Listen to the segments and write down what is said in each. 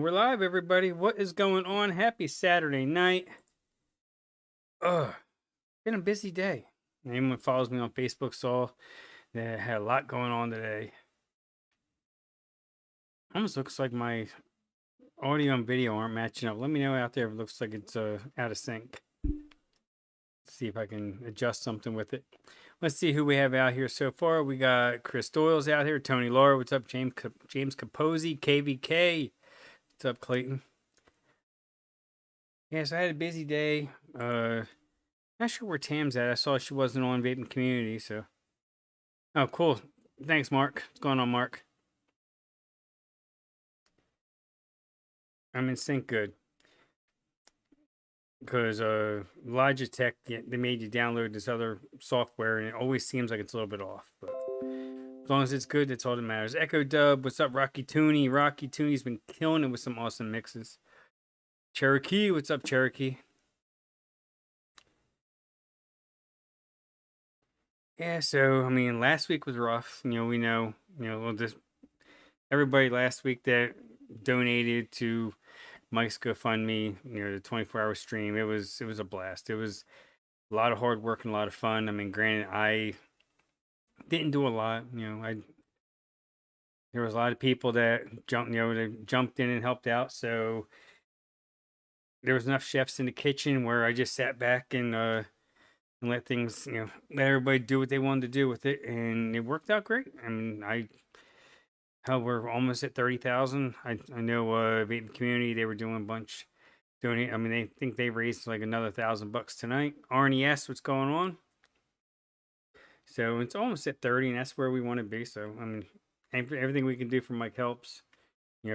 And we're live, everybody. What is going on? Happy Saturday night. Been a busy day. Anyone who follows me on Facebook saw that I had a lot going on today. Almost looks like my audio and video aren't matching up. Let me know out there if it looks like it's out of sync. See if I can adjust something with it. Let's see who we have out here so far. We got Chris Doyle's out here. Tony Laura, what's up? James Capozzi, KVK. What's up, Clayton? Yeah, so I had a busy day. Not sure where Tam's at. I saw she wasn't on Vaping Community, so. Oh, cool. Thanks, Mark. What's going on, Mark? I'm in sync good. Because Logitech, they made you download this other software, and it always seems like it's a little bit off. But as long as it's good, that's all that matters. Echo Dub, what's up, Rocky Tooney? Rocky Tooney's been killing it with some awesome mixes. Cherokee, what's up, Cherokee? Yeah, so I mean, last week was rough. We know, just everybody last week that donated to Mike's GoFundMe, the 24-hour stream. It was a blast. It was a lot of hard work and a lot of fun. I mean, granted, I didn't do a lot. There was a lot of people that jumped in and helped out. So there was enough chefs in the kitchen where I just sat back and let things, let everybody do what they wanted to do with it, and it worked out great. I mean, hell, we're almost at 30,000. I know Vape Community, they were doing a bunch donate. I mean, they think they raised like another $1,000 tonight. RNES, what's going on? So it's almost at 30, and that's where we want to be. So I mean, everything we can do for Mike helps.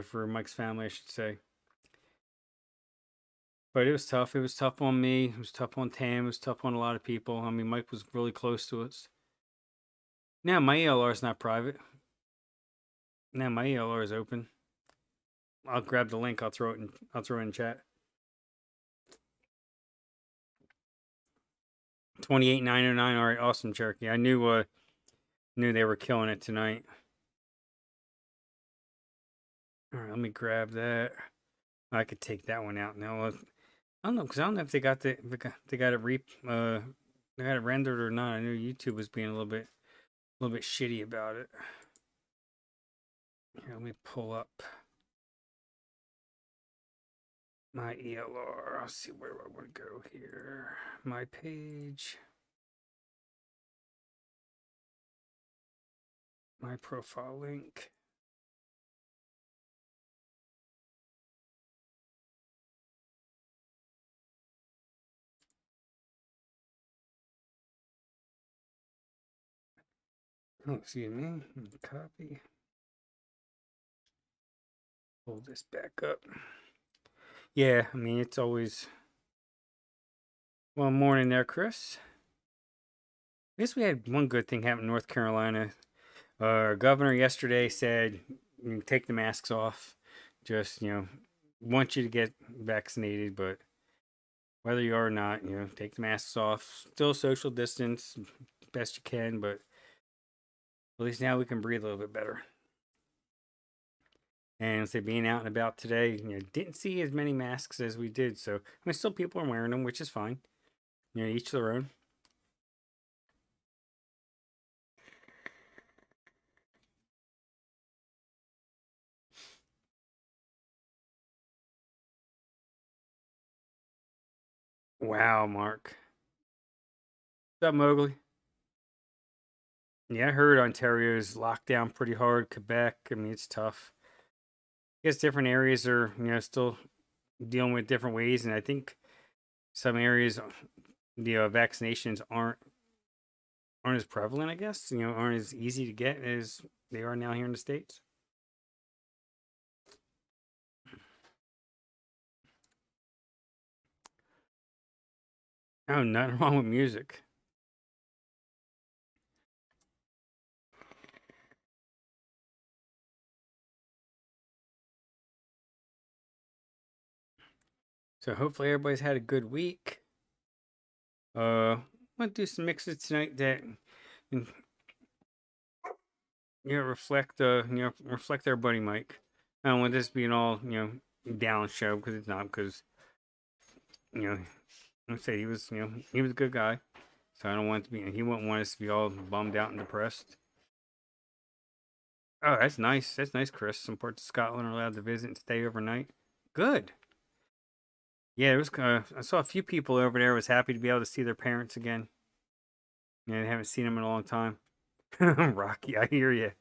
For Mike's family, I should say. But it was tough. It was tough on me. It was tough on Tam. It was tough on a lot of people. I mean, Mike was really close to us. Now my ELR is not private. Now my ELR is open. I'll grab the link. I'll throw it in chat. 28,909. All right, awesome, Cherokee. I knew they were killing it tonight. All right, let me grab that. I could take that one out now. I don't know, because I don't know if they got it rendered or not. I know YouTube was being a little bit shitty about it. Here, let me pull up my ELR. I'll see where I want to go here. My page. My profile link. Oh, excuse me. Copy. Pull this back up. Yeah, I mean, it's always... Well, morning there, Chris. I guess we had one good thing happen in North Carolina. Our governor yesterday said, take the masks off. Just, want you to get vaccinated, but whether you are or not, take the masks off. Still social distance best you can, but at least now we can breathe a little bit better. And say being out and about today, didn't see as many masks as we did. So I mean, still people are wearing them, which is fine. Each their own. Wow, Mark. What's up, Mowgli? Yeah, I heard Ontario's locked down pretty hard. Quebec, I mean, it's tough. I guess different areas are, still dealing with different ways, and I think some areas, the vaccinations aren't as prevalent. I guess aren't as easy to get as they are now here in the States. Oh, nothing wrong with music. So hopefully everybody's had a good week. I'm gonna do some mixes tonight that reflect reflect our buddy Mike. I don't want this being all down show because it's not because you know I say he was a good guy, so I don't want it to be he wouldn't want us to be all bummed out and depressed. Oh, that's nice. That's nice, Chris. Some parts of Scotland are allowed to visit and stay overnight. Good. Yeah, it was. I saw a few people over there. Was happy to be able to see their parents again. Yeah, they haven't seen them in a long time. Rocky, I hear you.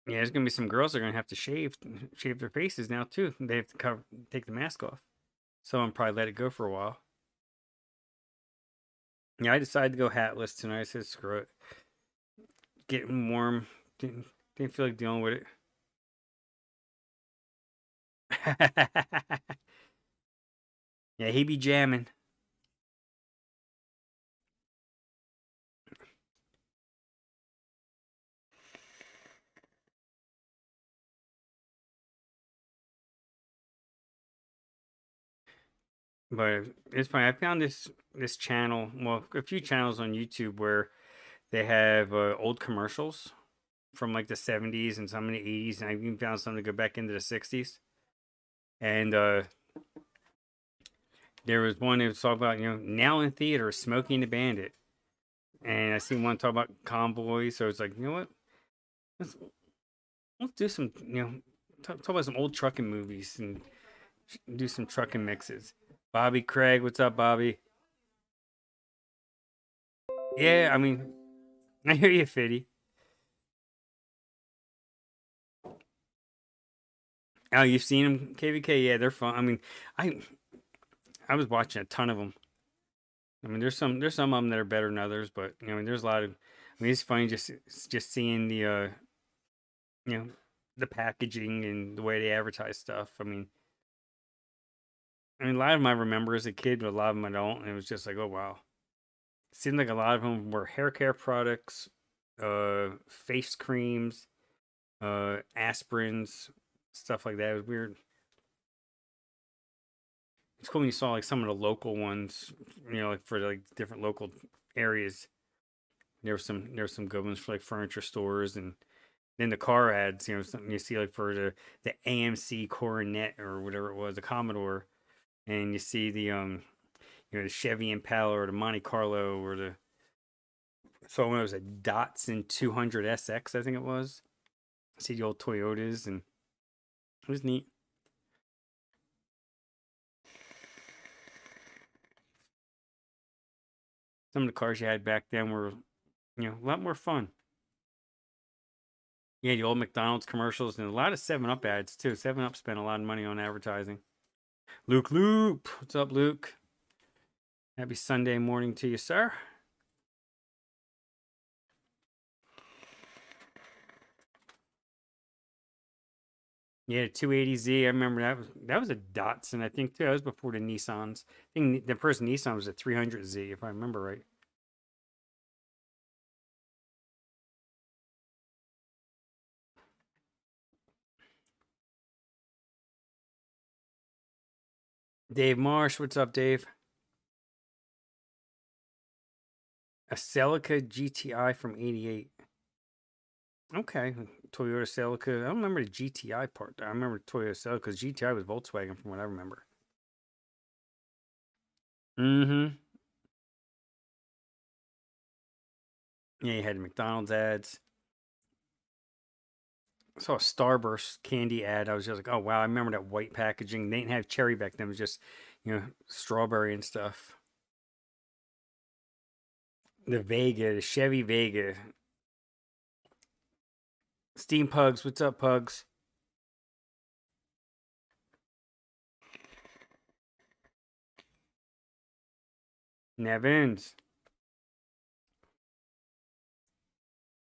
Yeah, there's gonna be some girls that are gonna have to shave their faces now too. They have to take the mask off. Someone probably let it go for a while. Yeah, I decided to go hatless tonight. I said, screw it. Getting warm. Didn't feel like dealing with it. Yeah, he be jamming. But it's funny. I found this channel, well, a few channels on YouTube where they have old commercials from like the 70s and some in the 80s, and I even found some to go back into the 60s. And there was one that was talking about, now in theater, Smoking the Bandit. And I seen one talk about Convoy, so it's like, you know what? Let's let's do some, talk about some old trucking movies and do some trucking mixes. Bobby Craig, what's up, Bobby? Yeah, I mean, I hear you, Fitty. Oh, you've seen them, KVK? Yeah, they're fun. I mean, I I was watching a ton of them. I mean, there's some of them that are better than others, but I mean, there's a lot of. I mean, it's funny just seeing you know, the packaging and the way they advertise stuff. I mean, a lot of them I remember as a kid, but a lot of them I don't. And it was just like, oh wow. It seemed like a lot of them were hair care products, face creams, aspirins, stuff like that. It was weird. It's cool when you saw like some of the local ones, like for like different local areas. There were some good ones for like furniture stores, and then the car ads. Something you see like for the AMC Coronet or whatever it was, the Commodore, and you see the Chevy Impala or the Monte Carlo or the so when it was a Datsun 200 SX, I think it was. I see the old Toyotas, and it was neat. Some of the cars you had back then were, a lot more fun. Yeah, the old McDonald's commercials and a lot of 7 Up ads too. 7 Up spent a lot of money on advertising. Luke Loop, what's up, Luke? Happy Sunday morning to you, sir. Yeah, 280Z. I remember that was a Datsun, I think too. That was before the Nissans. I think the first Nissan was a 300Z, if I remember right. Dave Marsh, what's up, Dave? A Celica GTI from '88. Okay, Toyota Celica. I don't remember the GTI part. I remember Toyota Celica because GTI was Volkswagen from what I remember. Mm-hmm. Yeah, you had McDonald's ads. I saw a Starburst candy ad. I was just like, oh wow, I remember that white packaging. They didn't have cherry back then. It was just, strawberry and stuff. The Vega, the Chevy Vega. Steam Pugs, what's up, Pugs? Nevins.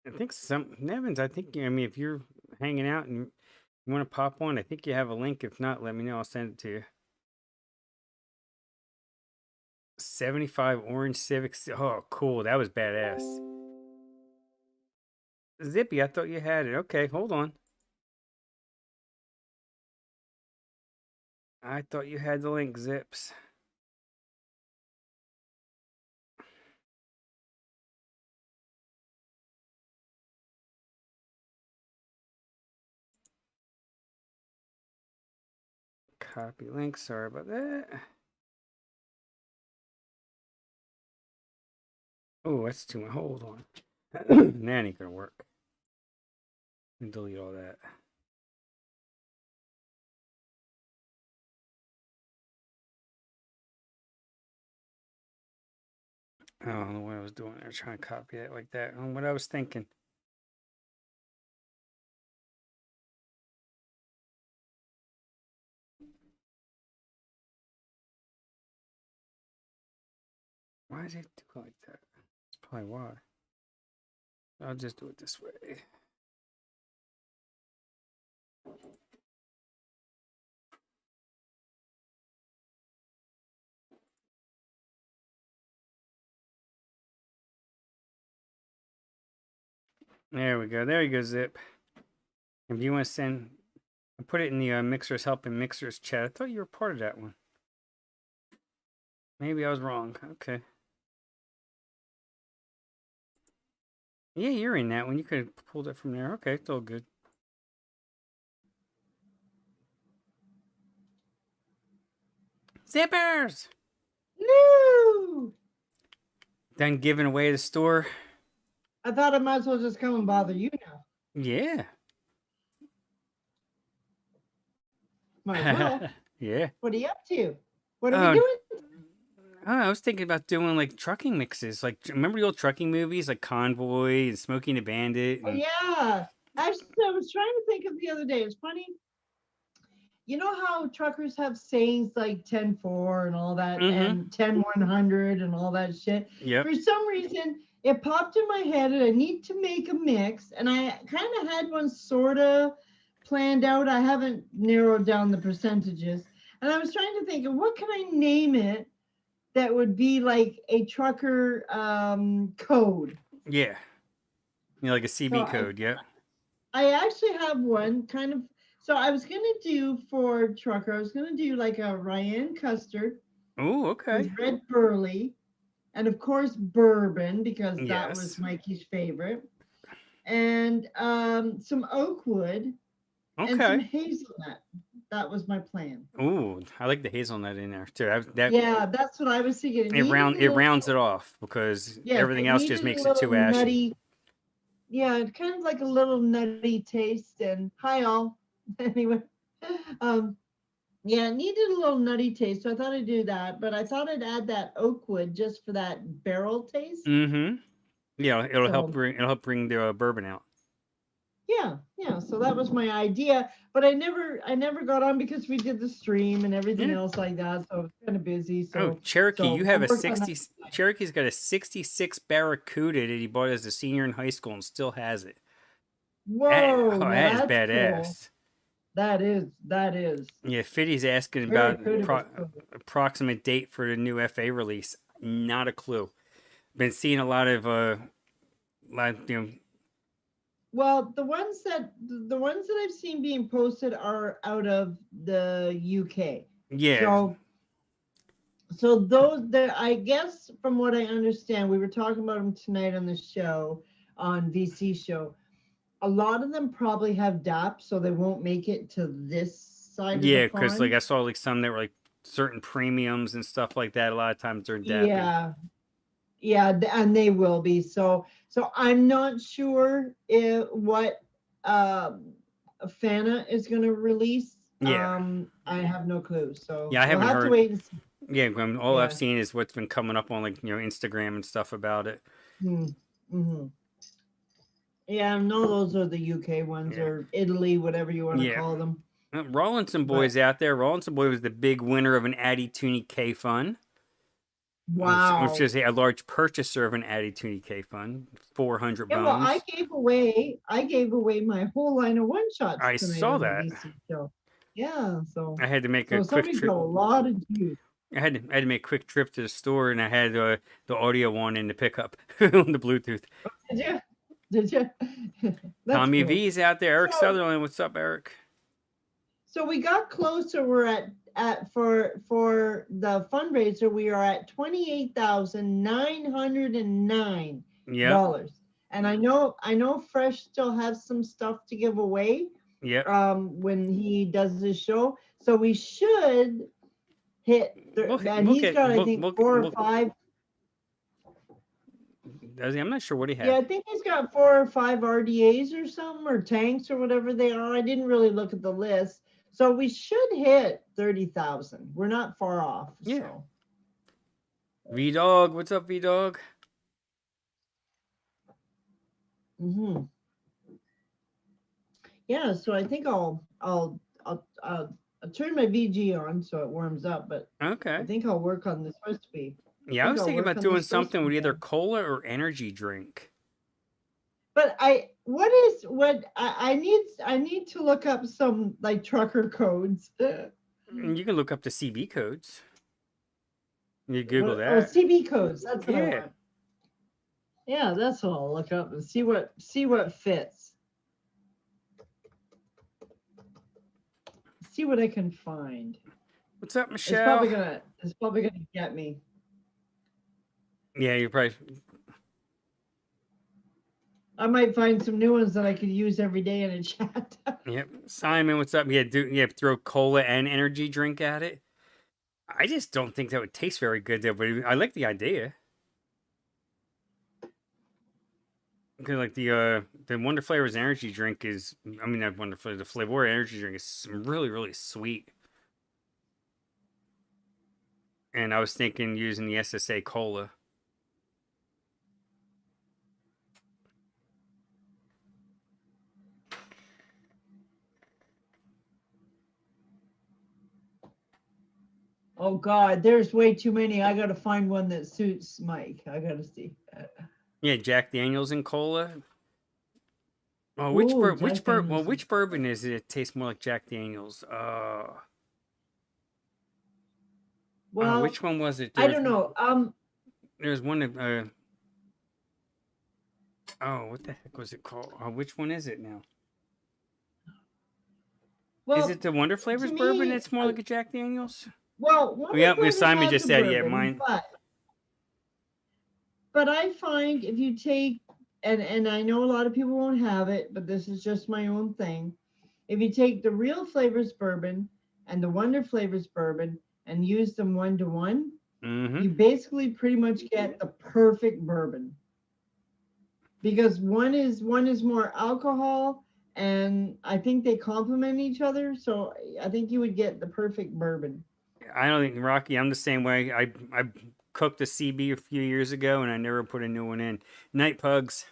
I think some Nevins. I think I mean if you're hanging out and you want to pop one, I think you have a link. If not, let me know. I'll send it to you. 75 orange Civics. Oh, cool. That was badass. Zippy, I thought you had it. Okay, hold on. I thought you had the link, Zips. copy link. Sorry about that. Oh, that's too much. Hold on. That ain't gonna work. Delete all that. I don't know what I was doing. I was trying to copy it like that. What I was thinking. Why does it do it like that? That's probably why. I'll just do it this way. There we go. There you go, Zip. If you want to send, I put it in the Mixers Helping Mixers chat. I thought you were part of that one. Maybe I was wrong. Okay. Yeah, you're in that one. You could have pulled it from there. Okay, it's all good. Zippers! No! Done giving away the store? I thought I might as well just come and bother you now. Yeah. Might as well. Yeah. What are you up to? What are we doing? I was thinking about doing like trucking mixes. Like, remember the old trucking movies like Convoy and Smokey and the Bandit? Oh, yeah. Actually, I was trying to think of the other day. It's funny. You know how truckers have sayings like 10-4 and all that, and 10-100 and all that shit? Yep. For some reason, it popped in my head and I need to make a mix. And I kind of had one sort of planned out. I haven't narrowed down the percentages. And I was trying to think of what can I name it that would be like a trucker code. Yeah. You know, like a CB code, yeah. I actually have one kind of. So I was going to do for trucker, I was going to do like a Ryan custard. Oh, okay. With red burley. And of course, bourbon, because that was Mikey's favorite. And some oak wood. Okay. And some hazelnut. That was my plan. Ooh, I like the hazelnut in there too. Yeah, that's what I was thinking. It rounds it off because everything else just makes it too ashy. Nutty, yeah, it's kind of like a little nutty taste. And hi all. Anyway, yeah, it needed a little nutty taste, so I thought I'd do that. But I thought I'd add that oak wood just for that barrel taste. Yeah, it'll help bring the bourbon out. Yeah. So that was my idea, but I never got on because we did the stream and everything else like that. So I was kind of busy. So Cherokee, you have a 60. Cherokee's got a 66 Barracuda that he bought as a senior in high school and still has it. Whoa, that is badass. Cool. That is. Yeah, Fiddy's asking about approximate date for the new FA release. Not a clue. Been seeing a lot of Well, the ones that I've seen being posted are out of the UK. Yeah. So those there, I guess, from what I understand, we were talking about them tonight on the show, on VC show. A lot of them probably have DAP, so they won't make it to this side of the pond. Yeah, because like I saw like some that were like certain premiums and stuff like that. A lot of times they're DAP. Yeah, and they will be. So I'm not sure what Fana is going to release. Yeah. I have no clue. So yeah, I haven't heard. To wait and see. Yeah, all I've seen is what's been coming up on like Instagram and stuff about it. Yeah, no, those are the UK ones or Italy, whatever you want to call them. Rawlinson Boy's out there. Rawlinson Boy was the big winner of an Addy Toonie K fund. Wow. Which is a large purchaser of an Addy Toonie K fund, 400 bones. Well, I gave away my whole line of one shots. I saw that. Yeah, so I had to make a quick trip. A lot of juice. I had to make a quick trip to the store, and I had the audio one in the pickup on the Bluetooth. Did you? Tommy V's out there. Eric Sutherland, what's up, Eric? So we got closer. We're at for the fundraiser. We are at $28,909. And I know Fresh still has some stuff to give away. Yeah. When he does his show. So we should hit. And Look he's at got, I think, four or five. Does he? I'm not sure what he Yeah, had. I think he's got 4 or 5 RDAs or something, or tanks or whatever they are. I didn't really look at the list. So we should hit 30,000. We're not far off. Yeah. So V Dog, what's up, V Dog? yeah, so I think I'll turn my VG on so it warms up, but Okay. I think I'll work on this recipe. Yeah, I was thinking about doing something with either cola or energy drink. But I need to look up some like trucker codes. You can look up the CB codes. You Google Oh, that. CB codes. That's what I Yeah. want. Yeah, that's what I'll look up and see what fits. See what I can find. What's up, Michelle? It's probably gonna get me. Yeah, you're probably. I might find some new ones that I could use every day in a chat. Yep. Simon, what's up? Yeah, throw cola and energy drink at it. I just don't think that would taste very good though, but I like the idea. Because like the Wonder Flavors energy drink is, I mean, not Wonder Flavor, the Flavor energy drink is really, really sweet. And I was thinking using the SSA cola. Oh God, there's way too many. I gotta find one that suits Mike. I gotta see. Yeah, Jack Daniels and cola. Oh, Ooh, which bourbon is it? It tastes more like Jack Daniels. Well, which one was it? I don't know. There's one that, what the heck was it called? Which one is it now? Well, is it the Wonder Flavors bourbon that's more like a Jack Daniels? Well, Yeah, Miss Simon just said, yeah, mine. But I find if you take, and I know a lot of people won't have it, but this is just my own thing. If you take the Real Flavors bourbon and the Wonder Flavors bourbon and use them 1-to-1, you basically pretty much get the perfect bourbon. Because one is more alcohol, and I think they complement each other. So I think you would get the perfect bourbon. I don't think, Rocky, I'm the same way. I cooked a CB a few years ago and I never put a new one in. Night Pugs.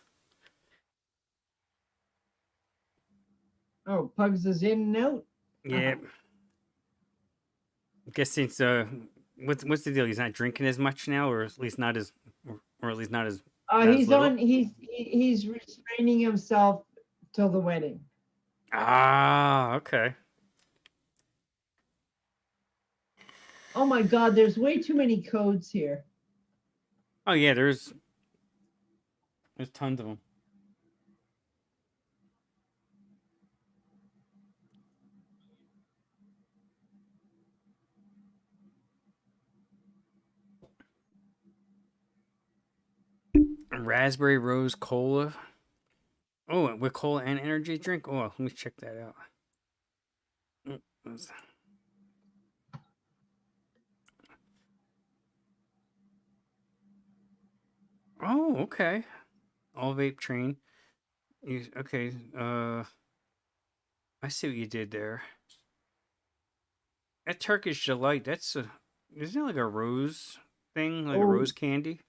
Oh, Pugs is in and out. Yeah. I guess since what's the deal? He's not drinking as much now, or at least not as, or at least not as. He's restraining himself till the wedding. Ah, okay. Oh my God, there's way too many codes here. Oh yeah, there's tons of them. Raspberry Rose Cola. Oh, with cola and energy drink. Oh, let me check that out. Oh, okay. All vape train. Okay. I see what you did there. That Turkish delight. Isn't it like a rose thing, like a rose candy?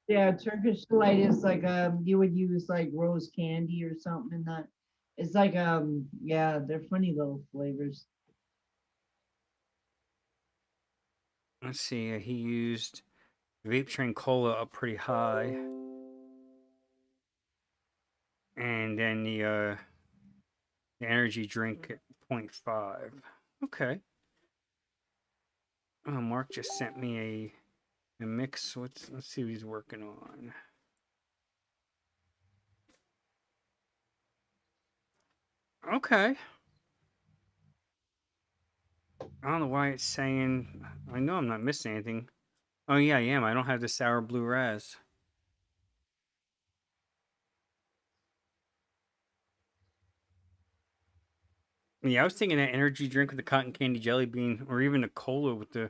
Yeah, Turkish delight is like you would use like rose candy or something in that. It's like yeah, they're funny little flavors. Let's see. He used vape train cola up pretty high, and then the energy drink at 0.5. Okay. Oh, Mark just sent me a mix. Let's see what he's working on. Okay. I don't know why it's saying. I know I'm not missing anything. Oh yeah, I am. I don't have the sour blue raz. Yeah, I was thinking that energy drink with the cotton candy jelly bean, or even a cola with the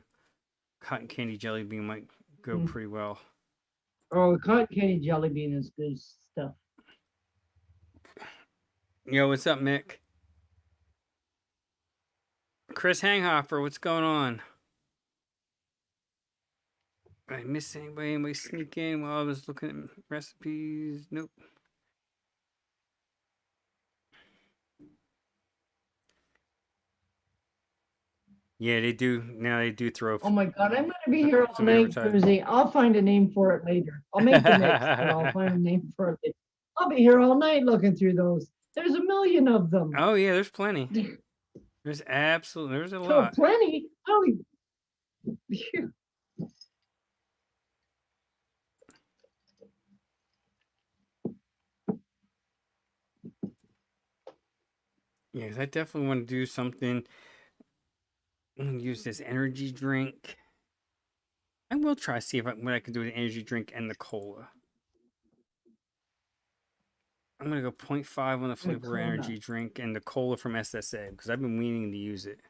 cotton candy jelly bean might go Mm. pretty well. Oh, cotton candy jelly bean is good stuff. Yo, what's up, Mick? Chris Hanghofer, what's going on? Did I miss anybody? Anybody sneak in while I was looking at recipes? Nope. Yeah, they do. Now they do throw Oh my God, I'm going to be here all some night advertising. Thursday. I'll find a name for it later. I'll make the mix, but I'll find a name for it later. I'll be here all night looking through those. There's a million of them. Oh yeah, there's plenty. There's a So lot. plenty. Oh, Yes, I definitely want to do something. I'm gonna use this energy drink. I will try to see what I can do with the energy drink and the cola. I'm gonna go 0.5 on the flavor energy drink and the cola from SSA because I've been meaning to use it.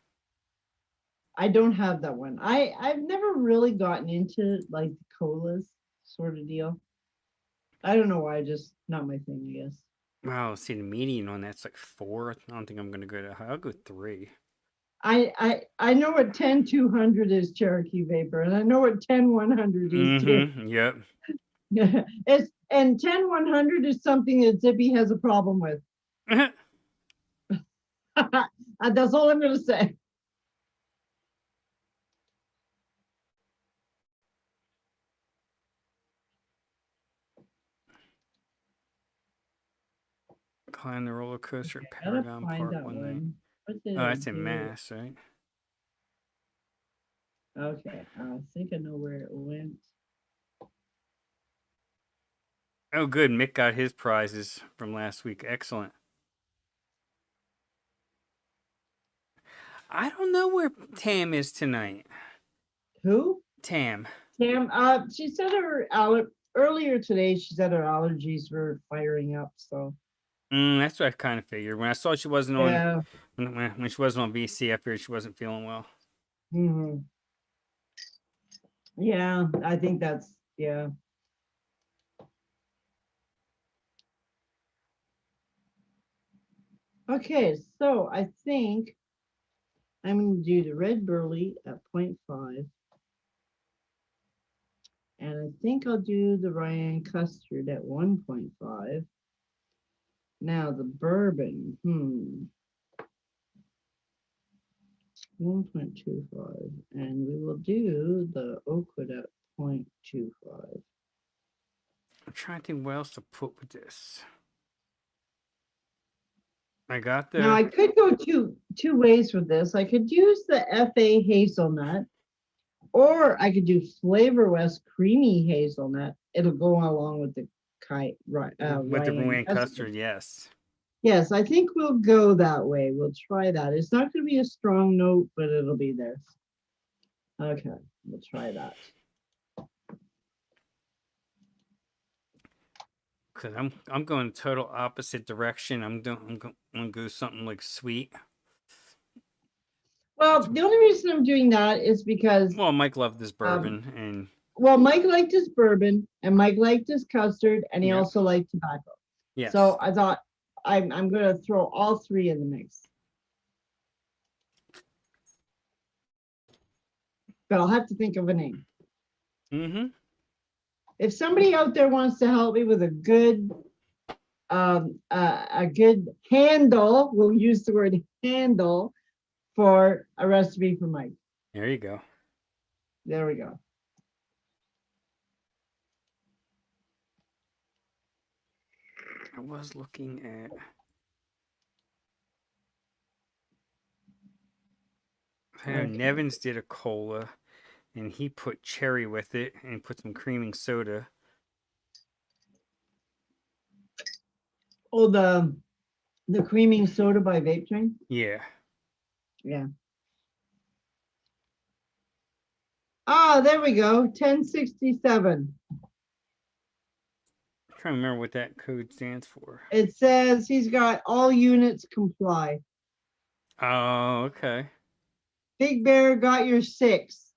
I don't have that one. I've never really gotten into like the colas sort of deal. I don't know why, just not my thing, I guess. Wow, see the median on that's like 4. I don't think I'm gonna go to high. I'll go 3. I know what 10-200 is Cherokee Vapor, and I know what 10-100 is too. Yep. It's and 10-100 is something that Zippy has a problem with. That's all I'm gonna say. Climb the roller coaster at I gotta Paragon find Park that one night. one. What did Oh, I that's in do? Mass, right? Okay, I think I know where it went. Oh, good. Mick got his prizes from last week. Excellent. I don't know where Tam is tonight. Who? Tam. Tam. She said her earlier today. She said her allergies were firing up. So. That's what I kind of figured. When I saw she wasn't on, Yeah. when she wasn't on VC, I figured she wasn't feeling well. Mm-hmm. Yeah, I think that's yeah. Okay, so I think I'm going to do the red burley at 0.5. And I think I'll do the Ryan custard at 1.5. Now the bourbon, 1.25. And we will do the Oakwood at 0.25. I'm trying to think what else to put with this. I got the. Now I could go two ways with this. I could use the FA hazelnut, or I could do Flavor West creamy hazelnut. It'll go along with the with the Rouen custard, yes. Yes, I think we'll go that way. We'll try that. It's not going to be a strong note, but it'll be there. Okay, we'll try that. Cause I'm going total opposite direction. I'm gonna go something like sweet. Well, the only reason I'm doing that is because Mike loved this bourbon, and Mike liked his bourbon, and Mike liked his custard, and he also liked tobacco. Yes. So I thought I'm going to throw all three in the mix. But I'll have to think of a name. Mm-hmm. If somebody out there wants to help me with a good handle, we'll use the word handle for a recipe for Mike. There you go. There we go. I was looking at. Nevins did a cola, and he put cherry with it and put some creaming soda. Oh, the creaming soda by Vape Train? Yeah. Yeah. Ah, there we go. 1067. I'm trying to remember what that code stands for. It says he's got all units comply. Oh, okay. Big Bear got your 6.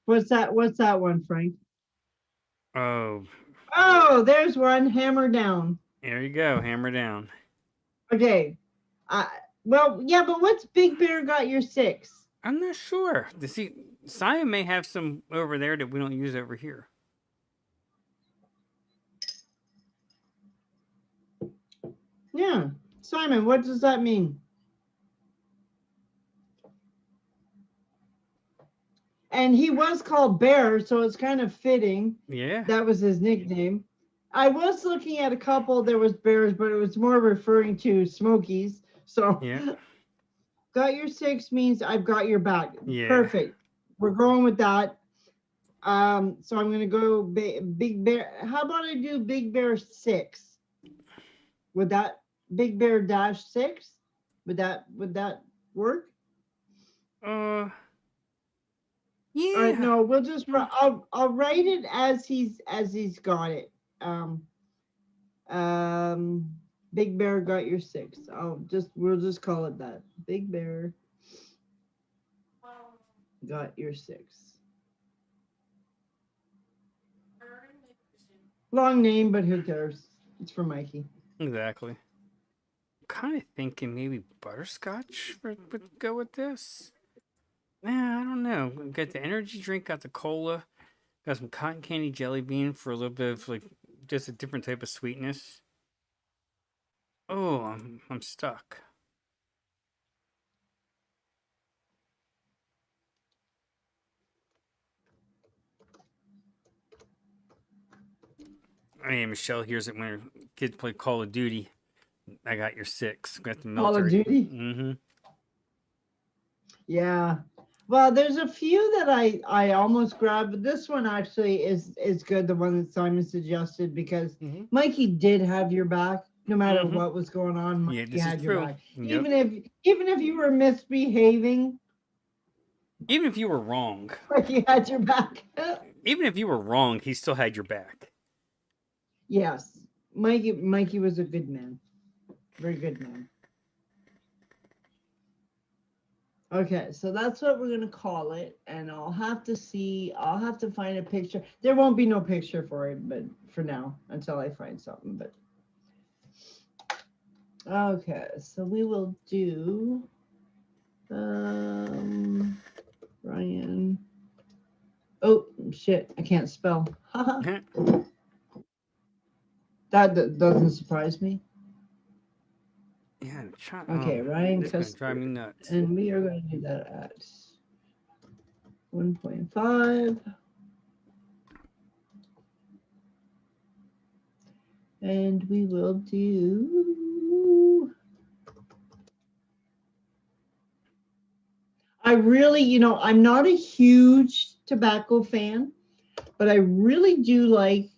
What's that? What's that one, Frank? Oh, Oh, there's one. Hammer down. there you go. Hammer down. Okay. Uh, well, yeah, but what's Big Bear got your 6? I'm not sure. To see, Simon may have some over there that we don't use over here. Yeah. Simon, what does that mean? And he was called Bear, so it's kind of fitting. Yeah. That was his nickname. I was looking at a couple, there was bears, but it was more referring to Smokies. So Yeah. got your 6 means I've got your back. Yeah. Perfect. We're going with that. So I'm gonna go Big Bear. How about I do Big Bear 6? Would that Big Bear dash 6? Would that work? Uh. All right, Yeah. no, we'll just I'll write it as he's got it. Um, um, Big Bear got your 6. We'll just call it that. Big Bear got your 6. Long name, but who cares? It's for Mikey. Exactly. Kind of thinking maybe butterscotch would go with this. Nah, I don't know. Got the energy drink, got the cola, got some cotton candy jelly bean for a little bit of like just a different type of sweetness. Oh, I'm stuck. Hey, Michelle here's it when her kids play Call of Duty. I got your 6. Got the Call of military. Duty. Mm-hmm. Yeah. Well, there's a few that I almost grabbed, but this one actually is good. The one that Simon suggested because Mm-hmm. Mikey did have your back. No matter Mm-hmm. what was going on, Yeah, Mikey this is had your true. back. Yep. Even if you were misbehaving, Even if you were wrong, Mikey had your back. he still had your back. Yes. Mikey was a good man. Very good man. Okay, so that's what we're gonna call it, and I'll have to find a picture. There won't be no picture for it, but for now, until I find something. But okay, so we will do Ryan. Oh shit, I can't spell. That doesn't surprise me. Yeah, Okay, Ryan this is gonna drive me Custer, nuts. and we are going to do that at 1.5. And we will do. I really, I'm not a huge tobacco fan, but I really do like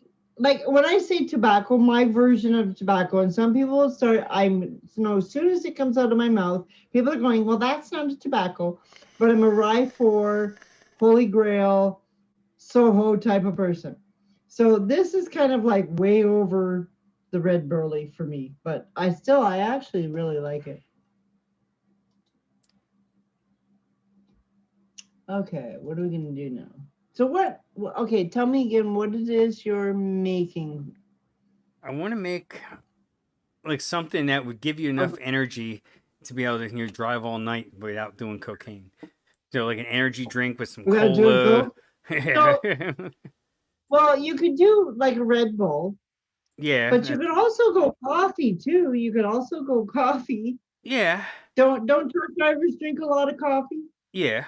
when I say tobacco, my version of tobacco, and some people start, as soon as it comes out of my mouth, people are going, well, that's not a tobacco, but I'm a Rye 4, Holy Grail, Soho type of person. So this is kind of like way over the red burley for me, but I actually really like it. Okay, what are we gonna do now? So okay, tell me again what it is you're making. I want to make like something that would give you enough Okay, energy to be able to drive all night without doing cocaine. So like an energy drink with some without doing cola. coke. So, well, you could do like a Red Bull, Yeah, but you could also go coffee too. You could also go coffee. yeah, Don't truck drivers drink a lot of coffee? yeah.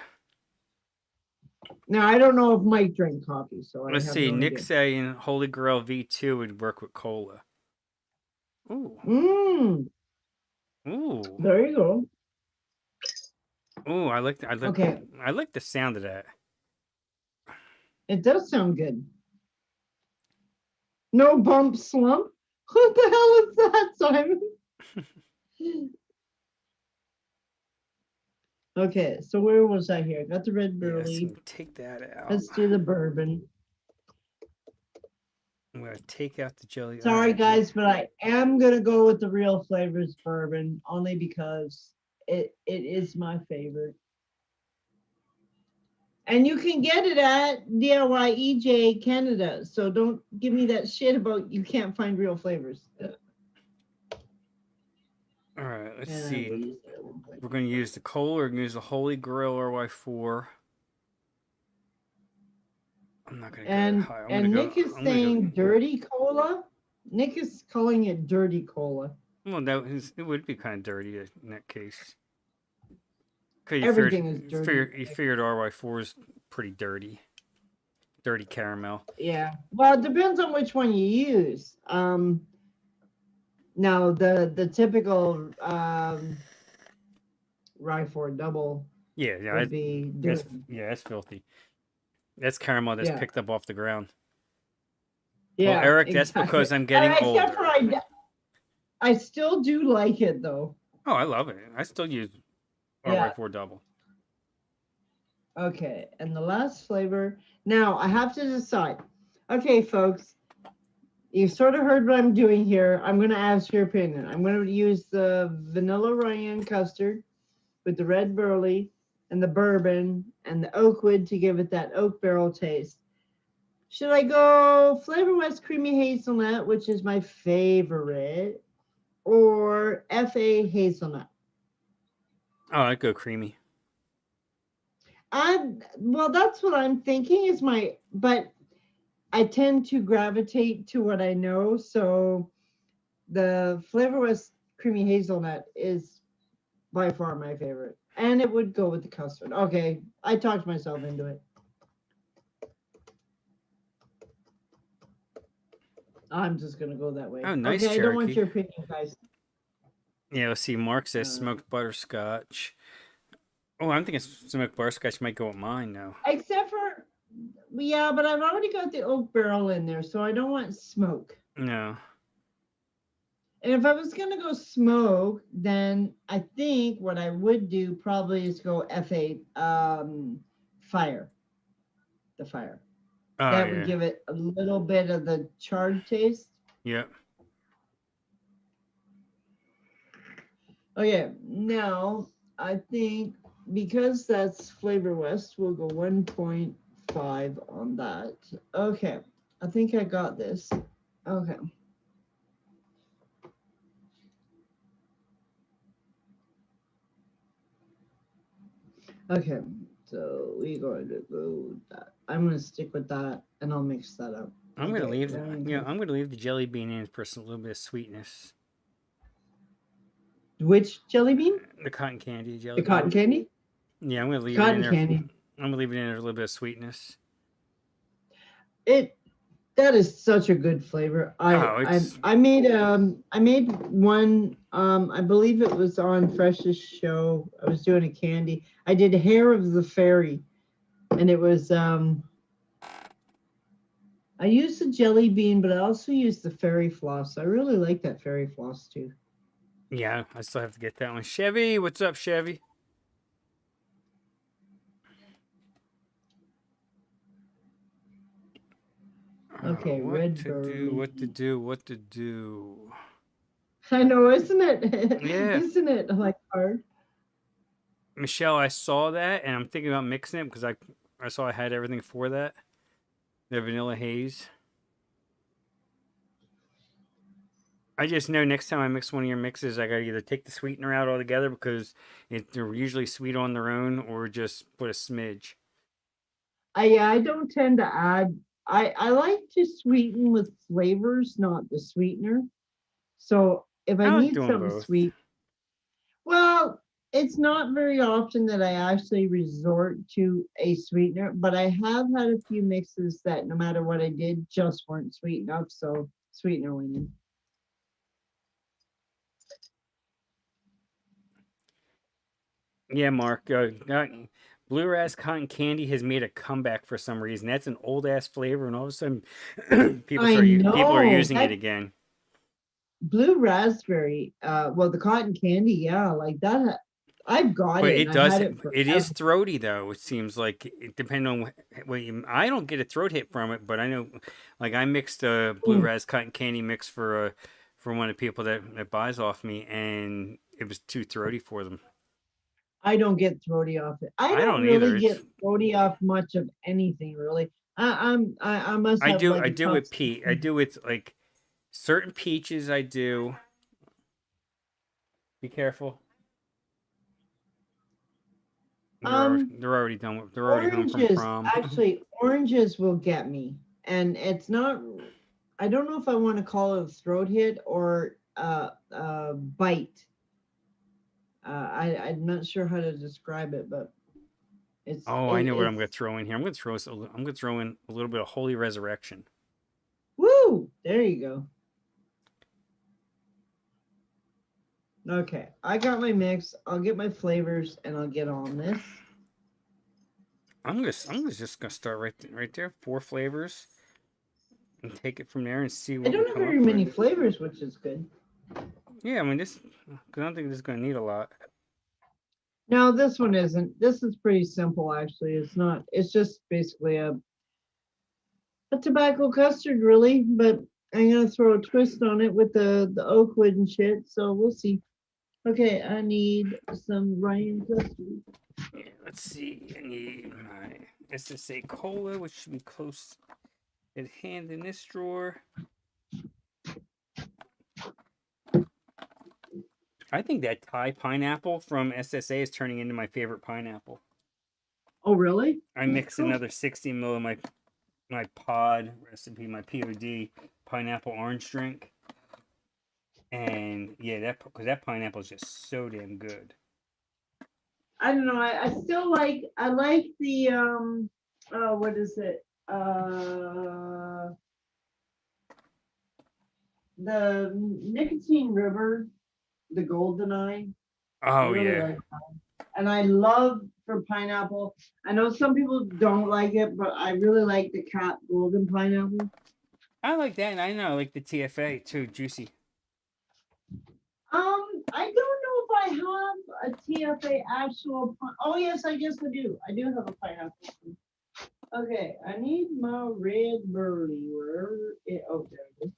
Now I don't know if Mike drank coffee, so I Let's have see. no Nick idea. saying Holy Grail V2 would work with cola. Ooh, Mmm, ooh, there you go. ooh. Okay, I like the sound of that. it does sound good. No bump slump. What the hell is that, Simon? Okay, so where was I here? Got the red Yeah, so burley. take that out. Let's do the bourbon. I'm gonna take out the jelly. All Sorry, right, well, guys, but I am gonna go with the Real Flavors bourbon only because it is my favorite. And you can get it at DIY EJ Canada. So don't give me that shit about you can't find Real Flavors. all right. Let's And I see. will use that at one point. We're gonna use the cola. We're gonna use the Holy Grail RY4. I'm not gonna go that high. I'm gonna And go. Nick is I'm gonna go. saying dirty cola. Nick is calling it dirty cola. Well, it would be kind of dirty in that case. Cause Everything is dirty. you figured RY4 is pretty dirty. Dirty caramel. Yeah. Well, it depends on which one you use. Now the typical rye for double Yeah, would be dirty. that's filthy. That's caramel that's Yeah. picked up off the ground. Yeah. Well, Eric, exactly. that's because I'm getting older. Except for I still do like it though. Oh, I love it. I still use RY4 double. Okay, and the last flavor. Now I have to decide. Okay, folks, you sort of heard what I'm doing here. I'm going to ask your opinion. I'm going to use the vanilla Ryan custard with the red burley and the bourbon and the oak wood to give it that oak barrel taste. Should I go Flavor West Creamy Hazelnut, which is my favorite, or FA Hazelnut? Oh, I'd go creamy. Well, that's what I'm thinking is but I tend to gravitate to what I know. So the Flavor West Creamy Hazelnut is by far my favorite. And it would go with the custard. Okay, I talked myself into it. I'm just going to go that way. Oh, nice, okay, Cherokee. I don't want your opinion, guys. Yeah, let's see. Mark says smoked butterscotch. Oh, I'm thinking smoked butterscotch might go with mine now. Except for, yeah, but I've already got the oak barrel in there, so I don't want smoke. No. And if I was going to go smoke, then I think what I would do probably is go F8 fire. The fire. Oh, that would give it a little bit of the charred taste. Yeah. Okay, now I think because that's Flavor West, we'll go 1.5 on that. Okay, I think I got this. Okay. Okay, so we're going to go with that. I'm going to stick with that, and I'll mix that up. I'm going to leave I'm going to leave the jelly bean in for a little bit of sweetness. Which jelly bean? The cotton candy jelly. The cotton candy? Yeah, I'm going to leave cotton it in there. Candy. I'm going to leave it in there for a little bit of sweetness. That is such a good flavor. I made one. I believe it was on Fresh's show. I was doing a candy. I did Hair of the Fairy, and it was I used the jelly bean, but I also used the fairy floss. I really like that fairy floss too. Yeah, I still have to get that one. Chevy, what's up, Chevy? Okay, red bird. What to do? I know, isn't it? Yeah. Isn't it like hard? Michelle, I saw that, and I'm thinking about mixing it because I saw I had everything for that. The vanilla haze. I just know next time I mix one of your mixes, I gotta either take the sweetener out altogether because they're usually sweet on their own, or just put a smidge. I don't tend to add. I like to sweeten with flavors, not the sweetener. So if I need something sweet, well, it's not very often that I actually resort to a sweetener, but I have had a few mixes that no matter what I did, just weren't sweet enough. So sweetener went in. Yeah, Mark. Blue Ras Cotton Candy has made a comeback for some reason. That's an old ass flavor, and all of a sudden, people are using it again. Blue raspberry, well, the cotton candy, yeah, like that. I've got But it and it I've does. had it It is forever. throaty though. It seems like it depending on what you. I don't get a throat hit from it, but I know, like I mixed a blue Mm, ras cotton candy mix for one of the people that buys off me, and it was too throaty for them. I don't get throaty off it. I I don't don't either. really It's get throaty off much of anything really. I must have I like a do tough with I skin. do with like certain peaches. I do. Be careful. Um, They're already done. They're already home from Oranges, prom. actually, oranges will get me. And it's not, I don't know if I want to call it a throat hit or bite. I'm not sure how to describe it, but Oh, I know what I'm gonna it's throw in here. I'm gonna throw in a little bit of Holy Resurrection. woo! There you go. Okay, I got my mix. I'll get my flavors and I'll get on this. Just gonna start right there. 4 flavors and take it from there and see I what we don't have come very up with. many flavors, which is good. Yeah, I mean this because I don't think this is gonna need a lot. No, this one isn't. This is pretty simple, actually. It's not. It's just basically a tobacco custard, really. But I'm gonna throw a twist on it with the oak wood and shit. So we'll see. Okay, I need some Ryan custard. Yeah, let's see. I need my SSA cola, which should be close at hand in this drawer. I think that Thai pineapple from SSA is turning into my favorite pineapple. Oh, really? I That's mixed cool. another 60 ml of my pod recipe, my POD pineapple orange drink, and yeah, that pineapple is just so damn good. I don't know. I still like. I like the what is it? The nicotine river, the golden eye. I Oh really yeah, like that. And I love for pineapple. I know some people don't like it, but I really like the cat golden pineapple. I like that, and I know I like the TFA too, juicy. I don't know if I have a TFA actual. Oh yes, I guess I do. I do have a pineapple. Okay, I need my red burley. Wherever it. Oh, there it is.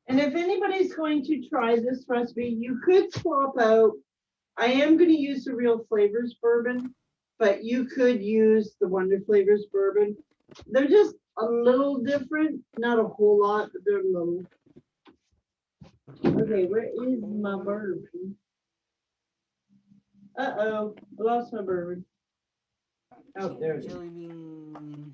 And if anybody's going to try this recipe, you could swap out. I am going to use the Real Flavors bourbon, but you could use the Wonder Flavors bourbon. They're just a little different, not a whole lot, but they're a little. Okay, where is my bourbon? Uh-oh, I lost my bourbon. Oh, there it is. Jelly bean.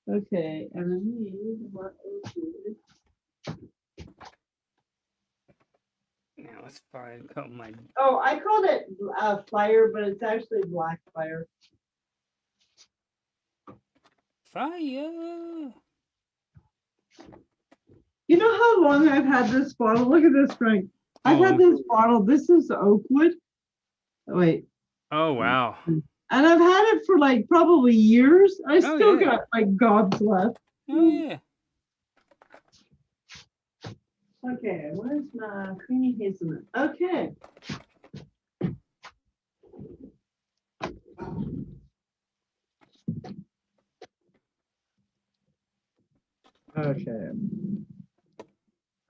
Okay, and I need what is it? Now let's find a couple of my. Oh, I called it fire, but it's actually black fire. Fire. You know how long I've had this bottle? Look at this, Frank. I've had this bottle. This is Oakwood. Oh, wait. Oh wow. And I've had it for like probably years. I Oh still yeah. got like gobs left. Oh yeah. Okay, where's my creamy hazelnut? Okay. Okay.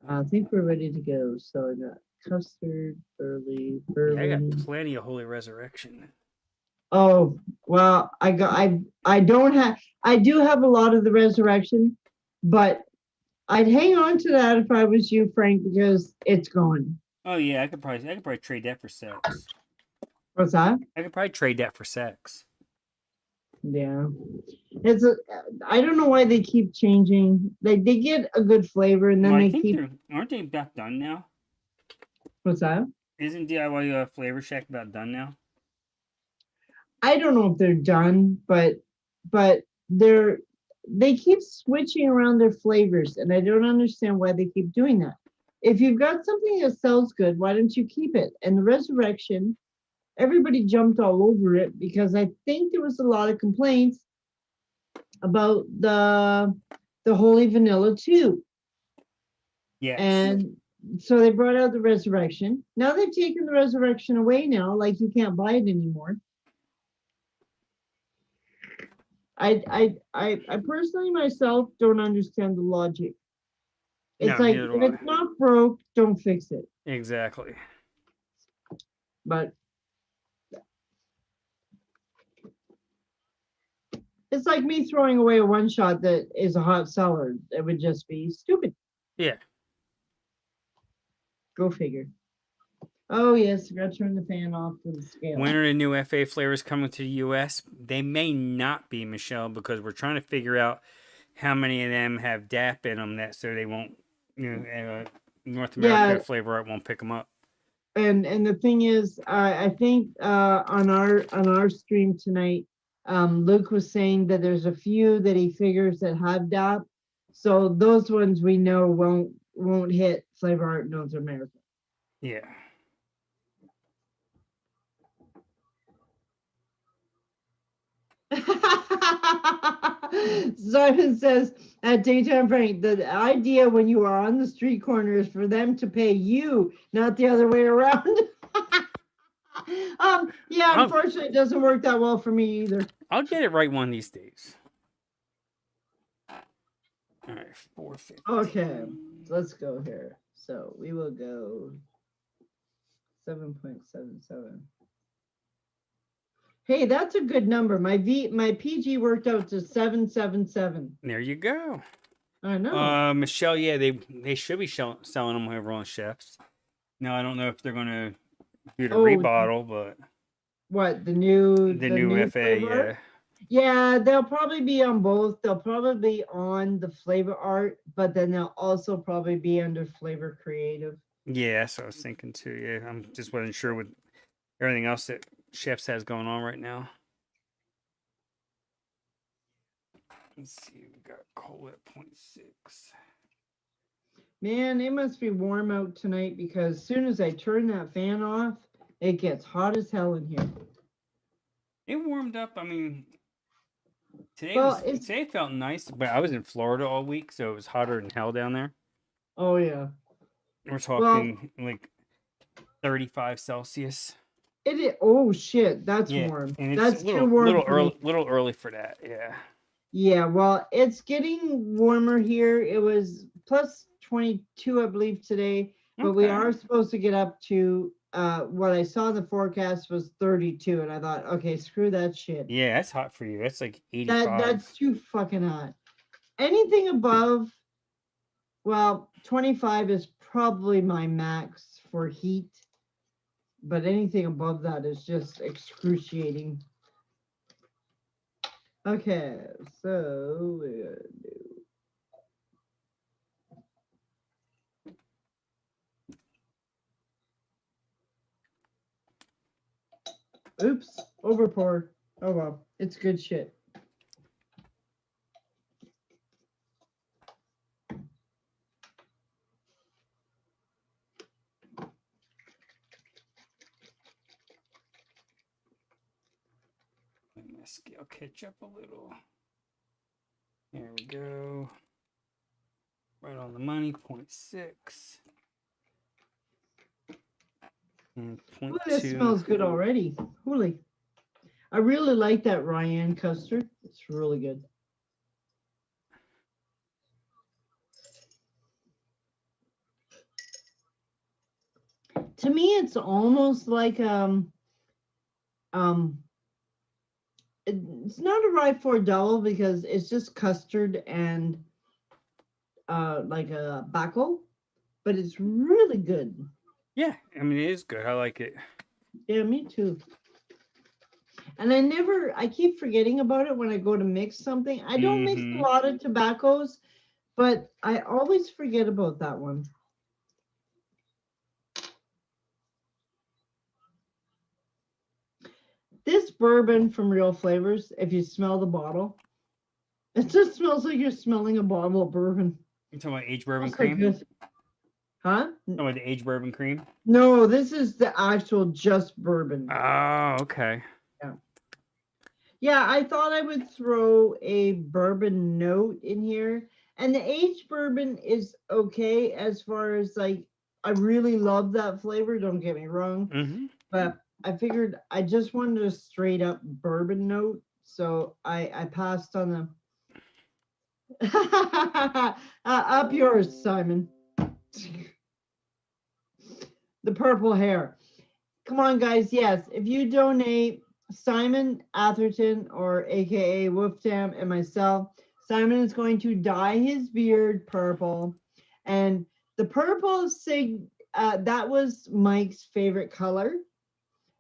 I think we're ready to go. So I got custard, burley, Yeah, I got bourbon. plenty of Holy Resurrection. Oh, well, I don't have, I do have a lot of the resurrection, but I'd hang on to that if I was you, Frank, because it's gone. Oh yeah, I could probably trade that for sex. What's that? I could probably trade that for sex. Yeah. It's a, I don't know why they keep changing. They get a good flavor and then Well, I they think keep. aren't they about done now? What's that? Isn't DIY Flavor Shack about done now? I don't know if they're done, but they're they keep switching around their flavors, and I don't understand why they keep doing that. If you've got something that sells good, why don't you keep it? And the resurrection, everybody jumped all over it because I think there was a lot of complaints about the Holy Vanilla too. Yes. And so they brought out the Resurrection. Now they've taken the Resurrection away now, like you can't buy it anymore. I personally myself don't understand the logic. It's No, like neither if do I. it's not broke, don't fix it. Exactly. But it's like me throwing away a one shot that is a hot seller. It would just be stupid. Yeah. Go figure. Oh yes, I gotta turn the fan off for the scale. When are the new FA flavors coming to the US? They may not be, Michelle, because we're trying to figure out how many of them have DAP in them, that so they won't, North America Yeah, flavor art won't pick them up. and the thing is, I think on our stream tonight, Luke was saying that there's a few that he figures that have DAP, so those ones we know won't hit Flavor Art North America. Yeah. Simon says at Daytime Frank, the idea when you are on the street corner is for them to pay you, not the other way around. Yeah, unfortunately, it doesn't work that well for me either. I'll get it right one of these days. All right, 450. Okay, let's go here. So we will go 7.77. Hey, that's a good number. My PG worked out to 777. There you go. I know. Michelle, yeah, they should be selling them over on Chefs. Now I don't know if they're gonna do the rebottle, but what the new FA, flavor? Yeah, they'll probably be on both. They'll probably be on the Flavor Art, but then they'll also probably be under Flavor Creative. Yeah, that's what I was thinking too. Yeah, I'm just wasn't sure with everything else that Chefs has going on right now. Let's see, we got coal at 0.6. Man, it must be warm out tonight because as soon as I turn that fan off, it gets hot as hell in here. It warmed up. I mean, today felt nice, but I was in Florida all week, so it was hotter than hell down there. Oh yeah. We're talking like 35 Celsius. It is. Oh shit, that's warm. And it's that's too warm. Little early for that. Yeah. Yeah, well, it's getting warmer here. It was plus 22, I believe, today, but we are supposed to get up to what I saw in the forecast was 32, and I thought, okay, screw that shit. Yeah, that's hot for you. That's like 85. That's too fucking hot. Anything above, well, 25 is probably my max for heat, but anything above that is just excruciating. Okay, so we're gonna do. Oops, overpour. Oh well, it's good shit. Let my scale catch up a little. There we go. Right on the money, 0.6. And 0.2. Ooh, this smells good already. Holy. I really like that Ryan custard. It's really good. To me, it's almost like it's not a rye double because it's just custard and like a bacco, but it's really good. Yeah, I mean it is good. I like it. Yeah, me too. And I keep forgetting about it when I go to mix something. I don't mix a lot of tobaccos, but I always forget about that one. This bourbon from Real Flavors, if you smell the bottle, it just smells like you're smelling a bottle of bourbon. You talking about aged bourbon cream? Good. Huh? Talking about the aged bourbon cream? No, this is the actual just bourbon. Oh, okay. Yeah. Yeah, I thought I would throw a bourbon note in here. And the aged bourbon is okay as far as like, I really love that flavor, don't get me wrong. Mm-hmm. But I figured I just wanted a straight up bourbon note. So I passed on the up yours, Simon. The purple hair. Come on, guys. Yes, if you donate Simon Atherton or AKA Wolfdam and myself, Simon is going to dye his beard purple. And the purple that was Mike's favorite color.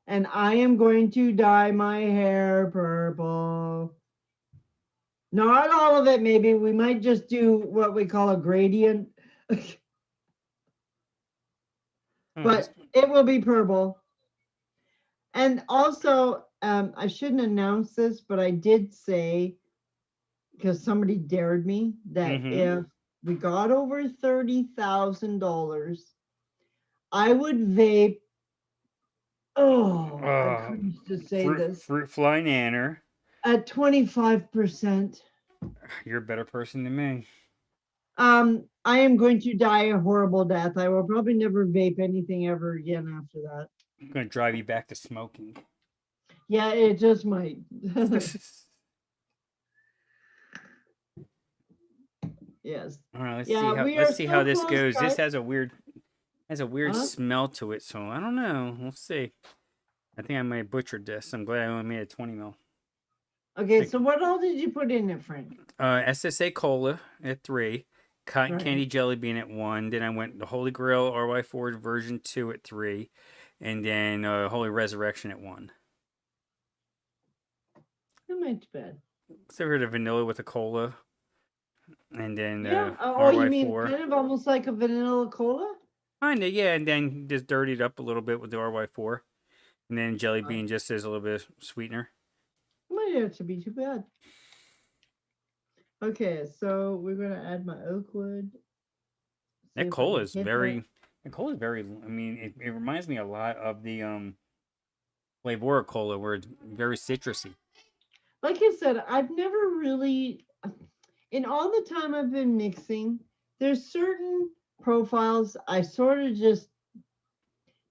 And I am going to dye my hair purple. Not all of it, maybe. We might just do what we call a gradient, Oh, but it will be purple. And also, I shouldn't announce this, but I did say, because somebody dared me, that mm-hmm. if we got over $30,000, I would vape. Oh, I Uh, cringe to say this, fruit fly nanner. at 25%. You're a better person than me. I am going to die a horrible death. I will probably never vape anything ever again after that. I'm gonna drive you back to smoking. Yeah, it just might. Yes. All right, Yeah, we are let's see how so this close, goes. This guys. has a weird Huh? smell to it, so I don't know. We'll see. I think I might have butchered this. I'm glad I only made a 20 mil. Okay, Like, so what all did you put in it, Frank? SSA Cola at 3, Cotton Right. Candy Jelly Bean at 1. Then I went the Holy Grail RY4 version 2 at 3, and then Holy Resurrection at 1. Not much bad. So I heard of vanilla with a cola, and then Yeah. Oh, you mean RY4. kind of almost like a vanilla cola? Kinda, yeah, and then just dirtied up a little bit with the RY4, and then jelly Might bean just as a little bit of sweetener. have to be too bad. Okay, so we're gonna add my oak wood. See That if I cola can is hit that. very, that cola is very. I mean, it reminds me a lot of the Flavora cola, where it's very citrusy. Like I said, I've never really, in all the time I've been mixing, there's certain profiles I sort of just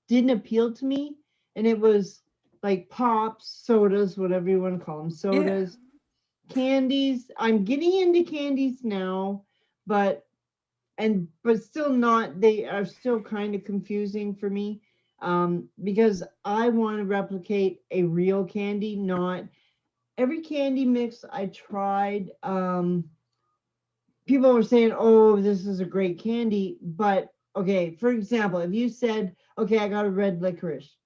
didn't appeal to me, and it was like pops, sodas, whatever you want to call them, Yeah, sodas, candies. I'm getting into candies now, but but still not. They are still kind of confusing for me, because I want to replicate a real candy, not every candy mix I tried. People were saying, "Oh, this is a great candy," but okay, for example, if you said, "Okay, I got a red licorice,"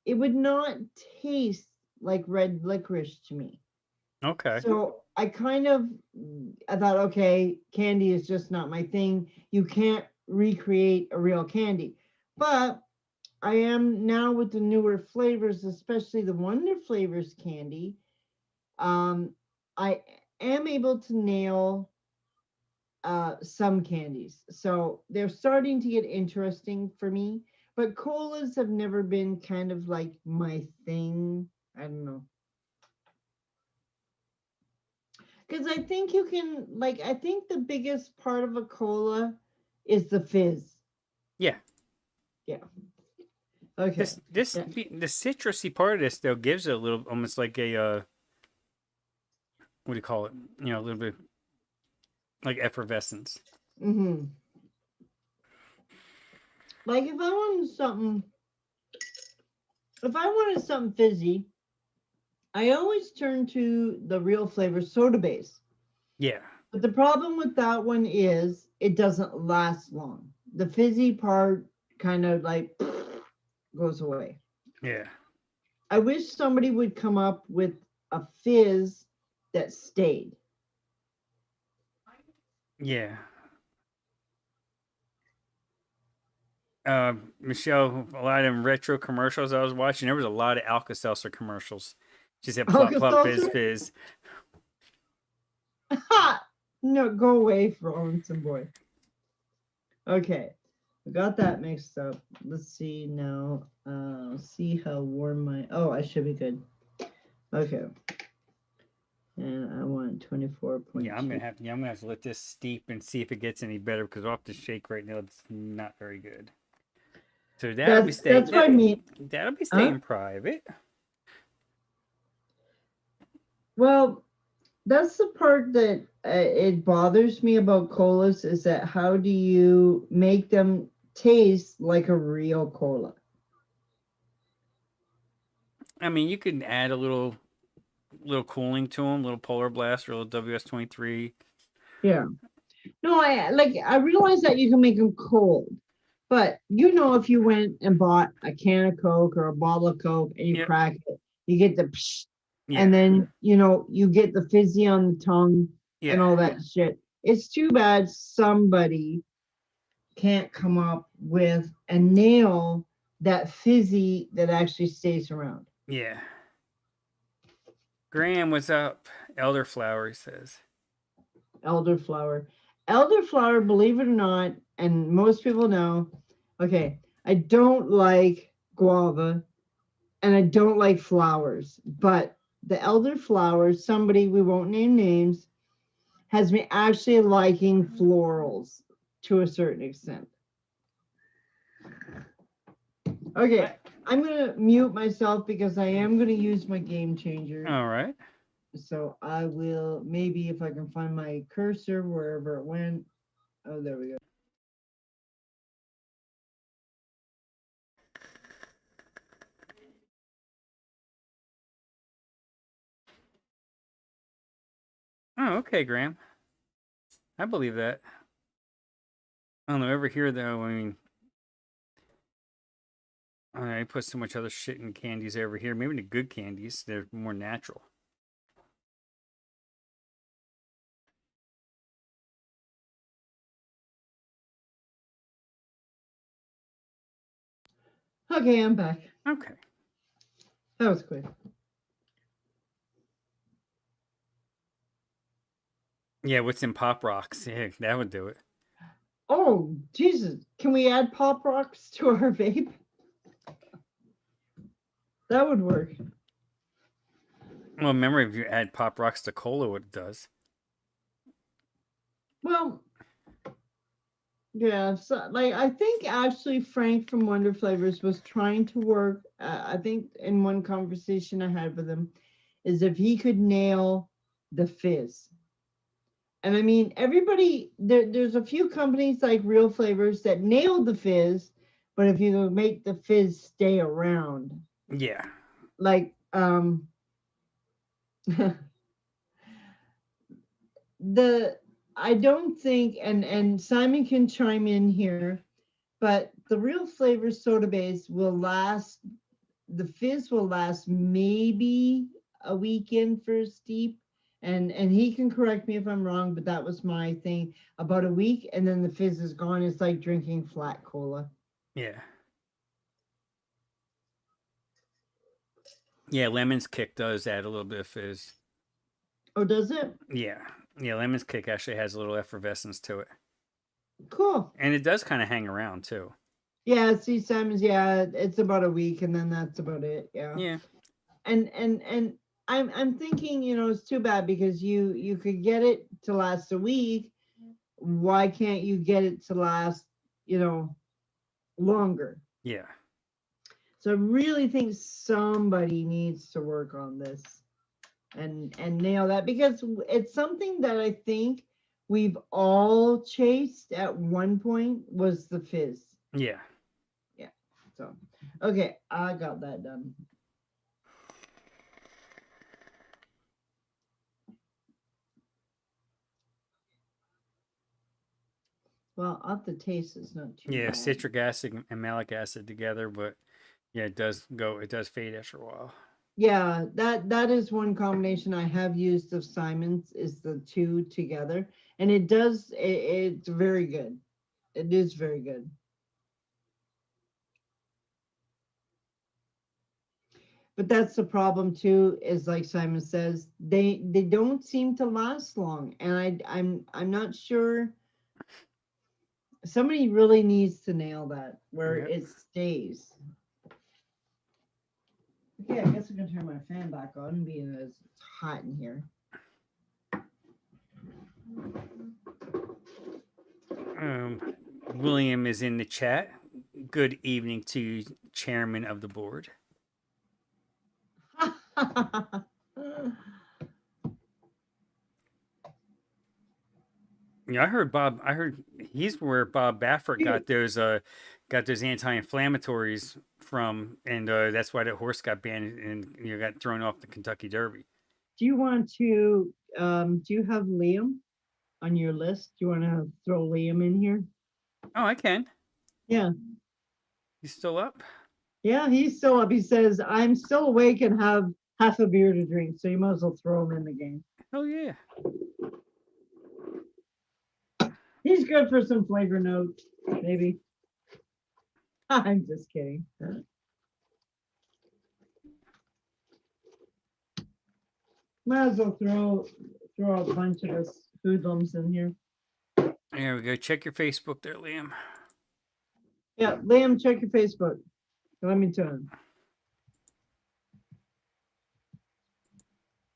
it would not taste like red licorice to me. okay. So I thought, okay, candy is just not my thing. You can't recreate a real candy. But I am now with the newer flavors, especially the Wonder Flavors candy. Um, I am able to nail some candies. So they're starting to get interesting for me. But colas have never been kind of like my thing. I don't know. Because I think you can, like, I think the biggest part of a cola is the fizz. Yeah, Yeah. Okay. Yeah. the citrusy part of this though gives it a little, almost like a what do you call it? You know, a little bit like effervescence. Mm-hmm. Like if I wanted something fizzy, I always turn to the real flavor soda base. Yeah, But the problem with that one is it doesn't last long. The fizzy part kind of like goes away. yeah, I wish somebody would come up with a fizz that stayed. yeah. Michelle, a lot of them retro commercials I was watching, there was a lot of Alka Seltzer commercials. She said plop, Alka plop, fizz, Seltzer? fizz. No, go away for some boy. Okay, I got that mixed up. Let's see now. See how warm my. Oh, I should be good. Okay. And I want 24.2. Yeah, I'm gonna have to let this steep and see if it gets any better because off the shake right now it's not very good. So That's what I mean. that'll be Huh? staying private. Well, that's the part that it bothers me about colas is that how do you make them taste like a real cola? I mean, you can add a little cooling to them, little Polar Blast or a little WS-23. Yeah. No, I realize that you can make them cold, but if you went and bought a can of Coke or a bottle of Coke and you Yep. crack it, you get the psh, Yeah. and then you get the fizzy on the tongue and Yeah. all that shit. It's too bad somebody can't come up with and nail that fizzy that actually stays around. Yeah. Graham, what's up? Elderflower, he says. Elderflower. Elderflower, believe it or not, and most people know, okay, I don't like guava and I don't like flowers, but the elderflower, somebody, we won't name names, has me actually liking florals to a certain extent. Okay, I'm going to mute myself because I am going to use my game changer. All right. So I will, maybe if I can find my cursor wherever it went. Oh, there we go. Oh, okay, Graham. I believe that. I don't know. Over here, though, I mean, I put so much other shit in candies over here. Maybe the good candies, they're more natural. Okay, I'm back. Okay. That was quick. Yeah, what's in Pop Rocks? Yeah, that would do it. Oh, Jesus. Can we add Pop Rocks to our vape? That would work. Well, remember if you add Pop Rocks to cola, what it does. Well, yeah. So, I think actually Frank from Wonder Flavors was trying to work. I think in one conversation I had with him, is if he could nail the fizz. And I mean, everybody, there's a few companies like Real Flavors that nailed the fizz, but if you make the fizz stay around, Yeah. like, the I don't think, and Simon can chime in here, but the Real Flavor soda base will last. The fizz will last maybe a weekend for steep, and he can correct me if I'm wrong, but that was my thing. About a week, and then the fizz is gone. It's like drinking flat cola. Yeah. Yeah, Lemon's Kick does add a little bit of fizz. Oh, does it? Yeah. Yeah, Lemon's Kick actually has a little effervescence to it. Cool. And it does kind of hang around, too. Yeah, see, Simon's, yeah, it's about a week, and then that's about it. Yeah. Yeah. And I'm thinking, it's too bad because you could get it to last a week. Why can't you get it to last, longer? Yeah. So I really think somebody needs to work on this and nail that, because it's something that I think we've all chased at one point, was the fizz. Yeah. Yeah. So okay, I got that done. Well, off the taste is not too Yeah, bad. citric acid and malic acid together, but yeah, it does fade after a while. Yeah, that is one combination I have used of Simon's, is the two together, and it's very good. It is very good. But that's the problem too, is like Simon says, they don't seem to last long, and I'm not sure. Somebody really needs to nail that where Yep. it stays. Okay, I guess I'm gonna turn my fan back on, being as it's hot in here. William is in the chat. Good evening to chairman of the board. Yeah, I heard he's where Bob Baffert got those anti-inflammatories from, and that's why that horse got banned and got thrown off the Kentucky Derby. Do you want to? Do you have Liam on your list? Do you want to throw Liam in here? Oh, I can. Yeah. He's still up? Yeah, he's still up. He says, I'm still awake and have half a beer to drink, so you might as well throw him in the game. Oh, yeah. He's good for some flavor notes, maybe. I'm just kidding. Might as well throw a bunch of us hoodlums in here. There we go. Check your Facebook there, Liam. Yeah, Liam, check your Facebook. Let me turn.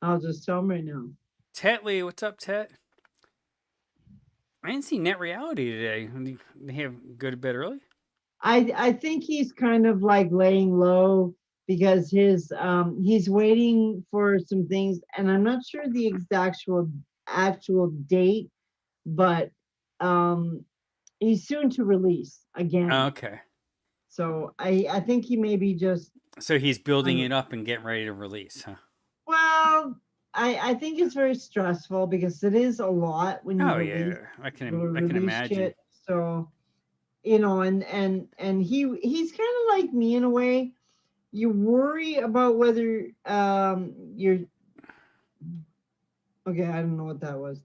I'll just tell him right now. Tetley, what's up, Tet? I didn't see Net Reality today. They have go to bed early? I think he's kind of like laying low because he's waiting for some things, and I'm not sure the actual date, but he's soon to release again. Okay. So I think he may be just. So he's building it up and getting ready to release, huh? Well, I think it's very stressful because it is a lot when you release. Yeah, I can imagine. Shit. So, and he's kind of like me in a way. You worry about whether you're okay. I don't know what that was.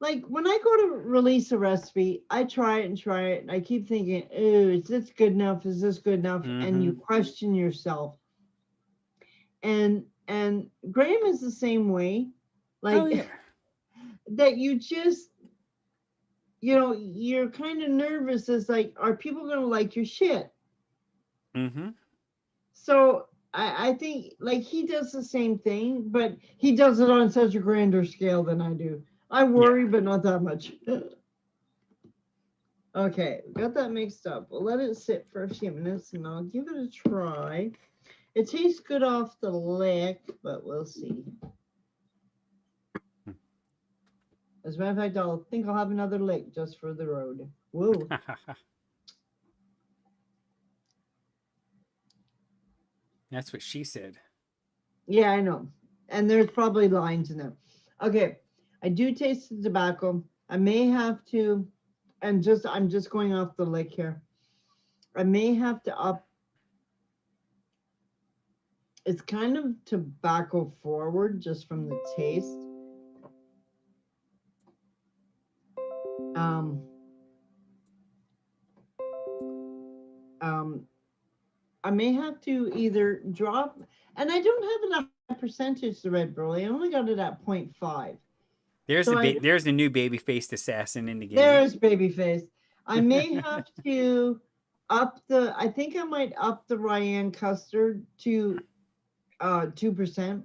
Like when I go to release a recipe, I try it and I keep thinking, "Oh, is this good enough? Is this good enough?" And you question yourself. And Graham is the same way, like that. You just, you're kind of nervous. It's like, are people gonna like your shit? So I think like he does the same thing, but he does it on such a grander scale than I do. I worry, but not that much. Okay, got that mixed up. We'll let it sit for a few minutes and I'll give it a try. It tastes good off the lick, but we'll see. As a matter of fact, I'll have another lick just for the road. Whoa. That's what she said. Yeah, I know. And there's probably lines in there. Okay, I do taste the tobacco. I may have to, and I'm just going off the lick here. I may have to up. It's kind of tobacco forward just from the taste. I may have to either drop, and I don't have enough percentage to Red Burley. I only got it at 0.5. There's the new baby-faced assassin in the game. There's Babyface. I may have to I think I might up the Ryan custard to 2%.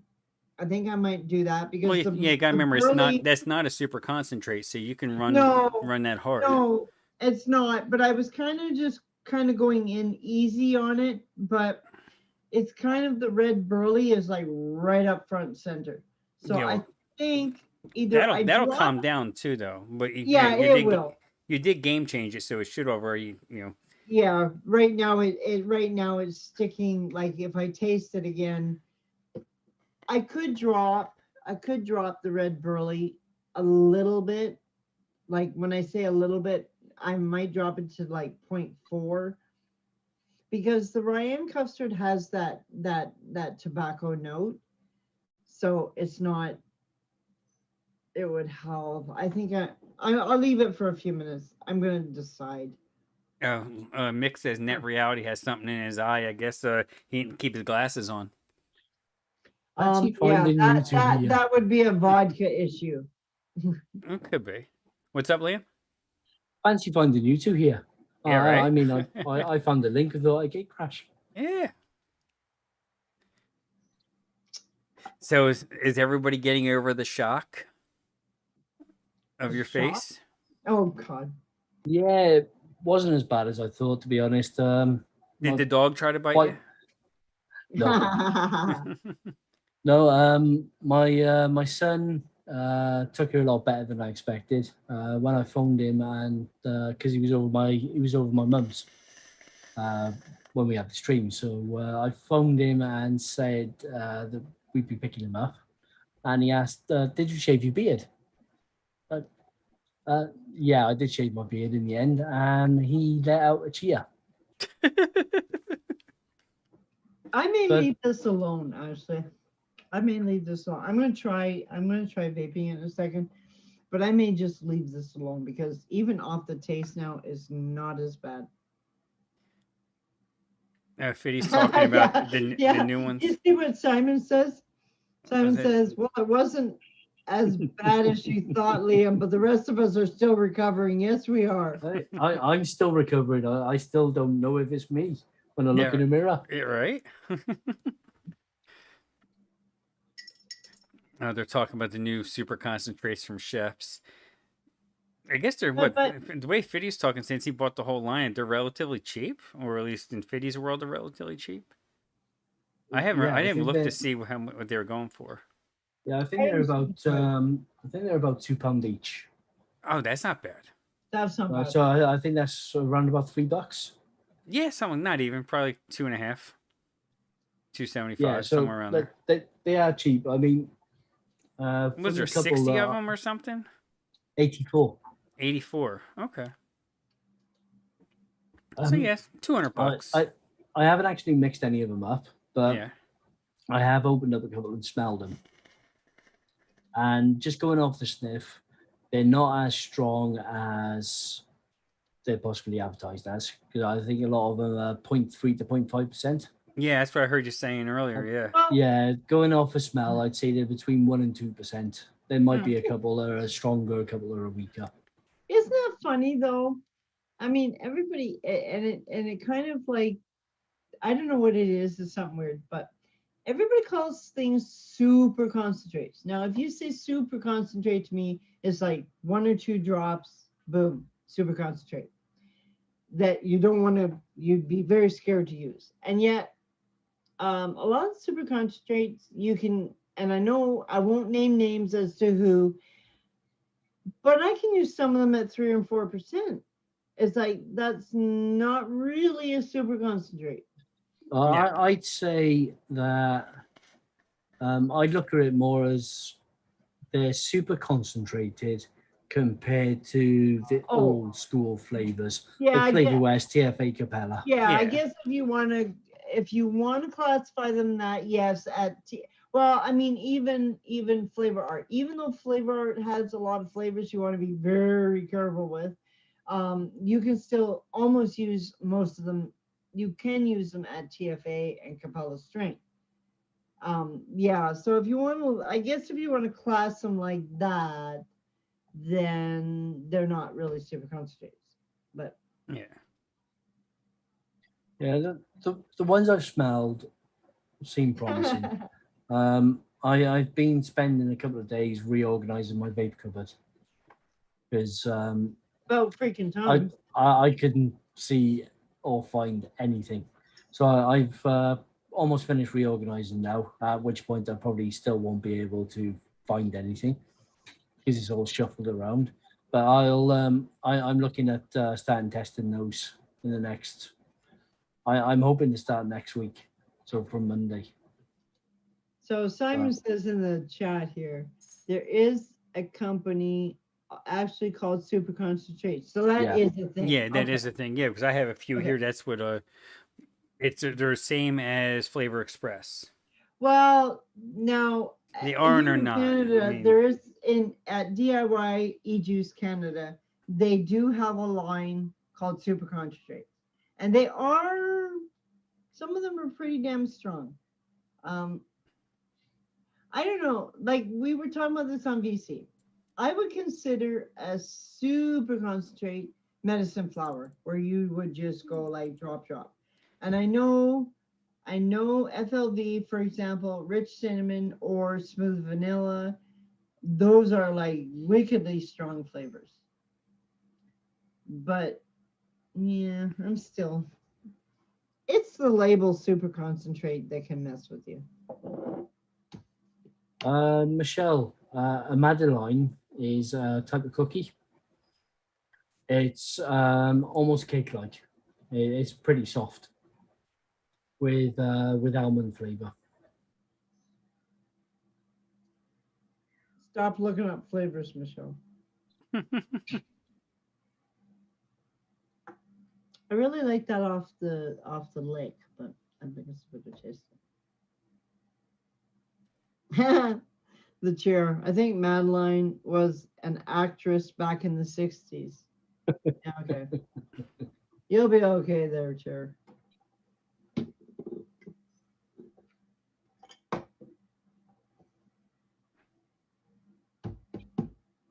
I think I might do that because you gotta remember that's not a super concentrate, so you can run that hard. No, it's not. But I was kind of going in easy on it, but it's kind of the Red Burley is like right up front and center. So I think either that'll calm down too, though. But it will. You did game change it, so it should already Yeah, right now it's sticking. Like if I taste it again, I could drop the Red Burley a little bit. Like when I say a little bit, I might drop it to like 0.4 because the Ryan custard has that tobacco note. So it's not. It would help. I think I'll leave it for a few minutes. I'm gonna decide. Mick says Net Reality has something in his eye. I guess he didn't keep his glasses on. That would be a vodka issue. It could be. What's up, Liam? Fancy finding you two here. Yeah, right. I mean, I found the link and thought I'd get crash. Yeah. So is everybody getting over the shock of your face? Oh God. Yeah, it wasn't as bad as I thought, to be honest. Did My- the dog try to bite quite- No. you? No, my son took her a lot better than I expected. When I phoned him, and because he was over my mum's when we had the stream, so I phoned him and said that we'd be picking him up, and he asked, "Did you shave your beard?" Yeah, I did shave my beard in the end, and he let out a cheer. I may But- leave this alone, actually. I may leave this alone. I'm gonna try vaping in a second, but I may just leave this alone because even off the taste now is not as bad. Fiddy's talking about Yeah, the new ones. You see what Simon says? Simon that- says, "Well, it wasn't as bad as you thought, Liam, but the rest of us are still recovering." Yes, we are. I'm still recovering. I still don't know if it's me when I look Yeah. in the mirror. Yeah, right? They're talking about the new super concentrates from chefs. I guess they're But- the way Fiddy's talking, since he bought the whole line, they're relatively cheap, or at least in Fiddy's world, they're relatively cheap. I Yeah, I didn't think look to they- see what they were going for. Yeah, I think they're about £2 each. Oh, that's not bad. That's not bad. So I think that's around about $3. Yeah, something not even, probably 2.5, 275, Yeah, so somewhere around there. they are cheap. I mean, Was from there the couple, 60 of them or something? 84. 84. Okay. So Um, yes, $200. I haven't actually mixed any of them up, but Yeah. I have opened up a couple and smelled them. And just going off the sniff, they're not as strong as they're possibly advertised as, because I think a lot of them are 0.3 to 0.5%. Yeah, that's what I heard you saying earlier. Yeah. Well, Yeah, going off a smell, I'd say they're between 1 and 2%. There might be a couple that are stronger, a couple that are weaker. isn't that funny though? I mean, everybody, and it kind of like, I don't know what it is. It's something weird, but everybody calls things super concentrates. Now, if you say super concentrate to me, it's like 1 or 2 drops, boom, super concentrate. That you don't want to, you'd be very scared to use. And yet, a lot of super concentrates you can, and I know I won't name names as to who, but I can use some of them at 3 and 4%. It's like that's not really a super concentrate. Yeah. I'd say that I'd look at it more as they're super concentrated compared to the Oh. old school flavors, Yeah, I like Flavor get- West, TFA Capella. Yeah, I Yeah. guess if you want to classify them that, yes, well, I mean, even Flavor Art, even though Flavor Art has a lot of flavors you want to be very careful with, you can still almost use most of them. You can use them at TFA and Capella strength. Yeah, so if you want to, I guess if you want to class them like that, then they're not really super concentrates. But Yeah. Yeah, the ones I've smelled seem promising. I've been spending a couple of days reorganizing my vape cupboard because about freaking I, time. I couldn't see or find anything. So I've almost finished reorganizing now, at which point I probably still won't be able to find anything because it's all shuffled around. But I'm looking at starting testing those in the next. I'm hoping to start next week, so from Monday. So Simon says in the chat here, there is a company actually called Super Concentrate. So that is Yeah. a thing. Yeah, that Okay. is a thing. Yeah, because I have a few Okay. here. That's what they're the same as Flavor Express. Well, now They are and here are in not. Canada, I mean- there is at DIY e-juice Canada, they do have a line called Super Concentrate, and some of them are pretty damn strong. I don't know, like we were talking about this on VC. I would consider a super concentrate medicine flower where you would just go like drop. And I know FLV, for example, rich cinnamon or smooth vanilla, those are like wickedly strong flavors. but yeah, I'm still. It's the label super concentrate that can mess with you. Michelle, a Madeline is a type of cookie. It's almost cake-like. It's pretty soft with almond flavor. Stop looking up flavors, Michelle. I really like that off the lick, but I think it's a bit tasty. The chair. I think Madeline was an actress back in the 60s. Yeah, okay. You'll be okay there, chair.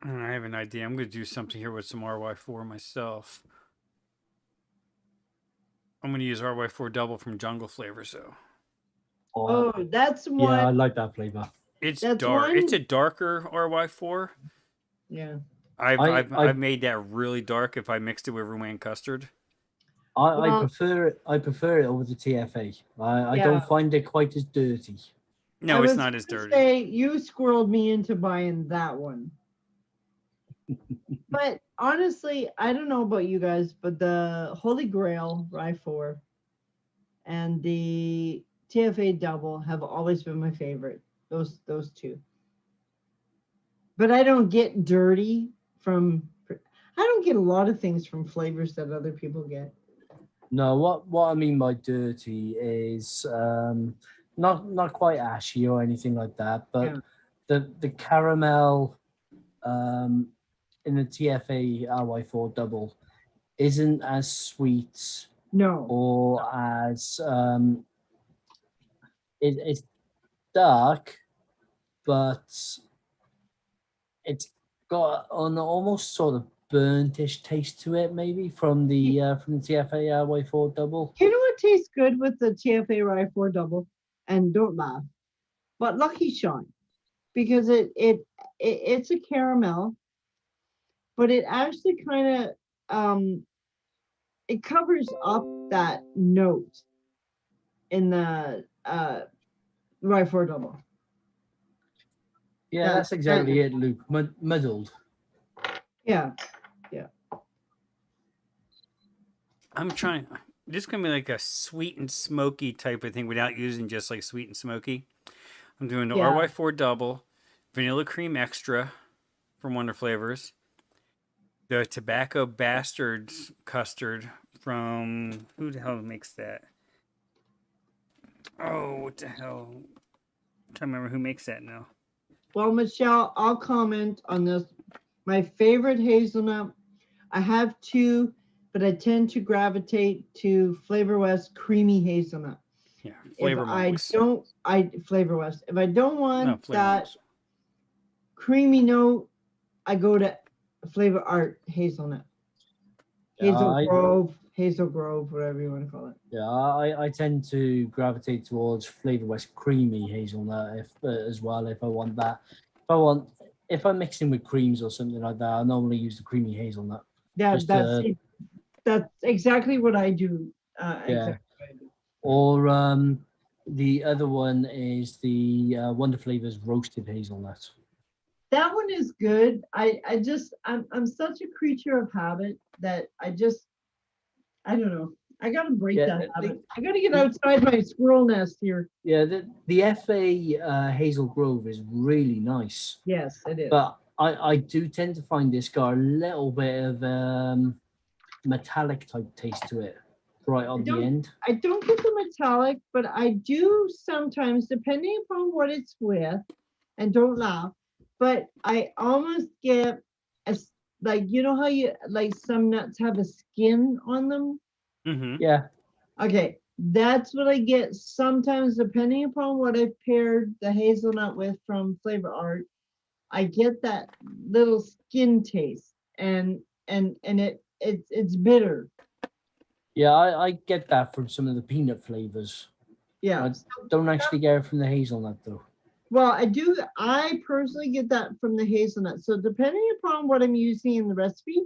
I have an idea. I'm going to do something here with some RY4 myself. I'm going to use RY4 double from Jungle Flavors, though. Oh, that's one. Yeah, I like that flavor. It's That's dark. one- It's a darker RY4. Yeah. I've made that really dark if I mixed it with Rouen custard. I Well- prefer it. I prefer it over the TFA. I Yeah. don't find it quite as dirty. No, I it's was not as gonna dirty. Say, you squirreled me into buying that one. But honestly, I don't know about you guys, but the Holy Grail Rye 4 and the TFA double have always been my favorite. Those two. But I don't get dirty from. I don't get a lot of things from flavors that other people get. No, what I mean by dirty is not quite ashy or anything like that, but the caramel in the TFA RY4 double isn't as sweet No. or as it's dark, but it's got an almost sort of burntish taste to it, maybe from the TFA RY4 double. You know what tastes good with the TFA Rye 4 double? And don't laugh, but Lucky Shine, because it's a caramel, but it actually kind of it covers up that note in the Rye 4 double. Yeah, that's exactly it, Luke. Muddled. Yeah. I'm trying. This is going to be like a sweet and smoky type of thing without using just like sweet and smoky. I'm doing the Yeah. RY4 double, vanilla cream extra from Wonder Flavors, the Tobacco Bastards custard from who the hell makes that? Oh, what the hell? I'm trying to remember who makes that now. Well, Michelle, I'll comment on this. My favorite hazelnut, I have two, but I tend to gravitate to Flavor West creamy hazelnut. Yeah, Flavor Monks. Flavor West. If I don't want Flavor that Monks. creamy note, I go to Flavor Art hazelnut. Hazel Grove, whatever you want to call it. Yeah, I tend to gravitate towards Flavor West creamy hazelnut as well. If I want that, if I'm mixing with creams or something like that, I normally use the creamy hazelnut. Yeah, that's exactly what I do. Exactly what I do. Or the other one is the Wonder Flavors roasted hazelnut. That one is good. I'm such a creature of habit that I don't know. I gotta break that habit. I gotta get outside my squirrel nest here. Yeah, the FA Hazel Grove is really nice. Yes, it is. But I do tend to find this got a little bit of metallic type taste to it right on the end. I don't get the metallic, but I do sometimes, depending upon what it's with, and don't laugh, but I almost get like, you know how you like some nuts have a skin on them? Mm-hmm. Yeah. Okay, that's what I get sometimes, depending upon what I paired the hazelnut with from Flavor Art. I get that little skin taste, and it's bitter. Yeah, I get that from some of the peanut flavors. Yeah. I don't actually get it from the hazelnut though. Well, I personally get that from the hazelnut. So depending upon what I'm using in the recipe,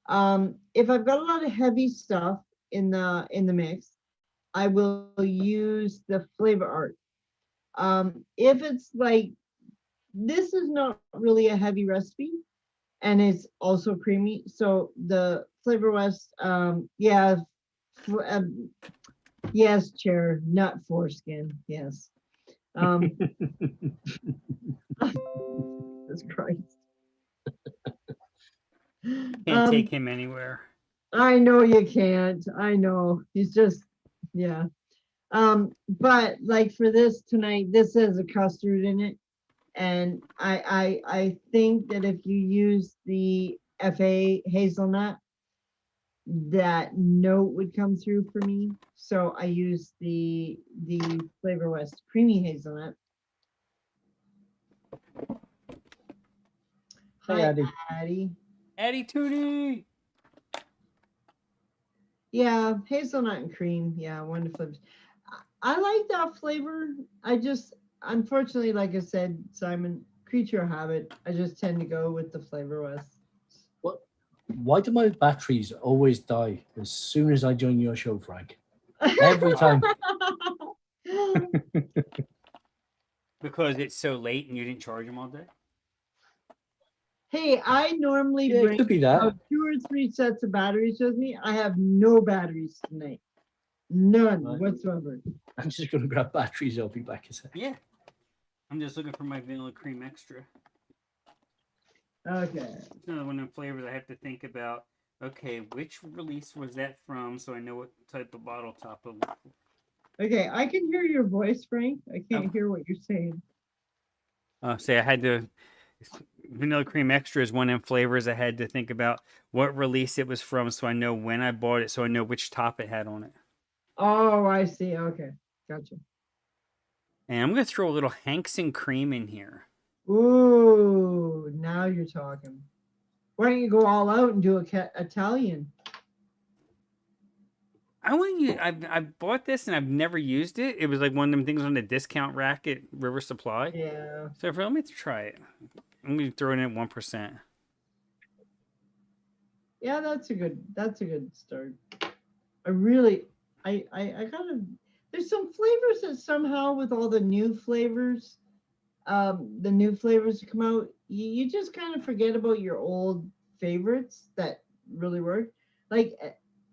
If I've got a lot of heavy stuff in the mix, I will use the flavor art. If it's like this is not really a heavy recipe and it's also creamy, so the Flavor West, yeah, f- um, yes, chair, nut foreskin, yes. Um, Jesus Christ. Can't take him anywhere. I know you can't. I know. He's just, yeah. But like for this tonight, this has a custard in it. And I think that if you use the FA hazelnut, that note would come through for me. So I use the Flavor West creamy hazelnut. Hey, Hi, Addie. Addie. Addie Tootie. Yeah, hazelnut and cream. Yeah, wonderful. I like that flavor. I just, unfortunately, like I said, Simon, creature of habit. I just tend to go with the Flavor West. What? Why do my batteries always die as soon as I join your show, Frank? Every time. Because it's so late and you didn't charge him all day. Hey, I normally Yeah, it bring could be that. about 2 or 3 sets of batteries with me. I have no batteries tonight. None Right. whatsoever. I'm just going to grab batteries. I'll be back in a second. Yeah. I'm just looking for my vanilla cream extra. Okay. It's another one of the flavors I have to think about. Okay, which release was that from so I know what type of bottle top of. Okay, I can hear your voice, Frank. I can't hear what you're saying. Say I had to. Vanilla cream extra is one of them flavors I had to think about what release it was from so I know when I bought it so I know which top it had on it. Oh, I see. Okay. Gotcha. And I'm going to throw a little Hankson cream in here. Ooh, now you're talking. Why don't you go all out and do a Italian? I want you. I bought this and I've never used it. It was like one of them things on the discount rack at River Supply. Yeah. So let me try it. I'm going to throw it in at 1%. Yeah, that's a good start. I kind of, there's some flavors that somehow with all the new flavors, the new flavors that come out, you just kind of forget about your old favorites that really work. Like,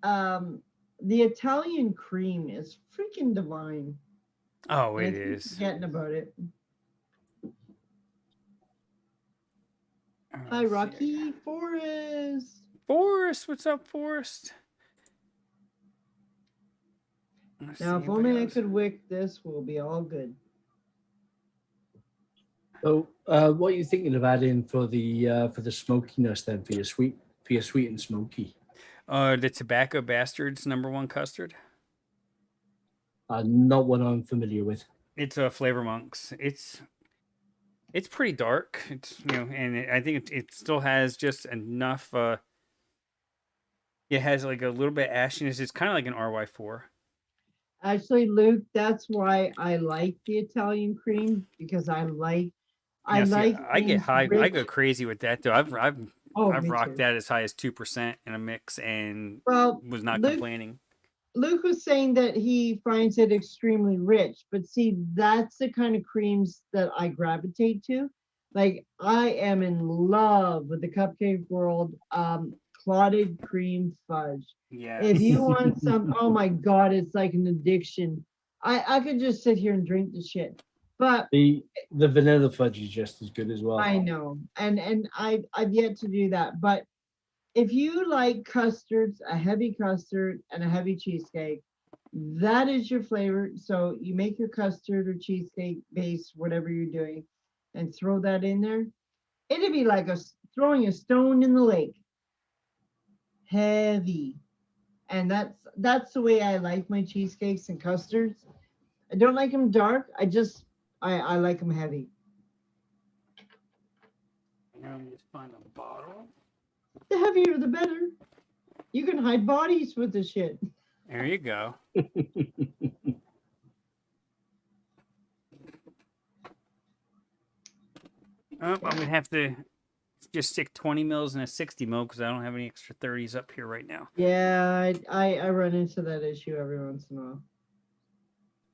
the Italian cream is freaking divine. Oh, And I it keep is. forgetting about it. Oh, Hi, let's see. Rocky Forest. Forrest, what's up, Forrest? Let's Now, see, if only I else? could wick this, we'll be all good. So, what are you thinking of adding for the smokiness then for your sweet and smoky? The Tobacco Bastards #1 custard. Not one I'm familiar with. It's a Flavor Monks. It's pretty dark. It's and I think it still has just enough. It has like a little bit of ashiness. It's kind of like an RY4. Actually, Luke, that's why I like the Italian cream because I like Now, see, I get things high. I rich. go crazy with that though. I've Oh, I've me rocked too. that as high as 2% in a mix and Well, was not Luke, complaining. Luke was saying that he finds it extremely rich, but see, that's the kind of creams that I gravitate to. Like I am in love with the Cupcake World clotted cream fudge. Yeah. If you want some, oh my God, it's like an addiction. I could just sit here and drink the shit. But The vanilla fudge is just as good as well. I know, and I've yet to do that. But if you like custards, a heavy custard and a heavy cheesecake, that is your flavor. So you make your custard or cheesecake base, whatever you're doing, and throw that in there. It'd be like throwing a stone in the lake. Heavy. And that's the way I like my cheesecakes and custards. I don't like them dark. I like them heavy. Now let me just find a bottle. The heavier the better. You can hide bodies with this shit. There you go. Oh, I'm gonna have to just stick 20 mils in a 60 mil because I don't have any extra 30s up here right now. Yeah, I run into that issue every once in a while.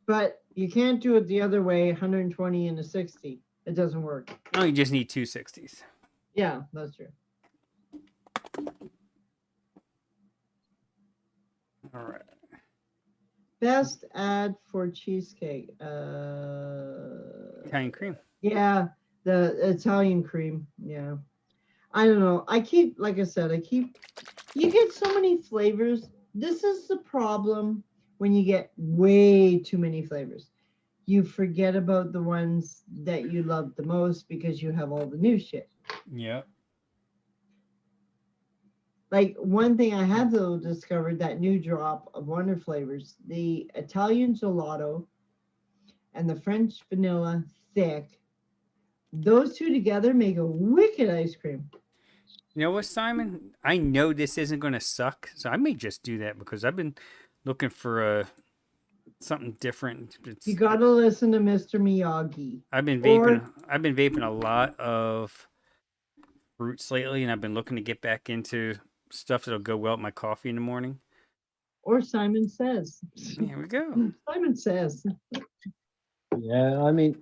But you can't do it the other way, 120 and a 60. It doesn't work. No, you just need two 60s. Yeah, that's true. All right. Best ad for cheesecake. Italian cream. Yeah, the Italian cream. Yeah. I don't know. Like I said, you get so many flavors. This is the problem when you get way too many flavors. You forget about the ones that you love the most because you have all the new shit. Yep. Like one thing I have though discovered, that new drop of Wonder flavors, the Italian gelato and the French vanilla thick. Those two together make a wicked ice cream. You know what, Simon? I know this isn't going to suck, so I may just do that because I've been looking for something different. You gotta listen to Mr. Miyagi. I've been vaping a lot of fruits lately, and I've been looking to get back into stuff that'll go well with my coffee in the morning. Or Simon Says. Here we go. Simon Says. Yeah, I mean,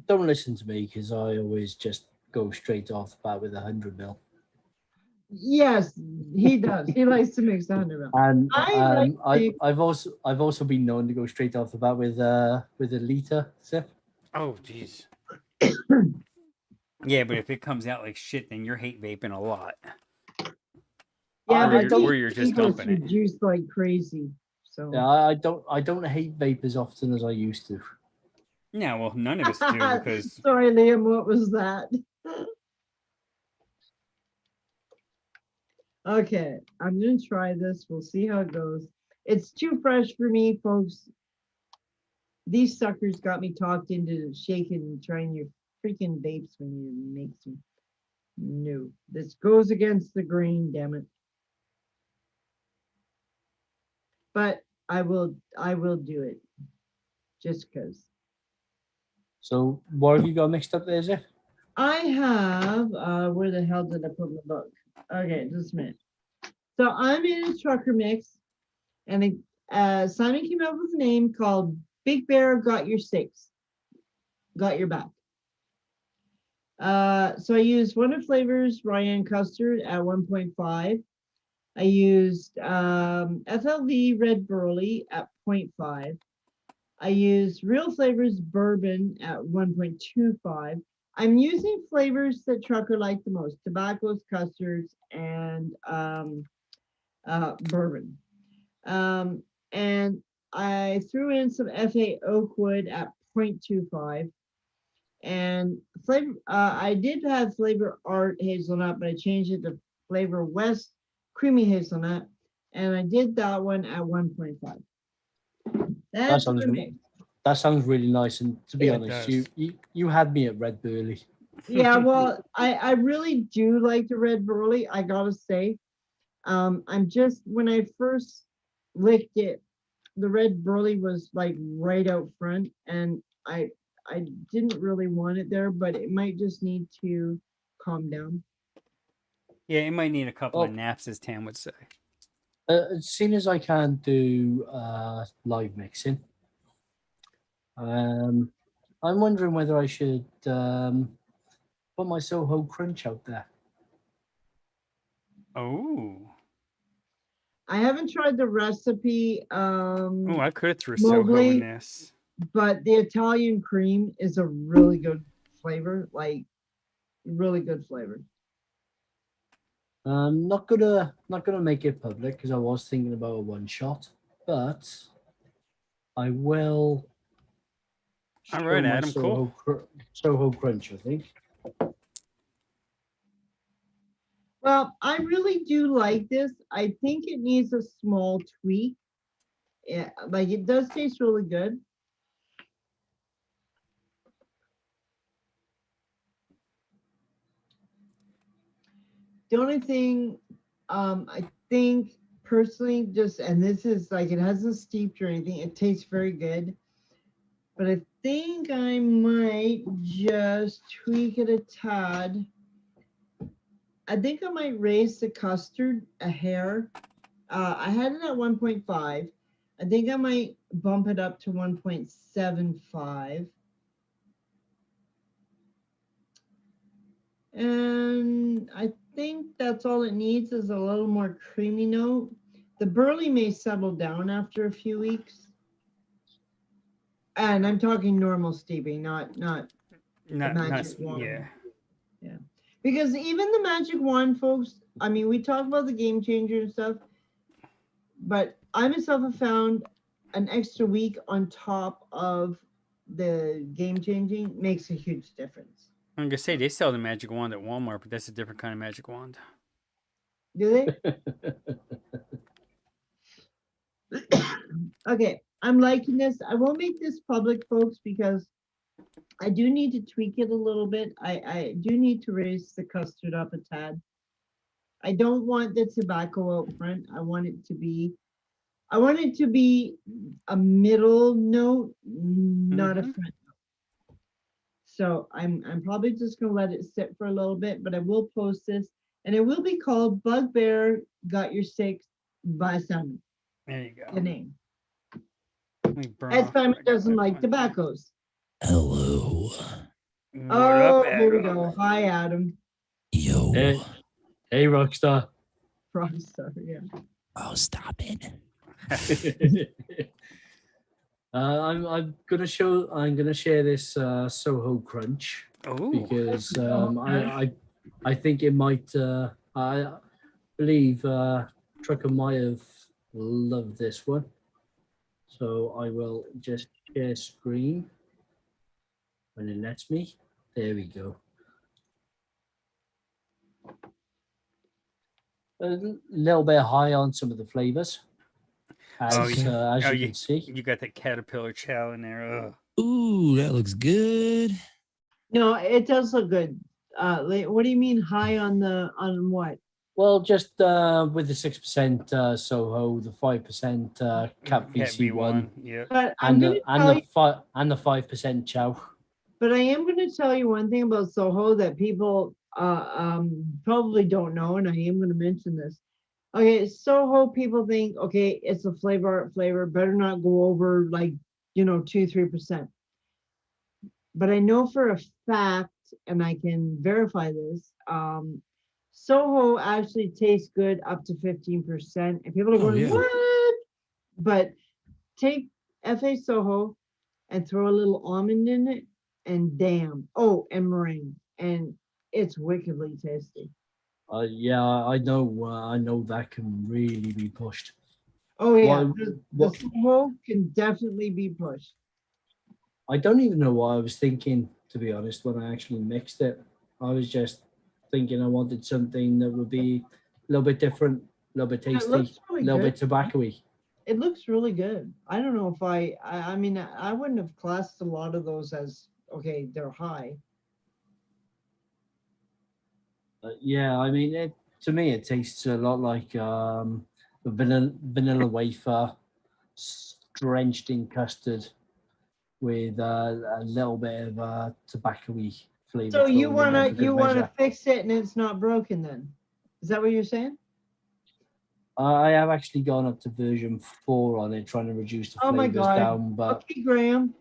don't listen to me because I always just go straight off the bat with 100 mil. Yes, he does. He likes to mix 100 mil. And I've I've also been known to go straight off the bat with a liter sip. Oh, jeez. Yeah, but if it comes out like shit, then you're hate vaping a lot. Yeah, or you're just dumping it. Juice like crazy. So Yeah, I don't hate vape as often as I used to. Yeah, well, none of us do because. Sorry, Liam. What was that? Okay, I'm gonna try this. We'll see how it goes. It's too fresh for me, folks. These suckers got me talked into shaking and trying your freaking vapes when you make some. No, this goes against the grain, damn it. But I will do it. Just because. So what have you got mixed up there, Zip? I have where the hell did I put my book? Okay, just a minute. So I'm in a trucker mix, and Simon came up with a name called Big Bear Got Your Six. Got your back. So I used Wonder Flavors Ryan Custard at 1.5. I used FLV Red Burley at 0.5. I used Real Flavors Bourbon at 1.25. I'm using flavors that trucker like the most: tobaccos, custards, and bourbon. And I threw in some FA Oakwood at 0.25. And flavor, I did have Flavor Art Hazelnut, but I changed it to Flavor West Creamy Hazelnut, and I did that one at 1.5. That's what I made. That sounds really nice. And to be It honest, does. you had me at Red Burley. Yeah, well, I really do like the Red Burley, I gotta say. I'm just, when I first licked it, the Red Burley was like right out front, and I didn't really want it there, but it might just need to calm down. Yeah, it might need a couple of naps, as Tam would say. As soon as I can do live mixing, I'm wondering whether I should put my Soho Crunch out there. Oh. I haven't tried the recipe. Oh, I could have threw Mobley, Soho in this. But the Italian cream is a really good flavor, like really good flavor. Not gonna make it public because I was thinking about a one shot, but I will. All right, Adam. Cool. Soho Crunch, I think. Well, I really do like this. I think it needs a small tweak. Yeah, like it does taste really good. The only thing I think personally, just, and this is like, it hasn't steeped or anything, it tastes very good. but I think I might just tweak it a tad. I think I might raise the custard a hair. I had it at 1.5. I think I might bump it up to 1.75. And I think that's all it needs is a little more creamy note. The burley may settle down after a few weeks. And I'm talking normal steeping, not Not, magic wand. yeah. Yeah. Because even the magic wand, folks, I mean, we talk about the game changer and stuff, but I myself have found an extra week on top of the game changing makes a huge difference. I'm gonna say they sell the magic wand at Walmart, but that's a different kind of magic wand. Do they? Okay, I'm liking this. I won't make this public, folks, because I do need to tweak it a little bit. I do need to raise the custard up a tad. I don't want the tobacco out front. I want it to be a middle note, not a front note. So I'm probably just gonna let it sit for a little bit, but I will post this, and it will be called Bugbear Got Your Six by Simon. There you go. The name. As Simon doesn't like tobaccos. Hello. What Oh, up, here we Adam? go. Hi, Adam. Yo. Hey, Rockstar. Rockstar, yeah. Oh, stop it. I'm gonna share this Soho Crunch Oh, because I think it might. I believe Trucker might have loved this one, so I will just share screen when it lets me. There we go. A little bit high on some of the flavors, as you can see. You got that caterpillar chow in there. Ugh. Ooh, that looks good. No, it does look good. What do you mean high on what? Well, just with the 6% Soho, the 5% Cap VC1, yeah. But the 5% Chow. But I am going to tell you one thing about Soho that people probably don't know, and I am going to mention this. Okay, Soho, people think, okay, it's a flavor, better not go over like, 2-3%. But I know for a fact, and I can verify this, Soho actually tastes good up to 15%. And people are going, yeah. what? But take FA Soho and throw a little almond in it, and damn. Oh, and meringue. And it's wickedly tasty. Yeah, I know that can really be pushed. Oh, yeah. The Soho can definitely be pushed. I don't even know what I was thinking, to be honest, when I actually mixed it. I was just thinking I wanted something that would be a little bit different, a little bit tasty, really a little good. bit tobacco-y. It looks really good. I don't know if I mean, I wouldn't have classed a lot of those as, okay, they're high. Yeah, I mean, to me, it tastes a lot like a vanilla wafer drenched in custard with a little bit of tobacco-y flavor. So you wanna fix it and it's not broken then? Is that what you're saying? I have actually gone up to version 4 on it, trying to reduce the flavors down, but okay, Graham,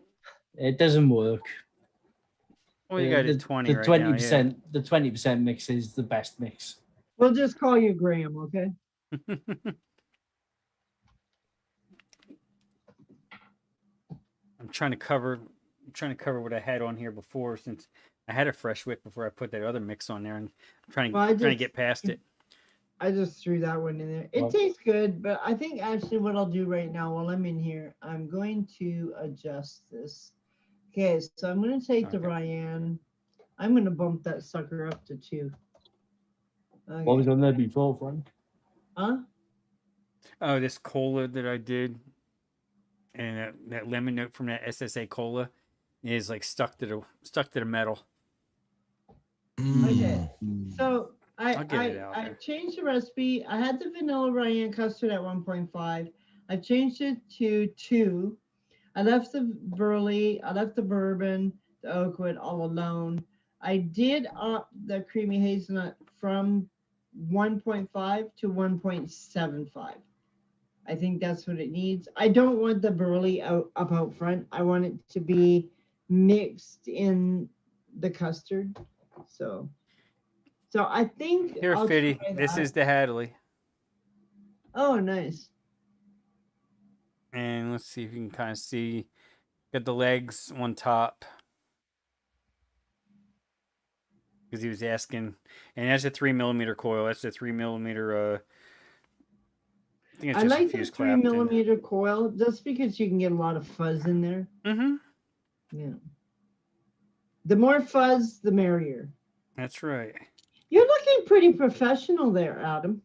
it doesn't work. Well, you got it 20 right 20%, now, yeah. The 20% mix is the best mix. we'll just call you Graham, okay? I'm trying to cover what I had on here before, since I had a fresh wick before I put that other mix on there, and I'm trying to get past it. I just threw that one in there. It tastes good, but I think actually what I'll do right now while I'm in here, I'm going to adjust this. Okay, so I'm going to take the Ryan. I'm going to bump that sucker up to 2. Okay. What was on there before, Frank? Huh? Oh, this cola that I did, and that lemon note from that SSA cola is like stuck to the metal. Okay, so I there. changed the recipe. I had the vanilla Ryan custard at 1.5. I changed it to 2. I left the burley, I left the bourbon, the oakwood all alone. I did up the creamy hazelnut from 1.5 to 1.75. I think that's what it needs. I don't want the burley out front. I want it to be mixed in the custard. So I think Here, I'll Fitty. try This that. is the Hadley. Oh, nice. And let's see if you can kind of see. Got the legs on top. Because he was asking. And that's a 3mm coil. That's a 3mm. I think it's I just a like the fuse 3mm coil just because you can get a lot of fuzz in there. Mm-hmm. Yeah. The more fuzz, the merrier. That's right. You're looking pretty professional there, Adam.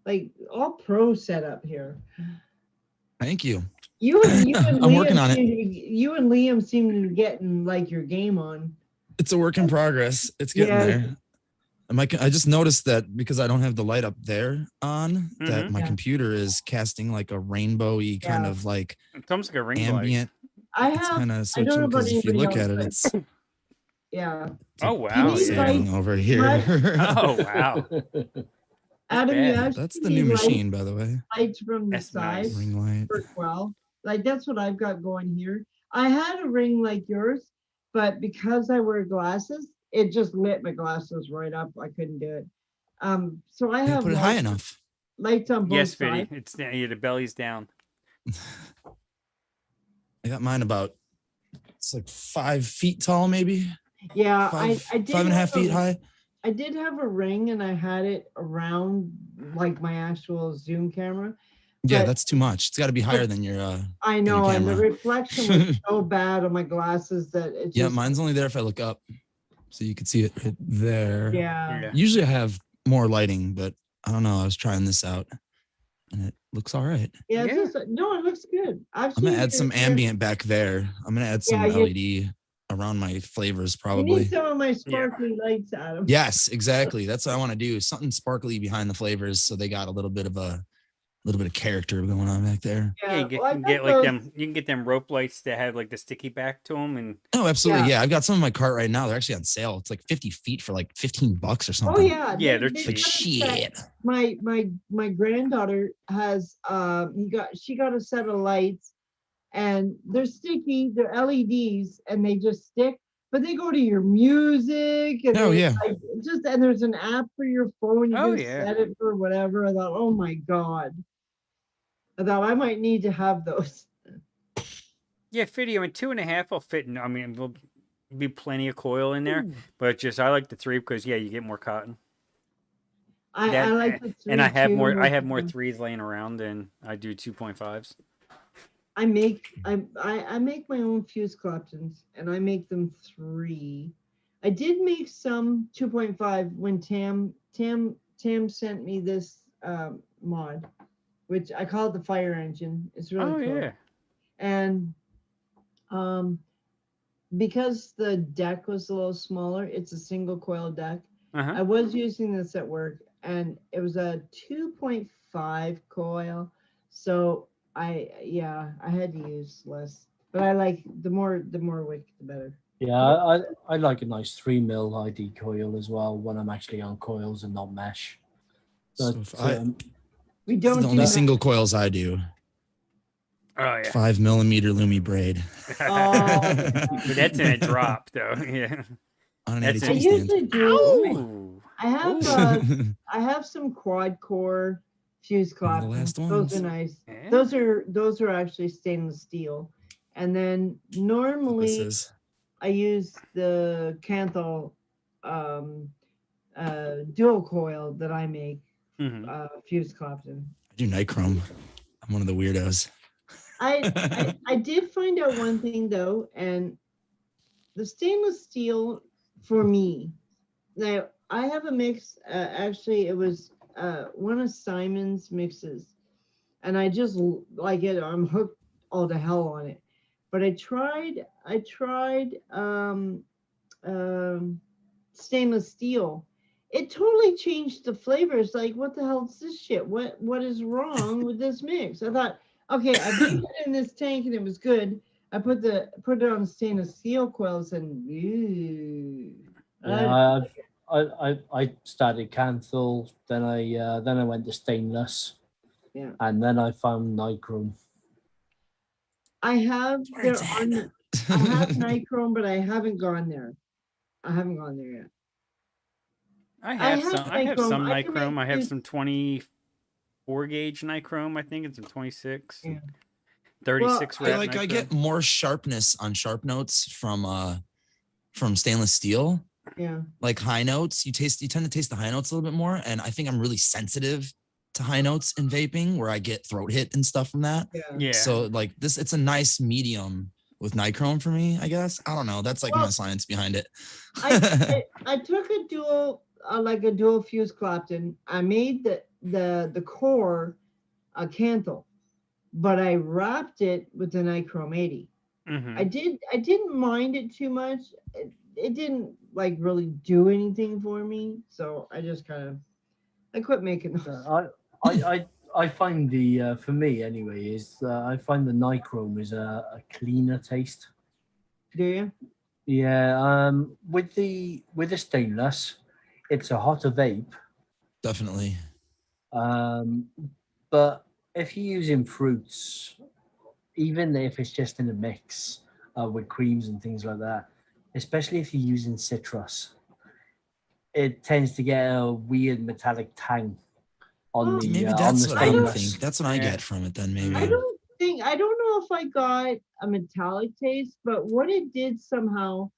Like all pro setup here. Thank you. You and I'm working on it. You and Liam seem to be getting like your game on. It's a work in progress. It's getting there. I just noticed that because I don't have the light up there on, that my computer is casting like a rainbowy kind of like it's almost like a ring ambient. It's kind of I don't know switching about because if you anybody look else, at it, but it's yeah. Oh wow! people setting over here. Oh wow! Adam, you actually that's the new machine, by the way. Lights from the That's side nice. Ring light. work well. Like that's what I've got going here. I had a ring like yours, but because I wear glasses, it just lit my glasses right up. I couldn't do it. So I have Put it high enough. lights on both Yes, sides. Fitty. It's the belly's down. I got mine about, it's like 5 feet tall, maybe. Yeah, I did 5.5 feet high. I did have a ring and I had it around like my actual Zoom camera. Yeah, that's too much. It's got to be higher than your. I know, and the reflection was so bad on my glasses that it just. Yeah, mine's only there if I look up, so you can see it right there. Yeah. Usually I have more lighting, but I don't know. I was trying this out, and it looks all right. Yeah, it looks good. I'm gonna add some ambient back there. I'm gonna add some LED around my flavors, probably. You need some of my sparkly lights, Adam. Yes, exactly. That's what I want to do. Something sparkly behind the flavors, so they got a little bit of character going on back there. Yeah, you can get like them. You can get them rope lights that have like the sticky back to them, and absolutely, yeah. I've got some in my cart right now. They're actually on sale. It's like 50 feet for like $15 or something. Oh yeah, yeah, they're like shit. My granddaughter has she got a set of lights, and they're sticky. They're LEDs, and they just stick. But they go to your music, and and there's an app for your phone. You can set it for whatever. I thought, oh my god. I thought I might need to have those. Yeah, Fitty. I mean, 2.5 will fit in. I mean, there'll be plenty of coil in there, but I like the 3 because you get more cotton. I like the 3 and I have more. I have more 3s laying around than I do 2.5s. I make my own fuse Claptons, and I make them 3. I did make some 2.5 when Tam sent me this mod, which I call it the fire engine. It's really cool. Yeah. And because the deck was a little smaller, it's a single coil deck. I was using this at work, and it was a 2.5 coil, so I had to use less, but I like the more wick, the better. Yeah, I like a nice 3mm ID coil as well when I'm actually on coils and not mesh. But, we don't. The only single coils I do. Oh yeah. 5mm Lumi braid. But that's in a drop though. Yeah. On an I 82 usually stand. do. I have some quad core fuse Claptons. Those are nice. Yeah. Those are actually stainless steel. And then normally I use the Canthal dual coil that I make fuse Clapton. I do nichrome. I'm one of the weirdos. I did find out one thing though, and the stainless steel for me. Now I have a mix. Actually, it was one of Simon's mixes, and I just like it. I'm hooked all to hell on it. But I tried stainless steel. It totally changed the flavors. Like, what the hell is this shit? What is wrong with this mix? I thought, okay, I put it in this tank and it was good, I put it on stainless steel coils and ew, Yeah, I started Canthal, then I went to stainless, yeah. and then I found nichrome. I have Where it's there at. on. I have nichrome, but I haven't gone there. I haven't gone there yet. I I have have some. I have nichrome. some I can make nichrome. I have use. some 24 gauge nichrome. I think it's some 26, Yeah. 36 I wrap like I get nichrome. more sharpness on sharp notes from stainless steel. Yeah. Like high notes, you tend to taste the high notes a little bit more. And I think I'm really sensitive to high notes in vaping where I get throat hit and stuff from that. Yeah. Yeah. So like this, it's a nice medium with nichrome for me, I guess. I don't know. That's like my Well, science behind it. I took a dual like a dual fuse Clapton. I made the core a Canthal, but I wrapped it with the nichrome 80. Hmm. I didn't mind it too much. It didn't like really do anything for me, so I just kind of I quit making those. I find the for me anyway is I find the nichrome is a cleaner taste. Do you? Yeah, with the stainless, it's a hotter vape. Definitely. Um, but if you're using fruits, even if it's just in a mix with creams and things like that, especially if you're using citrus, it tends to get a weird metallic tang Well, Maybe on that's the what I I don't stainless. think. That's what I Yeah. get from it then I maybe. don't think I don't know if I got a metallic taste, but what it did somehow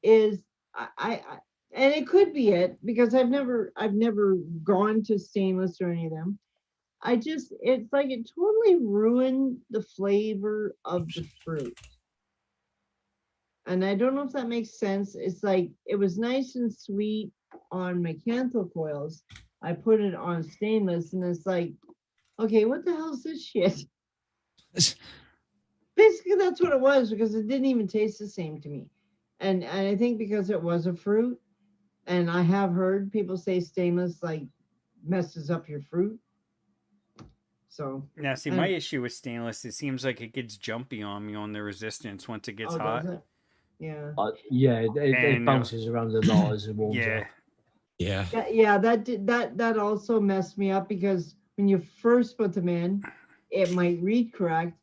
is I and it could be it because I've never gone to stainless or any of them. I just it's like it totally ruined the flavor of the fruit. And I don't know if that makes sense. It's like it was nice and sweet on my Canthal coils. I put it on stainless and it's like, okay, what the hell is this shit? Basically that's what it was because it didn't even taste the same to me. And I think because it was a fruit, and I have heard people say stainless like messes up your fruit. So Now, see, my and issue with stainless, it seems like it gets jumpy on me on the resistance once it gets oh, does hot. it? Yeah. Yeah, it And bounces around a lot as it warms yeah, up. Yeah. Yeah, that also messed me up because when you first put them in, it might read correct,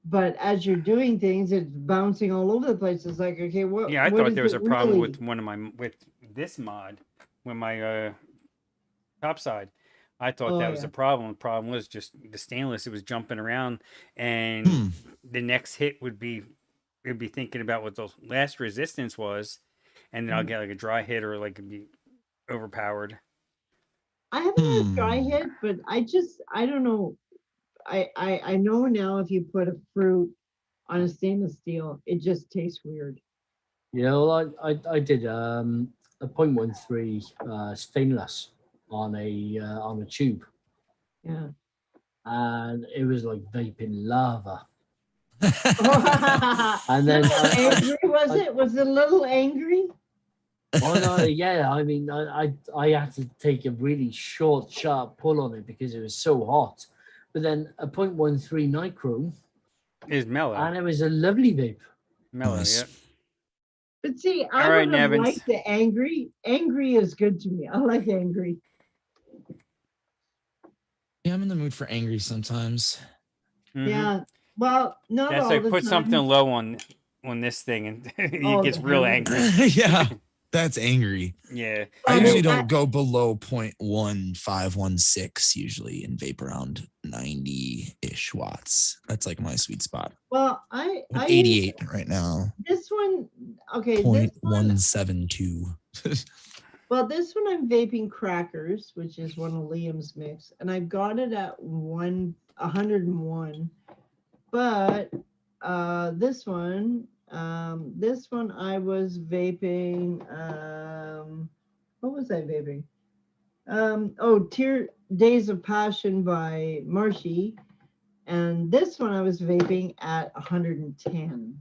but as you're doing things, it's bouncing all over the place. It's like, okay, yeah, I what thought is there was it a problem really? with with this mod, with my top side. I thought Oh that was yeah. a problem. The problem was just the stainless. It was jumping around, and Hmm. the next hit would be it'd be thinking about what the last resistance was, and then I'll Mm. get like a dry hit or like it'd be overpowered. I haven't had a dry Hmm. hit, but I don't know. I know now if you put a fruit on a stainless steel, it just tastes weird. Yeah, well, I did a 0.13 stainless on a tube, Yeah. and it was like vaping lava. A And then little angry was it? Was it a little angry? oh no, yeah, I mean, I had to take a really short, sharp pull on it because it was so hot. But then a 0.13 nichrome, Is mellow, and it was a lovely vape. mellow. Nice. Yep. But see, All I right, would have Nevins. liked the angry. Angry is good to me. I like angry. Yeah, I'm in the mood for angry sometimes. Mm-hmm. Yeah. Well, not That's all like the put something time. low on this thing, and he Oh, gets the real hammer. angry. Yeah, that's angry. Yeah. I Well, usually I, don't go below 0.1516 usually in vape around 90-ish watts. That's like my sweet spot. well, I'm I at use 88 right now. this one. Okay, this one. 0.172. Well, this one I'm vaping crackers, which is one of Liam's mix, and I've got it at 101. But this one I was vaping. What was I vaping? Tear Days of Passion by Marshy, and this one I was vaping at 110.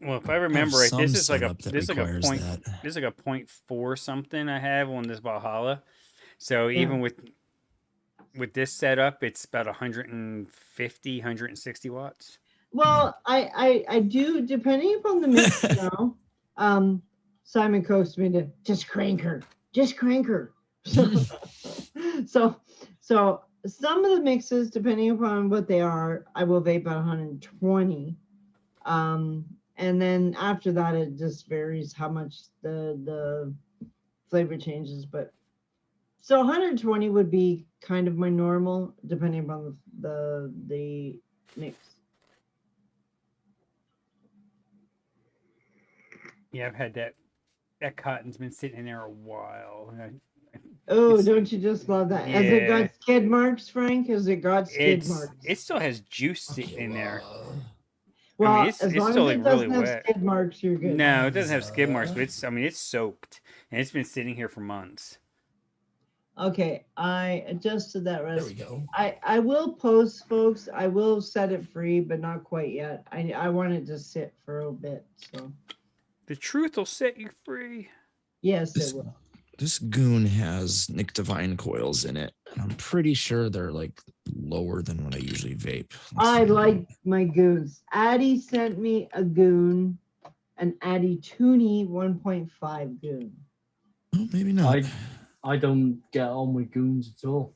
well, if I I have remember right, some setup that this is like a requires point. that. This is like a 0.4 something I have on this Valhalla. So Yeah. even with this setup, it's about 150, 160 watts. Well, I do, depending upon the mix, Simon coaxed me to just crank her. So, so some of the mixes, depending upon what they are, I will vape at 120. And then after that, it just varies how much the flavor changes. But so 120 would be kind of my normal, depending upon the mix. Yeah, I've had that. That cotton's been sitting in there a while. Oh, It's- don't you just love that? Has it Yeah. got skid marks, Frank? Has it got skid marks? It still has juice sitting in there. Well, I mean, it's as long still as like it doesn't really have wet. skid marks, you're good. No, it doesn't have skid marks, but it's soaked and it's been sitting here for months. Okay, I adjusted that recipe. There we go. I will post, folks. I will set it free, but not quite yet. I want it to sit for a bit. So The truth will set you free. yes, This, it will. this goon has Nick Divine coils in it. And I'm pretty sure they're like lower than what I usually vape. I like my goons. Addie sent me a goon, an Addie Tooney 1.5 goon. Oh, maybe not. I don't get on with goons at all.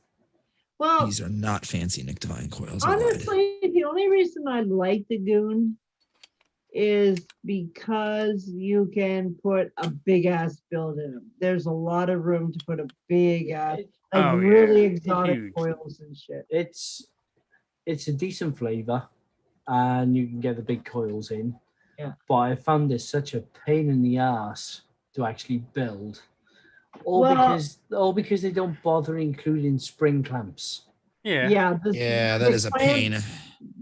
Well, These are not fancy Nick Divine coils. I lied. honestly, the only reason I like the goon is because you can put a big ass build in them. There's a lot of room to put a big ass, like Oh, really yeah. exotic Huge. coils and shit. It's a decent flavor, and you can get the big coils in. Yeah. But I found this such a pain in the ass to actually build, Well- all because they don't bother including spring clamps. Yeah. Yeah, Yeah, that is a pain.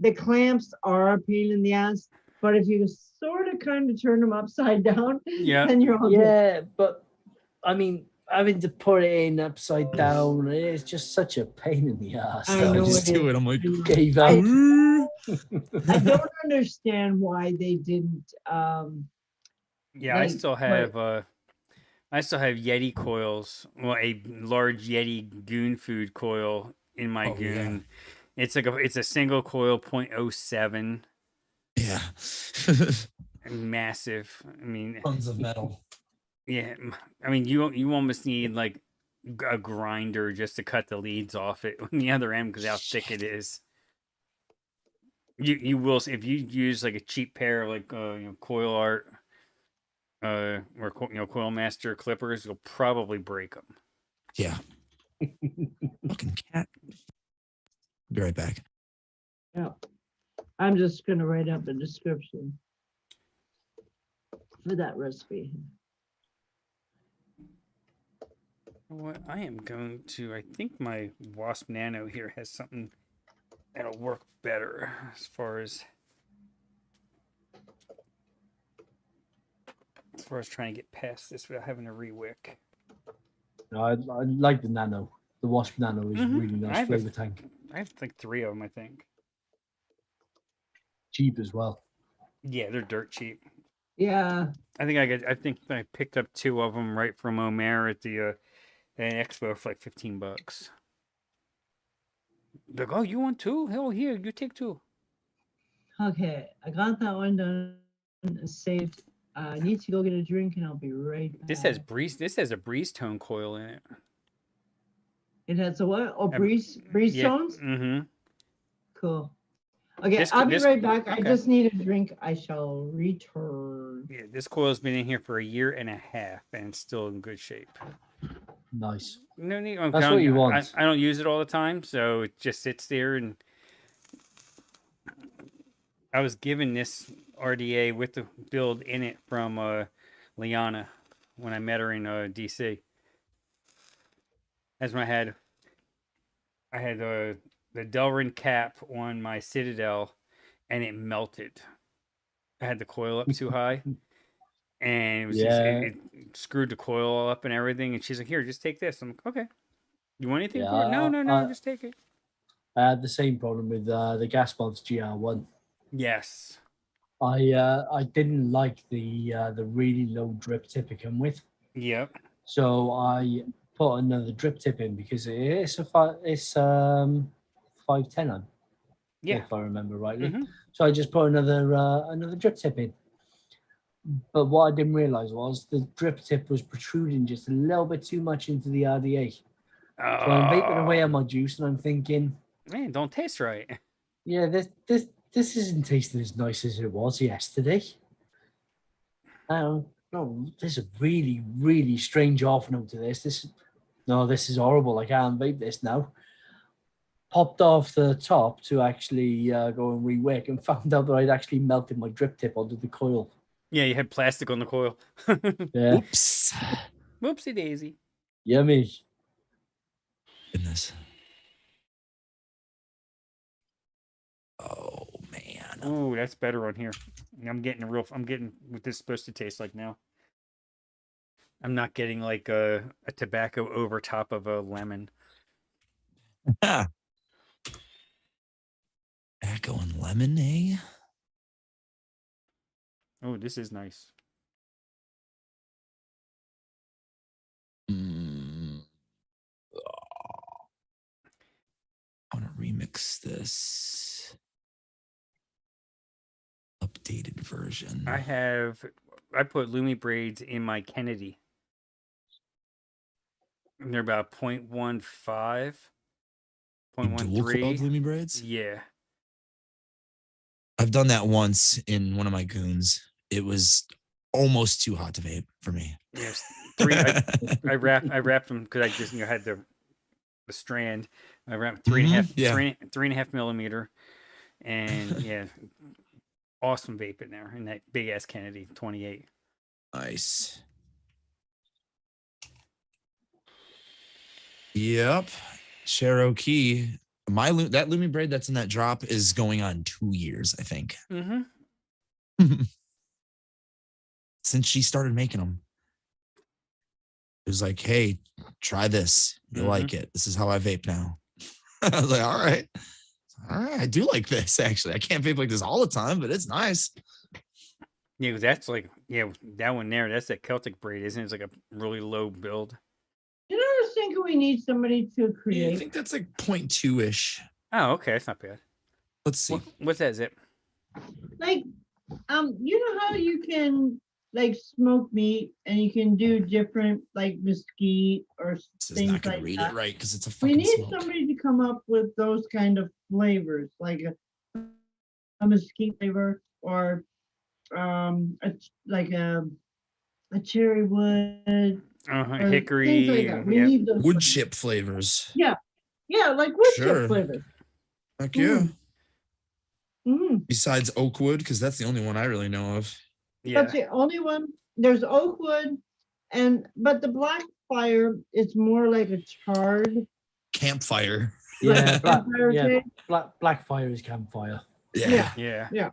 The clamps are a pain in the ass, but if you sort of kind of turn them upside down, Yeah. then you're all good. Yeah, but I mean, having to put it in upside down, it's just such a pain in the ass. I that know just it do is. it. I'm like, gave up. I don't understand why they didn't. Yeah, I still have Yeti coils. Well, a large Yeti goon food coil in my Oh, yeah. goon. It's a single coil 0.07. yeah. Massive. I mean, Tons of metal. yeah. I mean, you almost need like a grinder just to cut the leads off it on the other end because how thick it is. You will if you use like a cheap pair of like Coil Art or Coil Master clippers, you'll probably break them. Yeah. Fucking cat. Be right back. Yeah. I'm just gonna write up a description for that recipe. What I am going to, I think my Wasp Nano here has something that'll work better as far as trying to get past this without having to rewick. No, I like the Nano. The Wasp Nano is Mhm. really I nice have a- flavor tank. I have like 3 of them, I think. Cheap as well. Yeah, they're dirt cheap. Yeah. I think I picked up 2 of them right from Omer at the an expo for like $15. Like, oh, you want 2? Hell, here, you take 2. Okay, I got that one done. Saved. I need to go get a drink, and I'll be right back. This has a breeze tone coil in it. It has a what? Oh, A- breeze tones. Mm-hmm. Cool. Okay, I'll be right back. I okay. just need a drink. I shall return. Yeah, this coil's been in here for a year and a half, and it's still in good shape. Nice. No need. That's what you want. I don't use it all the time, so it just sits there. And I was given this RDA with the build in it from Liana when I met her in DC. That's when I had the Delrin cap on my Citadel, and it melted. I had the coil up too high, and it was it screwed the coil all up and everything. And she's like, "Here, just take this." I'm like, "Okay, you want anything for it?" No, just take it. I had the same problem with the Gas Mods GR1. Yes. I didn't like the really low drip tip it came with, Yep. so I put another drip tip in because it's 510 on, Yeah. if I remember rightly. Mhm. So I just put another drip tip in. But what I didn't realize was the drip tip was protruding just a little bit too much into the RDA. So I'm vaping away on my juice, and I'm thinking, man, don't taste right. yeah, this isn't tasting as nice as it was yesterday. No, there's a really, really strange off note to this. This is horrible. I can't vape this now. Popped off the top to actually go and rewick and found out that I'd actually melted my drip tip onto the coil. Yeah, you had plastic on the coil. Yeah. Oops. Whoopsie daisy. Yummy. Goodness. Oh man. Ooh, that's better on here. I'm getting what this is supposed to taste like now. I'm not getting like a tobacco over top of a lemon. Tobacco and lemon, eh? Oh, this is nice. I want to remix this updated version. I put Lumi braids in my Kennedy. And they're about 0.15, Dual coiled 0.13. Lumi braids? Yeah. I've done that once in one of my goons. It was almost too hot to vape for me. Yes. I wrapped them because I just had the strand. I wrapped 3.5 millimeter, and yeah, awesome vape in there in that big ass Kennedy 28. Nice. Yep. Cherokee. That Lumi braid that's in that drop is going on 2 years, I think. Mm-hmm. Since she started making them. It was like, hey, try this. You'll like it. This is how I vape now. I was like, all right. I do like this, actually. I can't vape like this all the time, but it's nice. Yeah, that's like, that one there, that's that Celtic braid, isn't it? It's like a really low build. You know, I was thinking we need somebody to create. Yeah, I think that's like 0.2-ish. Oh, okay. That's not bad. Let's see. What's that zip? Like, you know how you can like smoke meat and you can do different like mesquite or This is things not going like to read that. it right because it's a We fucking need smoke. somebody to come up with those kind of flavors, like a mesquite flavor or like a cherry wood, or Hickory. things like that. We need those Wood flavors. chip flavors. Yeah, like wood Sure. chip flavors. Heck yeah. Mm-hmm. Besides Oakwood, because that's the only one I really know of. Yeah. That's the only one. There's oak wood, but the black fire is more like a charred Campfire. Yeah, campfire. black fire is campfire. Yeah.